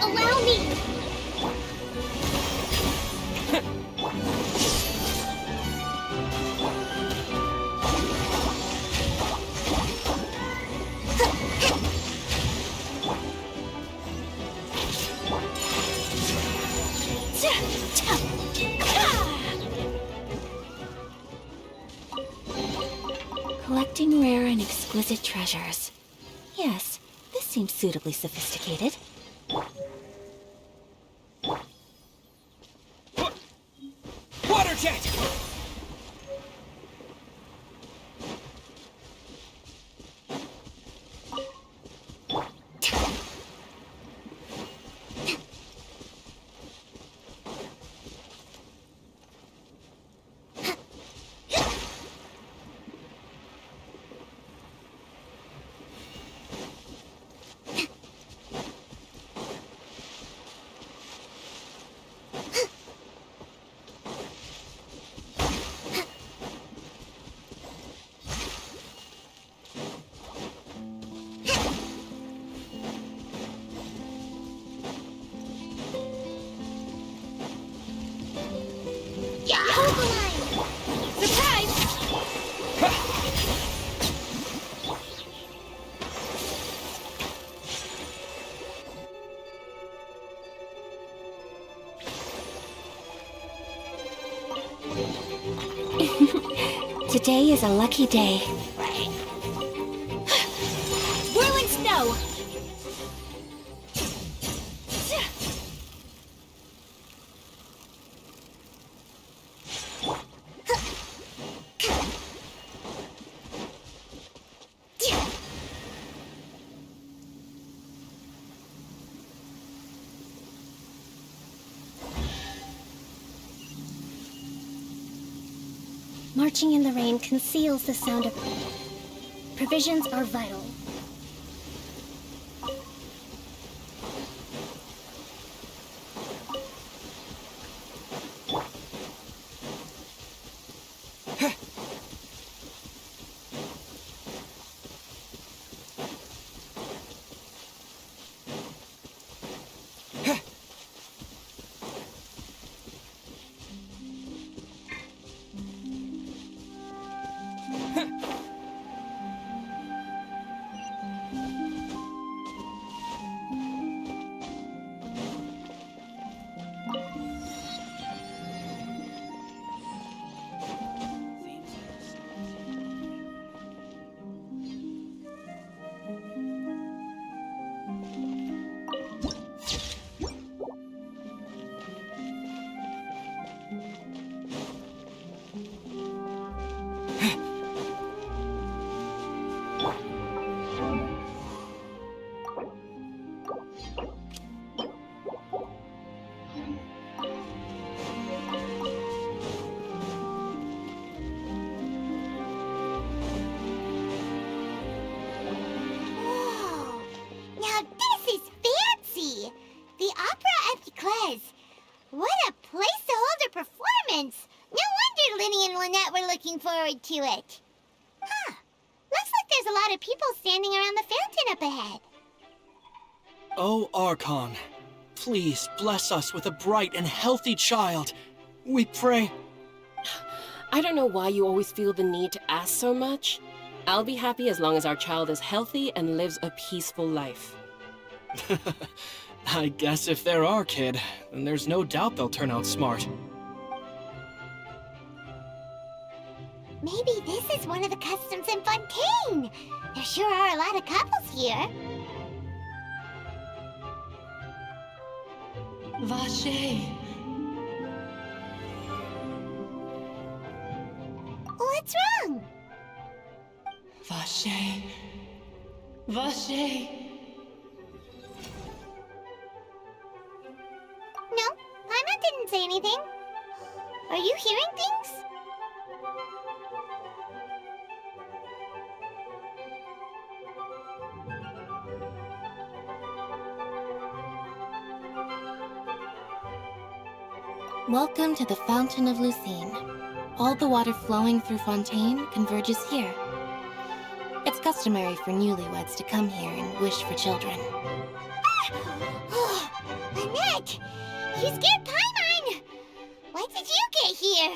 Allow me. Collecting rare and exquisite treasures. Yes, this seems suitably sophisticated. Water jet! Hold the line. Surprise! Today is a lucky day. Whirling snow. Marching in the rain conceals the sound of... Provisions are vital. Lynette were looking forward to it. Huh. Looks like there's a lot of people standing around the fountain up ahead. Oh, Archon, please bless us with a bright and healthy child. We pray. I don't know why you always feel the need to ask so much. I'll be happy as long as our child is healthy and lives a peaceful life. I guess if they're our kid, then there's no doubt they'll turn out smart. Maybe this is one of the customs in Fontaine. There sure are a lot of couples here. Vache. What's wrong? Vache. Vache. No, Paimon didn't say anything. Are you hearing things? Welcome to the Fountain of Lucine, all the water flowing through Fontaine converges here. It's customary for newlyweds to come here and wish for children. Oh, Lynette! You scared Paimon! When did you get here?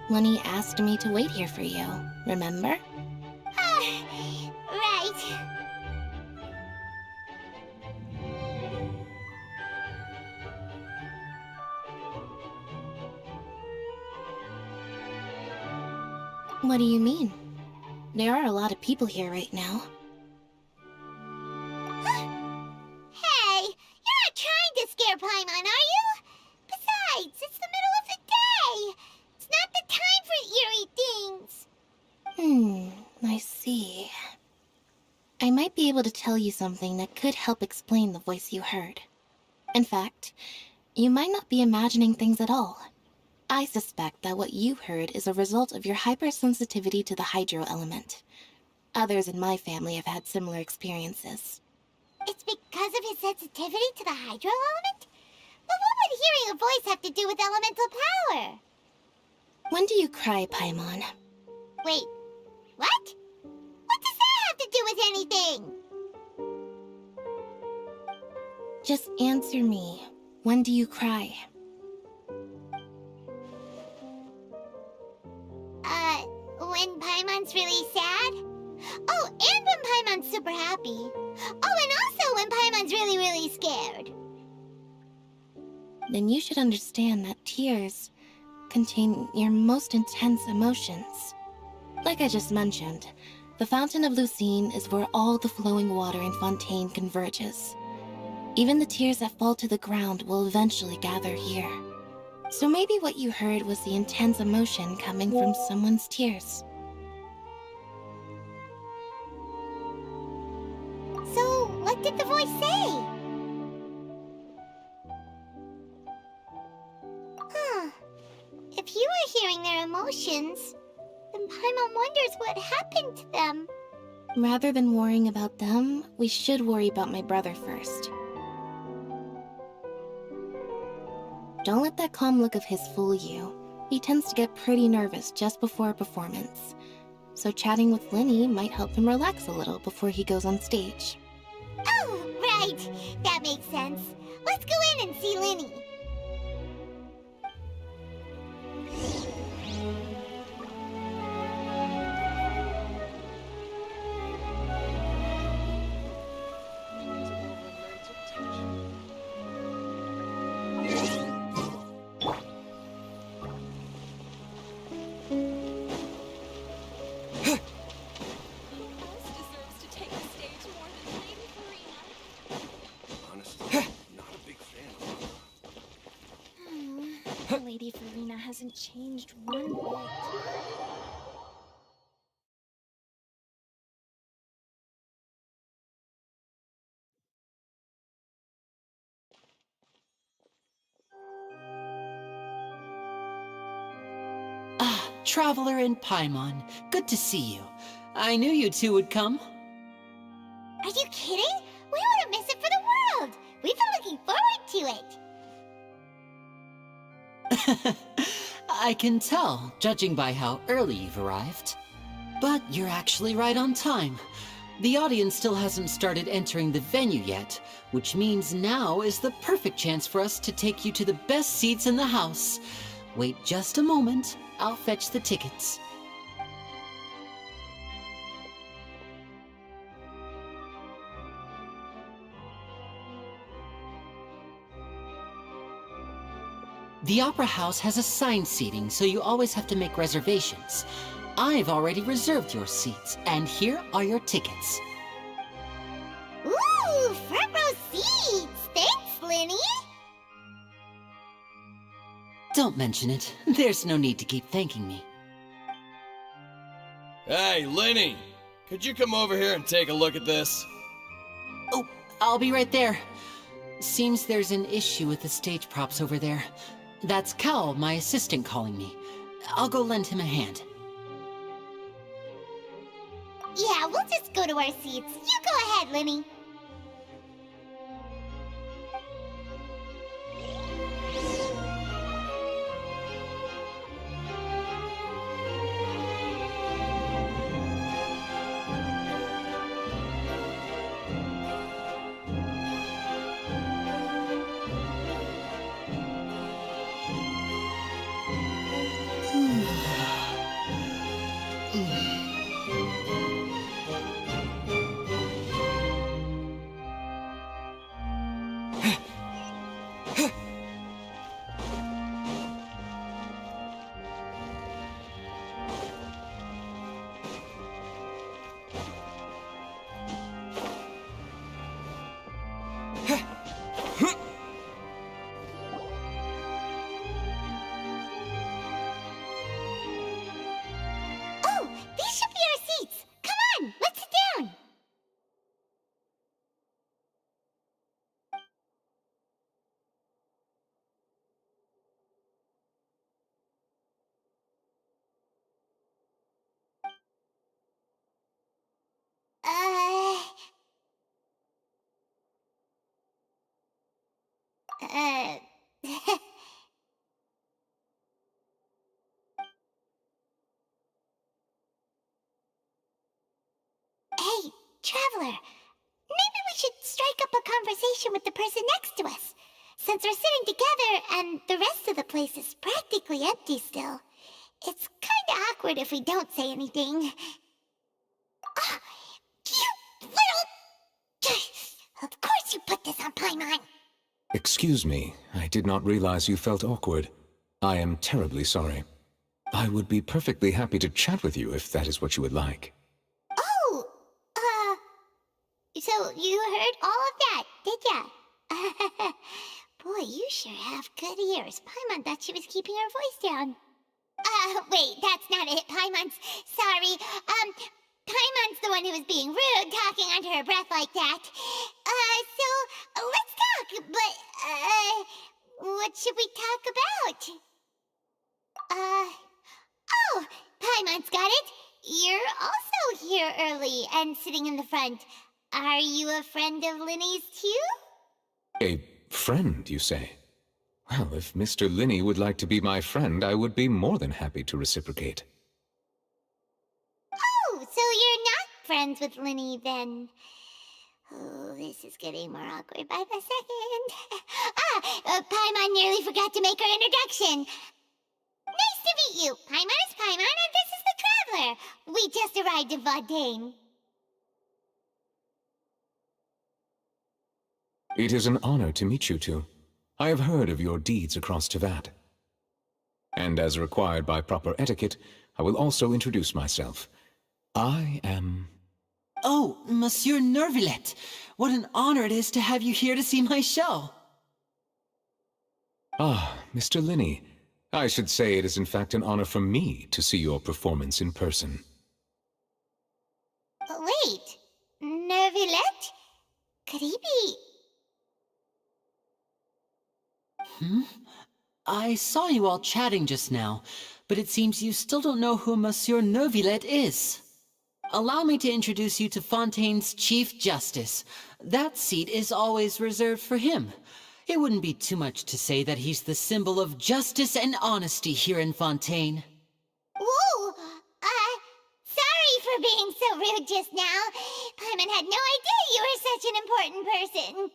Lenny asked me to wait here for you, remember? Right. What do you mean? There are a lot of people here right now. Hey, you're not trying to scare Paimon, are you? Besides, it's the middle of the day. It's not the time for eerie things. I see. I might be able to tell you something that could help explain the voice you heard. In fact, you might not be imagining things at all. I suspect that what you heard is a result of your hypersensitivity to the hydro element. Others in my family have had similar experiences. It's because of his sensitivity to the hydro element? But what would hearing a voice have to do with elemental power? When do you cry, Paimon? Wait, what? What does that have to do with anything? Just answer me. When do you cry? When Paimon's really sad? Oh, and when Paimon's super happy. Oh, and also when Paimon's really, really scared. Then you should understand that tears contain your most intense emotions. Like I just mentioned, the Fountain of Lucine is where all the flowing water in Fontaine converges. Even the tears that fall to the ground will eventually gather here. So maybe what you heard was the intense emotion coming from someone's tears. So, what did the voice say? If you are hearing their emotions, then Paimon wonders what happened to them. Rather than worrying about them, we should worry about my brother first. Don't let that calm look of his fool you. He tends to get pretty nervous just before a performance. So chatting with Lynnie might help him relax a little before he goes on stage. Oh, right. That makes sense. Let's go in and see Lynnie. Lady Farina hasn't changed one bit. Traveler and Paimon, good to see you. I knew you two would come. Are you kidding? We wouldn't miss it for the world. We've been looking forward to it. I can tell, judging by how early you've arrived. But you're actually right on time. The audience still hasn't started entering the venue yet, which means now is the perfect chance for us to take you to the best seats in the house. Wait just a moment, I'll fetch the tickets. The Opera House has assigned seating, so you always have to make reservations. I've already reserved your seats, and here are your tickets. Ooh, front row seats! Thanks, Lynnie! Don't mention it. There's no need to keep thanking me. Hey, Lynnie! Could you come over here and take a look at this? Oh, I'll be right there. Seems there's an issue with the stage props over there. That's Cal, my assistant, calling me. I'll go lend him a hand. Yeah, we'll just go to our seats. You go ahead, Lynnie. Hey, Traveler. Maybe we should strike up a conversation with the person next to us. Since we're sitting together and the rest of the place is practically empty still, it's kinda awkward if we don't say anything. Ah, you little... Of course you put this on Paimon! Excuse me, I did not realize you felt awkward. I am terribly sorry. I would be perfectly happy to chat with you if that is what you would like. Oh, so you heard all of that, did ya? Boy, you sure have good ears. Paimon thought she was keeping her voice down. Wait, that's not it. Paimon's sorry. Paimon's the one who was being rude, talking under her breath like that. So, let's talk, but, what should we talk about? Oh, Paimon's got it. You're also here early and sitting in the front. Are you a friend of Linny's too? A friend, you say? Well, if Mr. Linney would like to be my friend, I would be more than happy to reciprocate. Oh, so you're not friends with Linny then? Oh, this is getting more awkward by the second. Paimon nearly forgot to make her introduction. Nice to meet you. Paimon is Paimon and this is the Traveler. We just arrived in Fontaine. It is an honor to meet you two. I have heard of your deeds across Tevat. And as required by proper etiquette, I will also introduce myself. I am... Oh, Monsieur Neuvillette! What an honor it is to have you here to see my show! Ah, Mr. Linney. I should say it is in fact an honor for me to see your performance in person. Wait, Neuvillette? Could he be... I saw you all chatting just now, but it seems you still don't know who Monsieur Neuvillette is. Allow me to introduce you to Fontaine's Chief Justice. That seat is always reserved for him. It wouldn't be too much to say that he's the symbol of justice and honesty here in Fontaine. Whoa! Sorry for being so rude just now. Paimon had no idea you were such an important person.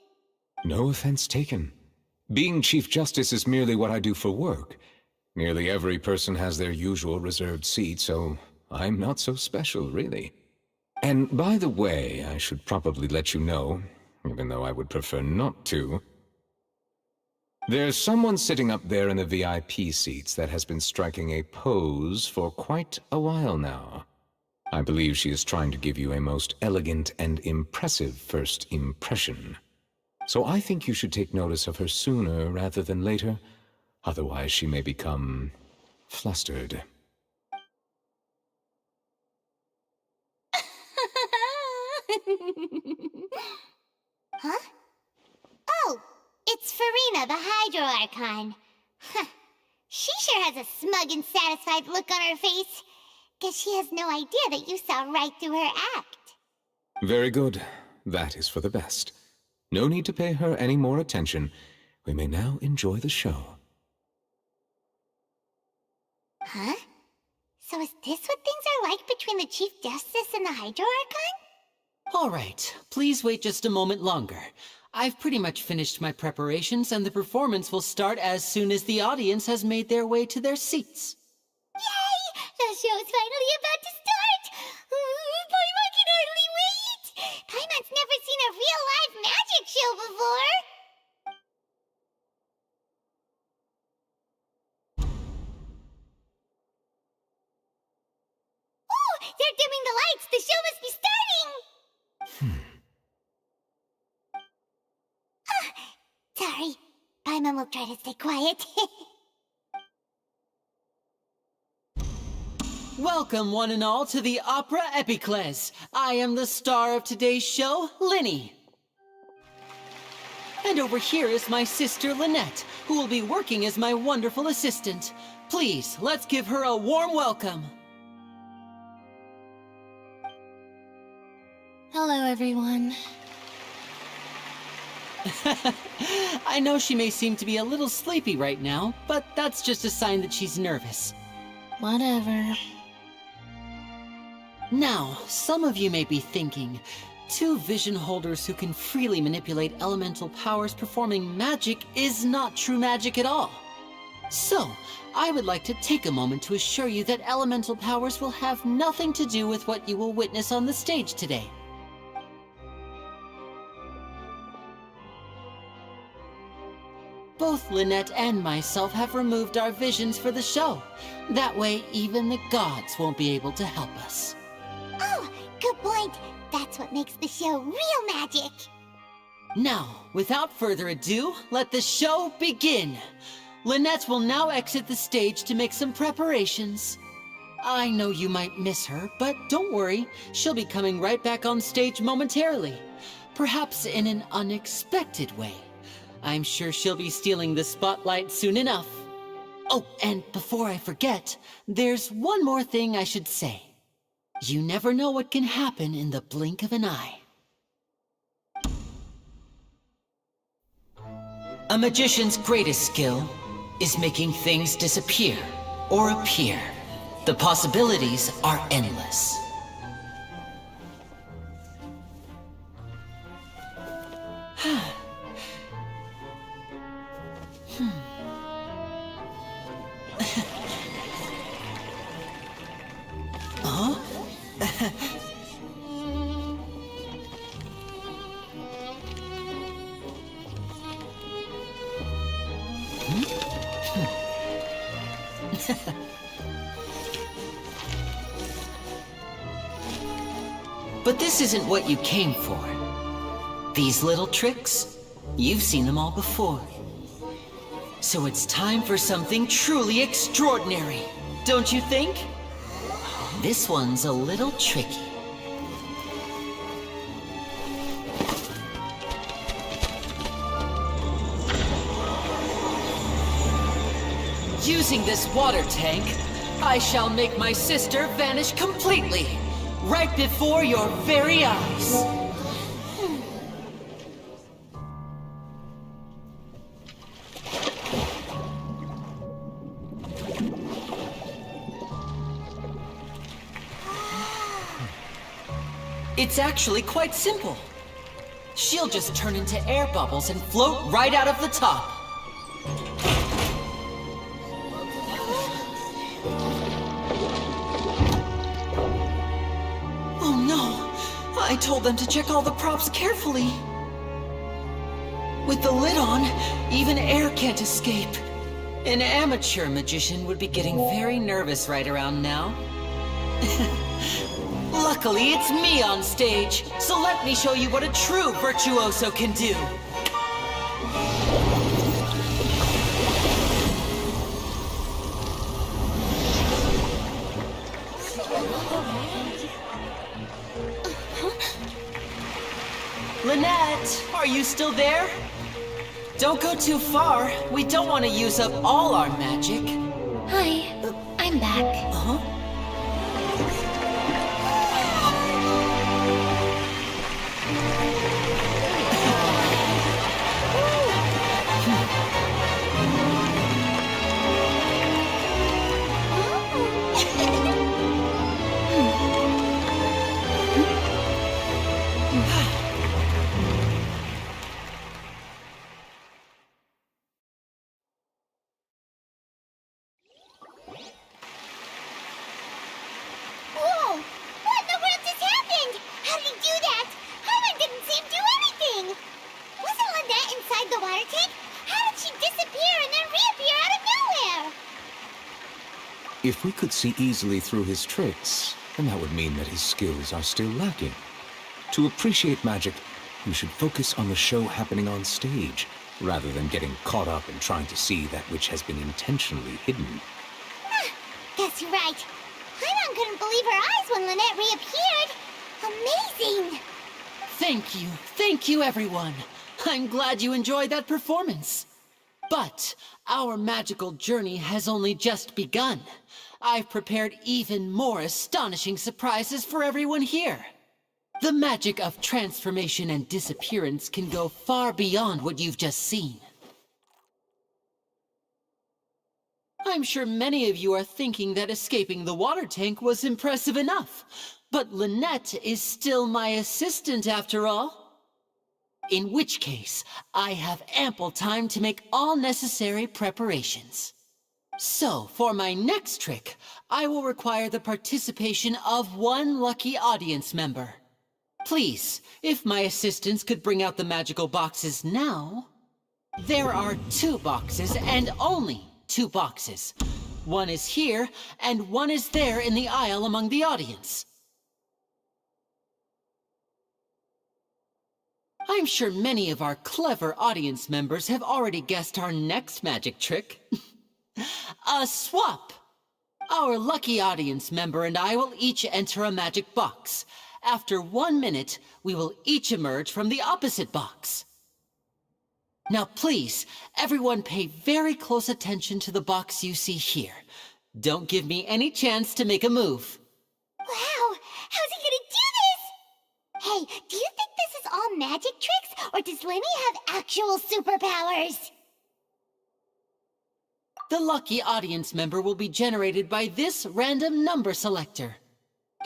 No offense taken. Being Chief Justice is merely what I do for work. Nearly every person has their usual reserved seat, so I'm not so special, really. And by the way, I should probably let you know, even though I would prefer not to. There's someone sitting up there in the VIP seats that has been striking a pose for quite a while now. I believe she is trying to give you a most elegant and impressive first impression. So I think you should take notice of her sooner rather than later. Otherwise, she may become flustered. Huh? Oh, it's Farina, the Hydro Archon. Huh. She sure has a smug and satisfied look on her face. Guess she has no idea that you saw right through her act. Very good. That is for the best. No need to pay her any more attention. We may now enjoy the show. Huh? So is this what things are like between the Chief Justice and the Hydro Archon? All right, please wait just a moment longer. I've pretty much finished my preparations, and the performance will start as soon as the audience has made their way to their seats. Yay! The show's finally about to start! Paimon can hardly wait! Paimon's never seen a real live magic show before! Oh! They're dimming the lights! The show must be starting! Sorry. Paimon will try to stay quiet. Welcome, one and all, to the Opera Epiclese. I am the star of today's show, Linny. And over here is my sister, Lynette, who will be working as my wonderful assistant. Please, let's give her a warm welcome. Hello, everyone. I know she may seem to be a little sleepy right now, but that's just a sign that she's nervous. Whatever. Now, some of you may be thinking, two vision holders who can freely manipulate elemental powers performing magic is not true magic at all. So, I would like to take a moment to assure you that elemental powers will have nothing to do with what you will witness on the stage today. Both Lynette and myself have removed our visions for the show. That way, even the gods won't be able to help us. Oh, good point. That's what makes the show real magic. Now, without further ado, let the show begin. Lynette will now exit the stage to make some preparations. I know you might miss her, but don't worry, she'll be coming right back on stage momentarily. Perhaps in an unexpected way. I'm sure she'll be stealing the spotlight soon enough. Oh, and before I forget, there's one more thing I should say. You never know what can happen in the blink of an eye. A magician's greatest skill is making things disappear or appear. The possibilities are endless. Huh? But this isn't what you came for. These little tricks, you've seen them all before. So it's time for something truly extraordinary, don't you think? This one's a little tricky. Using this water tank, I shall make my sister vanish completely, right before your very eyes. It's actually quite simple. She'll just turn into air bubbles and float right out of the top. Oh no! I told them to check all the props carefully. With the lid on, even air can't escape. An amateur magician would be getting very nervous right around now. Luckily, it's me on stage, so let me show you what a true virtuoso can do. Lynette, are you still there? Don't go too far. We don't want to use up all our magic. Hi, I'm back. Huh? Whoa! What in the world just happened? How did he do that? Herman didn't seem to do anything. Wasn't Lynette inside the water tank? How did she disappear and then reappear out of nowhere? If we could see easily through his tricks, then that would mean that his skills are still lacking. To appreciate magic, you should focus on the show happening on stage, rather than getting caught up in trying to see that which has been intentionally hidden. Guess you're right. Paimon couldn't believe her eyes when Lynette reappeared. Amazing! Thank you everyone. I'm glad you enjoyed that performance. But our magical journey has only just begun. I've prepared even more astonishing surprises for everyone here. The magic of transformation and disappearance can go far beyond what you've just seen. I'm sure many of you are thinking that escaping the water tank was impressive enough, but Lynette is still my assistant after all. In which case, I have ample time to make all necessary preparations. So, for my next trick, I will require the participation of one lucky audience member. Please, if my assistants could bring out the magical boxes now. There are 2 boxes and only 2 boxes. One is here, and one is there in the aisle among the audience. I'm sure many of our clever audience members have already guessed our next magic trick. A swap! Our lucky audience member and I will each enter a magic box. After 1 minute, we will each emerge from the opposite box. Now please, everyone pay very close attention to the box you see here. Don't give me any chance to make a move. Wow, how's he gonna do this? Hey, do you think this is all magic tricks, or does Lenny have actual superpowers? The lucky audience member will be generated by this random number selector.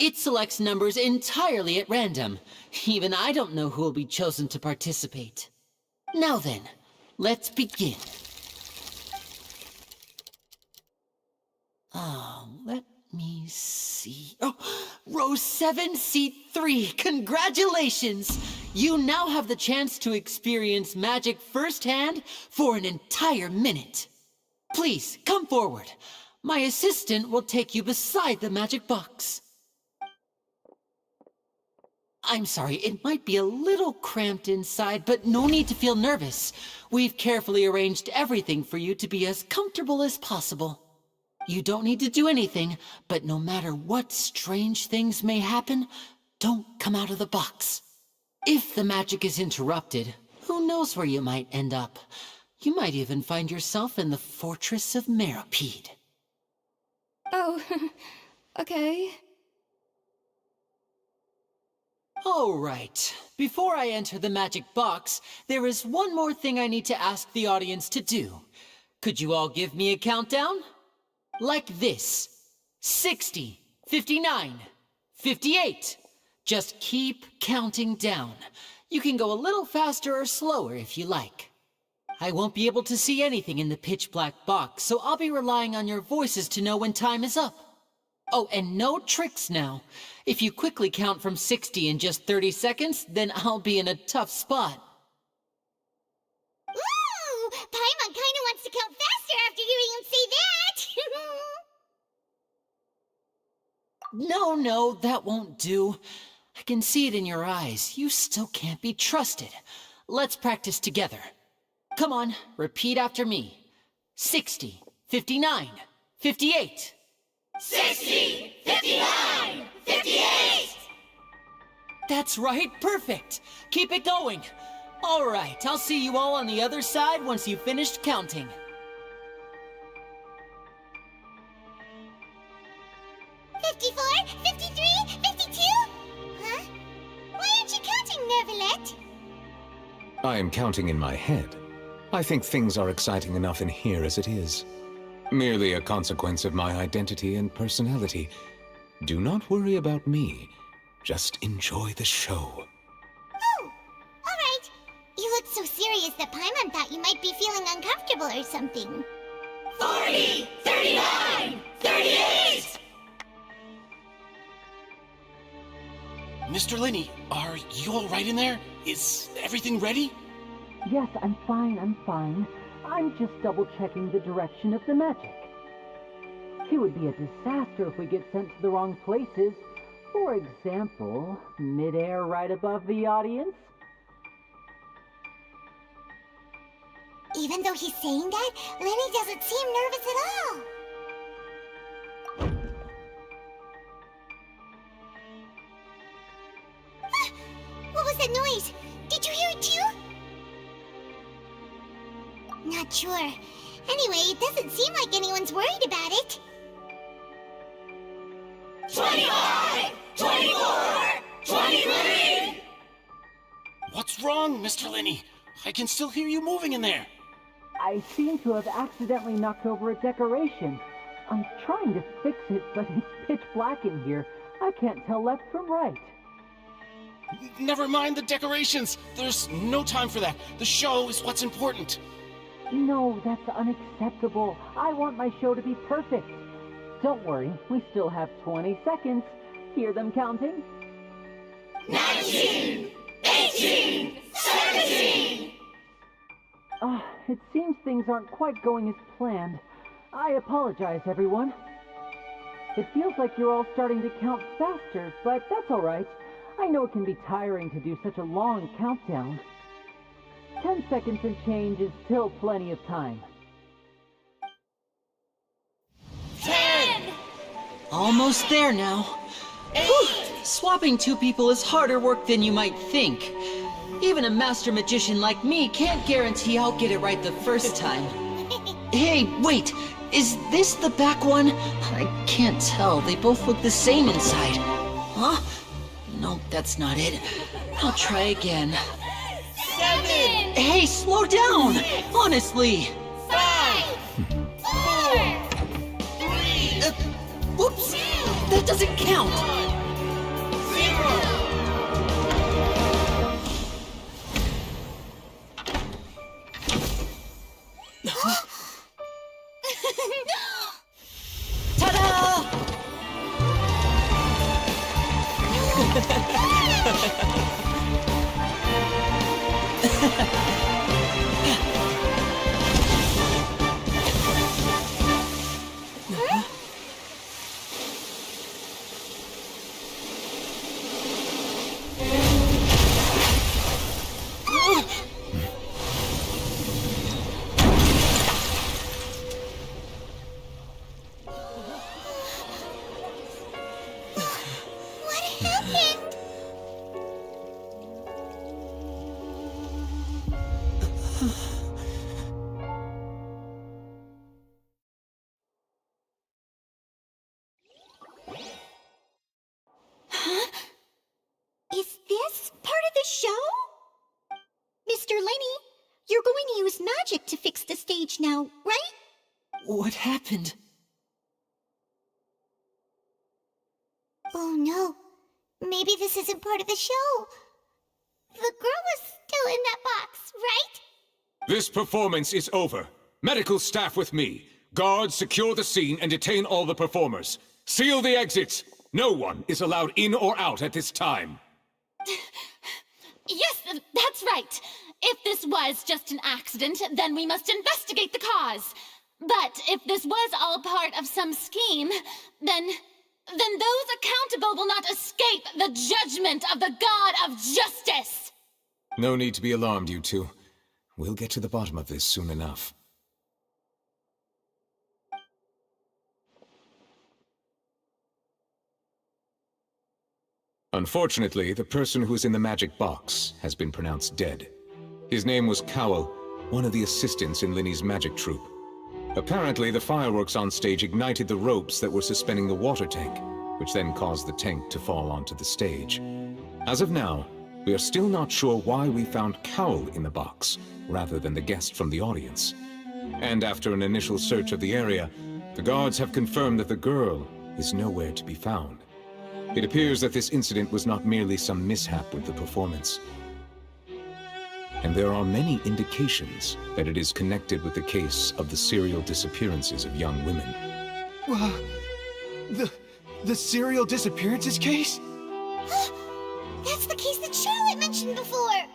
It selects numbers entirely at random. Even I don't know who will be chosen to participate. Now then, let's begin. Let me see. Oh, row 7, seat 3. Congratulations! You now have the chance to experience magic firsthand for an entire minute. Please, come forward. My assistant will take you beside the magic box. I'm sorry, it might be a little cramped inside, but no need to feel nervous. We've carefully arranged everything for you to be as comfortable as possible. You don't need to do anything, but no matter what strange things may happen, don't come out of the box. If the magic is interrupted, who knows where you might end up? You might even find yourself in the Fortress of Meropide. Oh, okay. All right. Before I enter the magic box, there is one more thing I need to ask the audience to do. Could you all give me a countdown? Like this. 60, 59, 58. Just keep counting down. You can go a little faster or slower if you like. I won't be able to see anything in the pitch-black box, so I'll be relying on your voices to know when time is up. Oh, and no tricks now. If you quickly count from 60 in just 30 seconds, then I'll be in a tough spot. Ooh! Paimon kinda wants to count faster after hearing him say that! No, that won't do. I can see it in your eyes. You still can't be trusted. Let's practice together. Come on, repeat after me. 60, 59, 58. 60, 59, 58! That's right, perfect. Keep it going. All right, I'll see you all on the other side once you've finished counting. $54, $53, $52? Huh? Why aren't you counting, Neverlet? I am counting in my head. I think things are exciting enough in here as it is. Merely a consequence of my identity and personality. Do not worry about me. Just enjoy the show. Oh, alright. You look so serious that Paimon thought you might be feeling uncomfortable or something. 40, 39, 38! Mr. Linney, are you all right in there? Is everything ready? Yes, I'm fine. I'm just double-checking the direction of the magic. It would be a disaster if we get sent to the wrong places. For example, mid-air right above the audience. Even though he's saying that, Lenny doesn't seem nervous at all. What was that noise? Did you hear it too? Not sure. Anyway, it doesn't seem like anyone's worried about it. 25! 24! 23! What's wrong, Mr. Linney? I can still hear you moving in there. I seem to have accidentally knocked over a decoration. I'm trying to fix it, but it's pitch black in here. I can't tell left from right. Never mind the decorations. There's no time for that. The show is what's important. No, that's unacceptable. I want my show to be perfect. Don't worry, we still have 20 seconds. Hear them counting? 19, 18, 17! It seems things aren't quite going as planned. I apologize, everyone. It feels like you're all starting to count faster, but that's all right. I know it can be tiring to do such a long countdown. 10 seconds and change is still plenty of time. 10! Almost there now. Whew. Swapping two people is harder work than you might think. Even a master magician like me can't guarantee I'll get it right the first time. Hey, wait! Is this the back one? I can't tell. They both look the same inside. Huh? No, that's not it. I'll try again. 7! Hey, slow down! Honestly! 5! 4! 3! Whoops! That doesn't count! 0! Ta-da! Is this part of the show? Mr. Linney, you're going to use magic to fix the stage now, right? What happened? Oh no, maybe this isn't part of the show. The girl was still in that box, right? This performance is over. Medical staff with me. Guards, secure the scene and detain all the performers. Seal the exits. No one is allowed in or out at this time. Yes, that's right. If this was just an accident, then we must investigate the cause. But if this was all part of some scheme, then those accountable will not escape the judgment of the God of Justice! No need to be alarmed, you two. We'll get to the bottom of this soon enough. Unfortunately, the person who is in the magic box has been pronounced dead. His name was Cowell, one of the assistants in Linney's magic troupe. Apparently, the fireworks on stage ignited the ropes that were suspending the water tank, which then caused the tank to fall onto the stage. As of now, we are still not sure why we found Cowell in the box, rather than the guest from the audience. And after an initial search of the area, the guards have confirmed that the girl is nowhere to be found. It appears that this incident was not merely some mishap with the performance. And there are many indications that it is connected with the case of the serial disappearances of young women. The serial disappearances case? That's the case that Charlotte mentioned before!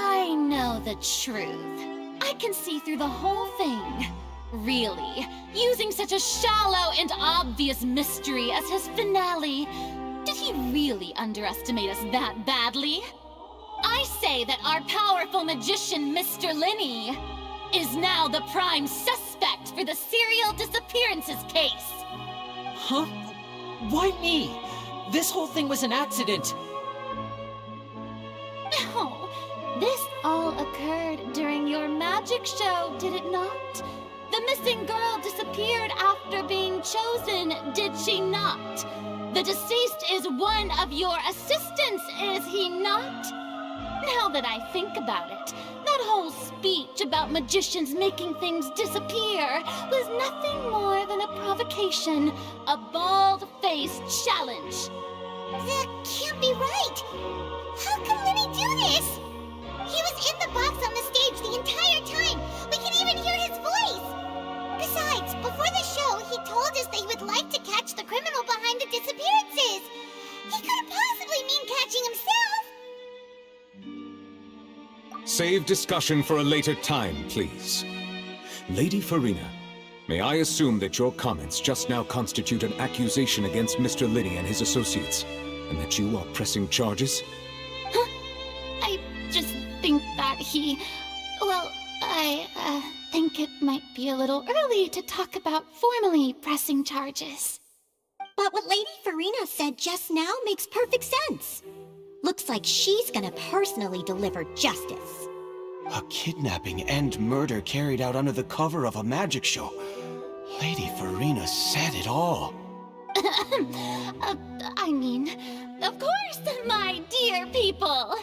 I know the truth. I can see through the whole thing. Really, using such a shallow and obvious mystery as his finale. Did he really underestimate us that badly? I say that our powerful magician, Mr. Linney, is now the prime suspect for the serial disappearances case. Huh? Why me? This whole thing was an accident. No, this all occurred during your magic show, did it not? The missing girl disappeared after being chosen, did she not? The deceased is one of your assistants, is he not? Now that I think about it, that whole speech about magicians making things disappear was nothing more than a provocation, a bald-faced challenge. That can't be right. How can Lenny do this? He was in the box on the stage the entire time. We can even hear his voice. Besides, before the show, he told us that he would like to catch the criminal behind the disappearances. He couldn't possibly mean catching himself. Save discussion for a later time, please. Lady Farina, may I assume that your comments just now constitute an accusation against Mr. Linney and his associates, and that you are pressing charges? Huh? I just think that I think it might be a little early to talk about formally pressing charges. But what Lady Farina said just now makes perfect sense. Looks like she's gonna personally deliver justice. A kidnapping and murder carried out under the cover of a magic show. Lady Farina said it all. I mean, of course, my dear people.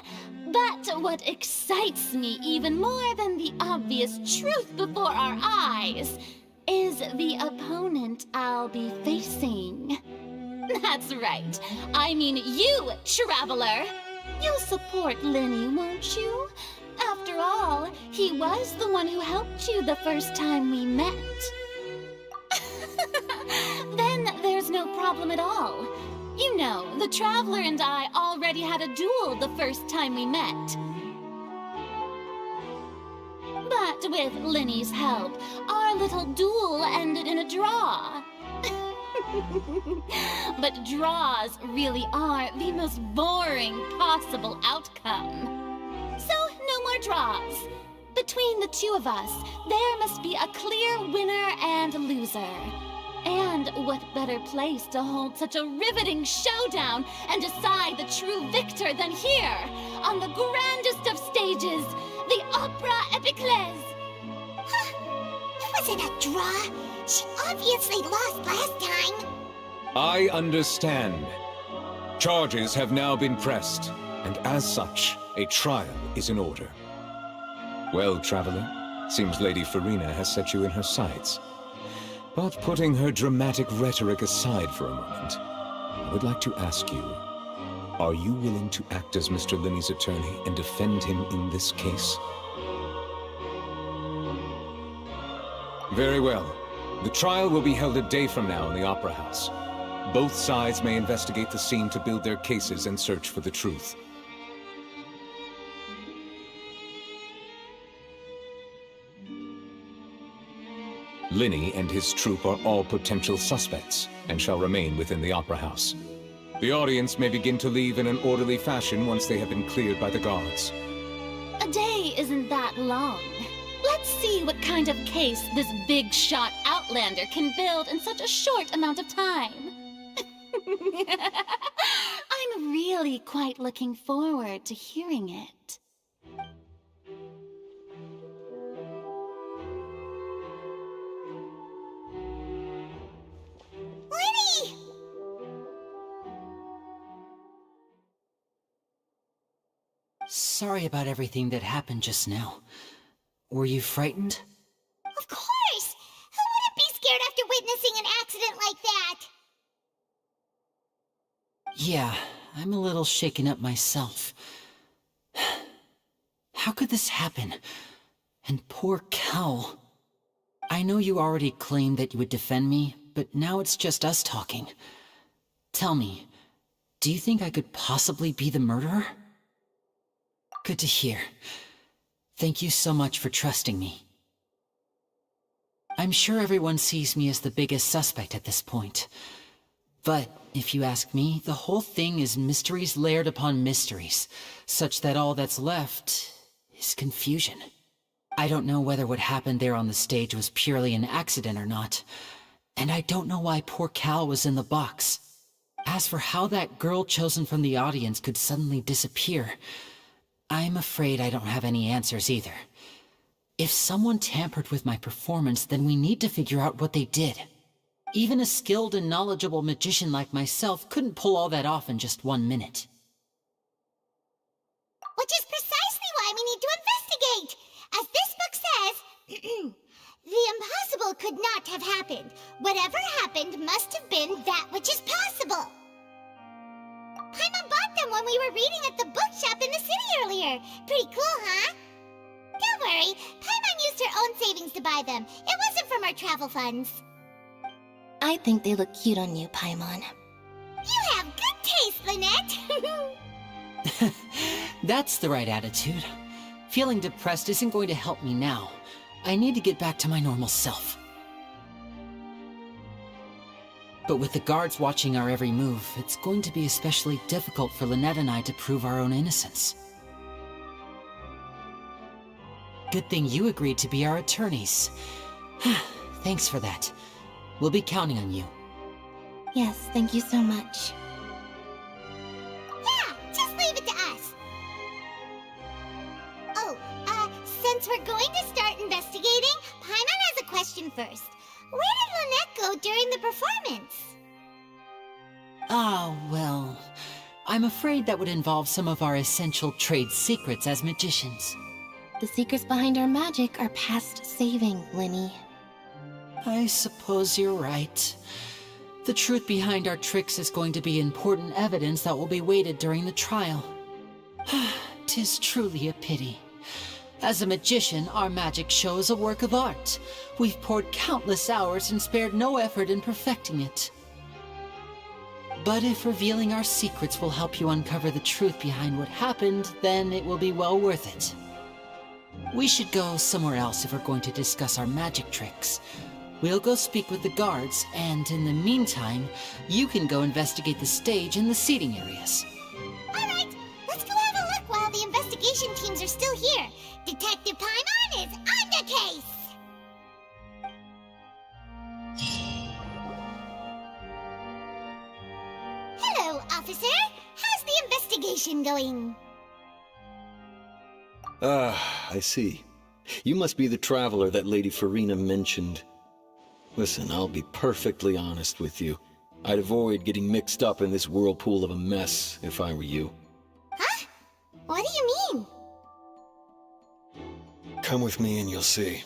But what excites me even more than the obvious truth before our eyes is the opponent I'll be facing. That's right. I mean you, Traveler. You'll support Lenny, won't you? After all, he was the one who helped you the first time we met. Then there's no problem at all. You know, the Traveler and I already had a duel the first time we met. But with Lenny's help, our little duel ended in a draw. But draws really are the most boring possible outcome. So, no more draws. Between the two of us, there must be a clear winner and loser. And what better place to hold such a riveting showdown and decide the true victor than here, on the grandest of stages, the Opera Epiclese. It wasn't a draw. She obviously lost last time. I understand. Charges have now been pressed, and as such, a trial is in order. Well, Traveler, seems Lady Farina has set you in her sights. But putting her dramatic rhetoric aside for a moment, I would like to ask you, are you willing to act as Mr. Linney's attorney and defend him in this case? Very well. The trial will be held a day from now in the Opera House. Both sides may investigate the scene to build their cases and search for the truth. Linney and his troupe are all potential suspects and shall remain within the Opera House. The audience may begin to leave in an orderly fashion once they have been cleared by the guards. A day isn't that long. Let's see what kind of case this big-shot Outlander can build in such a short amount of time. I'm really quite looking forward to hearing it. Lenny! Sorry about everything that happened just now. Were you frightened? Of course! Who wouldn't be scared after witnessing an accident like that? Yeah, I'm a little shaken up myself. How could this happen? And poor Cal. I know you already claimed that you would defend me, but now it's just us talking. Tell me, do you think I could possibly be the murderer? Good to hear. Thank you so much for trusting me. I'm sure everyone sees me as the biggest suspect at this point. But, if you ask me, the whole thing is mysteries layered upon mysteries, such that all that's left is confusion. I don't know whether what happened there on the stage was purely an accident or not, and I don't know why poor Cal was in the box. As for how that girl chosen from the audience could suddenly disappear, I'm afraid I don't have any answers either. If someone tampered with my performance, then we need to figure out what they did. Even a skilled and knowledgeable magician like myself couldn't pull all that off in just 1 minute. Which is precisely why we need to investigate. As this book says, the impossible could not have happened. Whatever happened must have been that which is possible. Paimon bought them when we were reading at the bookshop in the city earlier. Pretty cool, huh? Don't worry, Paimon used her own savings to buy them. It wasn't from our travel funds. I think they look cute on you, Paimon. You have good taste, Lynette. That's the right attitude. Feeling depressed isn't going to help me now. I need to get back to my normal self. But with the guards watching our every move, it's going to be especially difficult for Lynette and I to prove our own innocence. Good thing you agreed to be our attorneys. Thanks for that. We'll be counting on you. Yes, thank you so much. Yeah, just leave it to us. Oh, since we're going to start investigating, Paimon has a question first. Where did Lynette go during the performance? Ah, well, I'm afraid that would involve some of our essential trade secrets as magicians. The secrets behind our magic are past saving, Lynnie. I suppose you're right. The truth behind our tricks is going to be important evidence that will be weighted during the trial. 'Tis truly a pity. As a magician, our magic show is a work of art. We've poured countless hours and spared no effort in perfecting it. But if revealing our secrets will help you uncover the truth behind what happened, then it will be well worth it. We should go somewhere else if we're going to discuss our magic tricks. We'll go speak with the guards, and in the meantime, you can go investigate the stage and the seating areas. Alright, let's go have a look while the investigation teams are still here. Detective Paimon is on the case! Hello, officer. How's the investigation going? Ah, I see. You must be the traveler that Lady Farina mentioned. Listen, I'll be perfectly honest with you. I'd avoid getting mixed up in this whirlpool of a mess if I were you. Huh? What do you mean? Come with me and you'll see.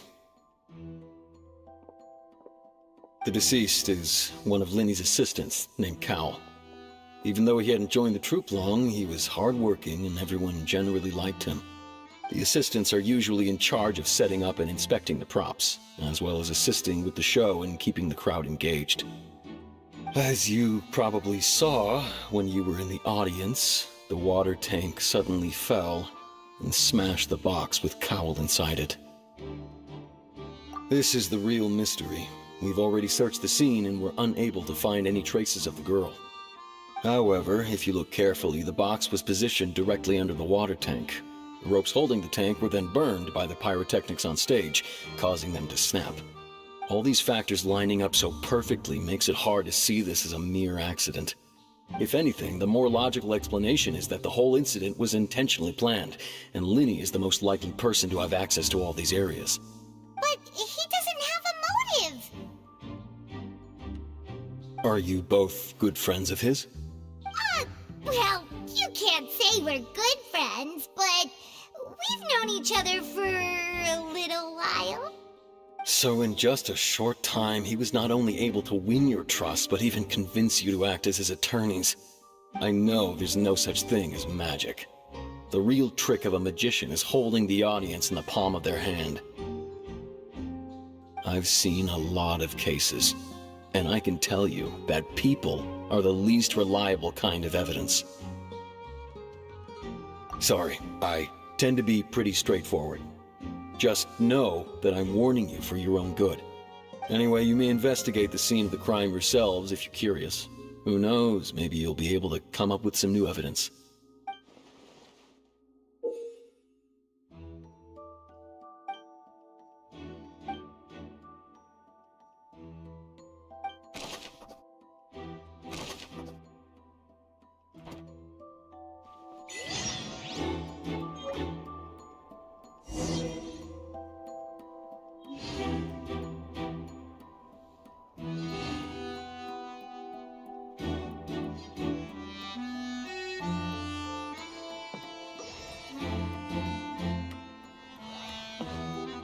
The deceased is one of Lynnie's assistants, named Cal. Even though he hadn't joined the troupe long, he was hardworking and everyone generally liked him. The assistants are usually in charge of setting up and inspecting the props, as well as assisting with the show and keeping the crowd engaged. As you probably saw when you were in the audience, the water tank suddenly fell and smashed the box with Cowl inside it. This is the real mystery. We've already searched the scene and were unable to find any traces of the girl. However, if you look carefully, the box was positioned directly under the water tank. The ropes holding the tank were then burned by the pyrotechnics on stage, causing them to snap. All these factors lining up so perfectly makes it hard to see this as a mere accident. If anything, the more logical explanation is that the whole incident was intentionally planned, and Lynnie is the most likely person to have access to all these areas. But he doesn't have a motive! Are you both good friends of his? Well, you can't say we're good friends, but we've known each other for a little while. So in just a short time, he was not only able to win your trust, but even convince you to act as his attorneys. I know there's no such thing as magic. The real trick of a magician is holding the audience in the palm of their hand. I've seen a lot of cases, and I can tell you that people are the least reliable kind of evidence. Sorry, I tend to be pretty straightforward. Just know that I'm warning you for your own good. Anyway, you may investigate the scene of the crime yourselves if you're curious. Who knows, maybe you'll be able to come up with some new evidence.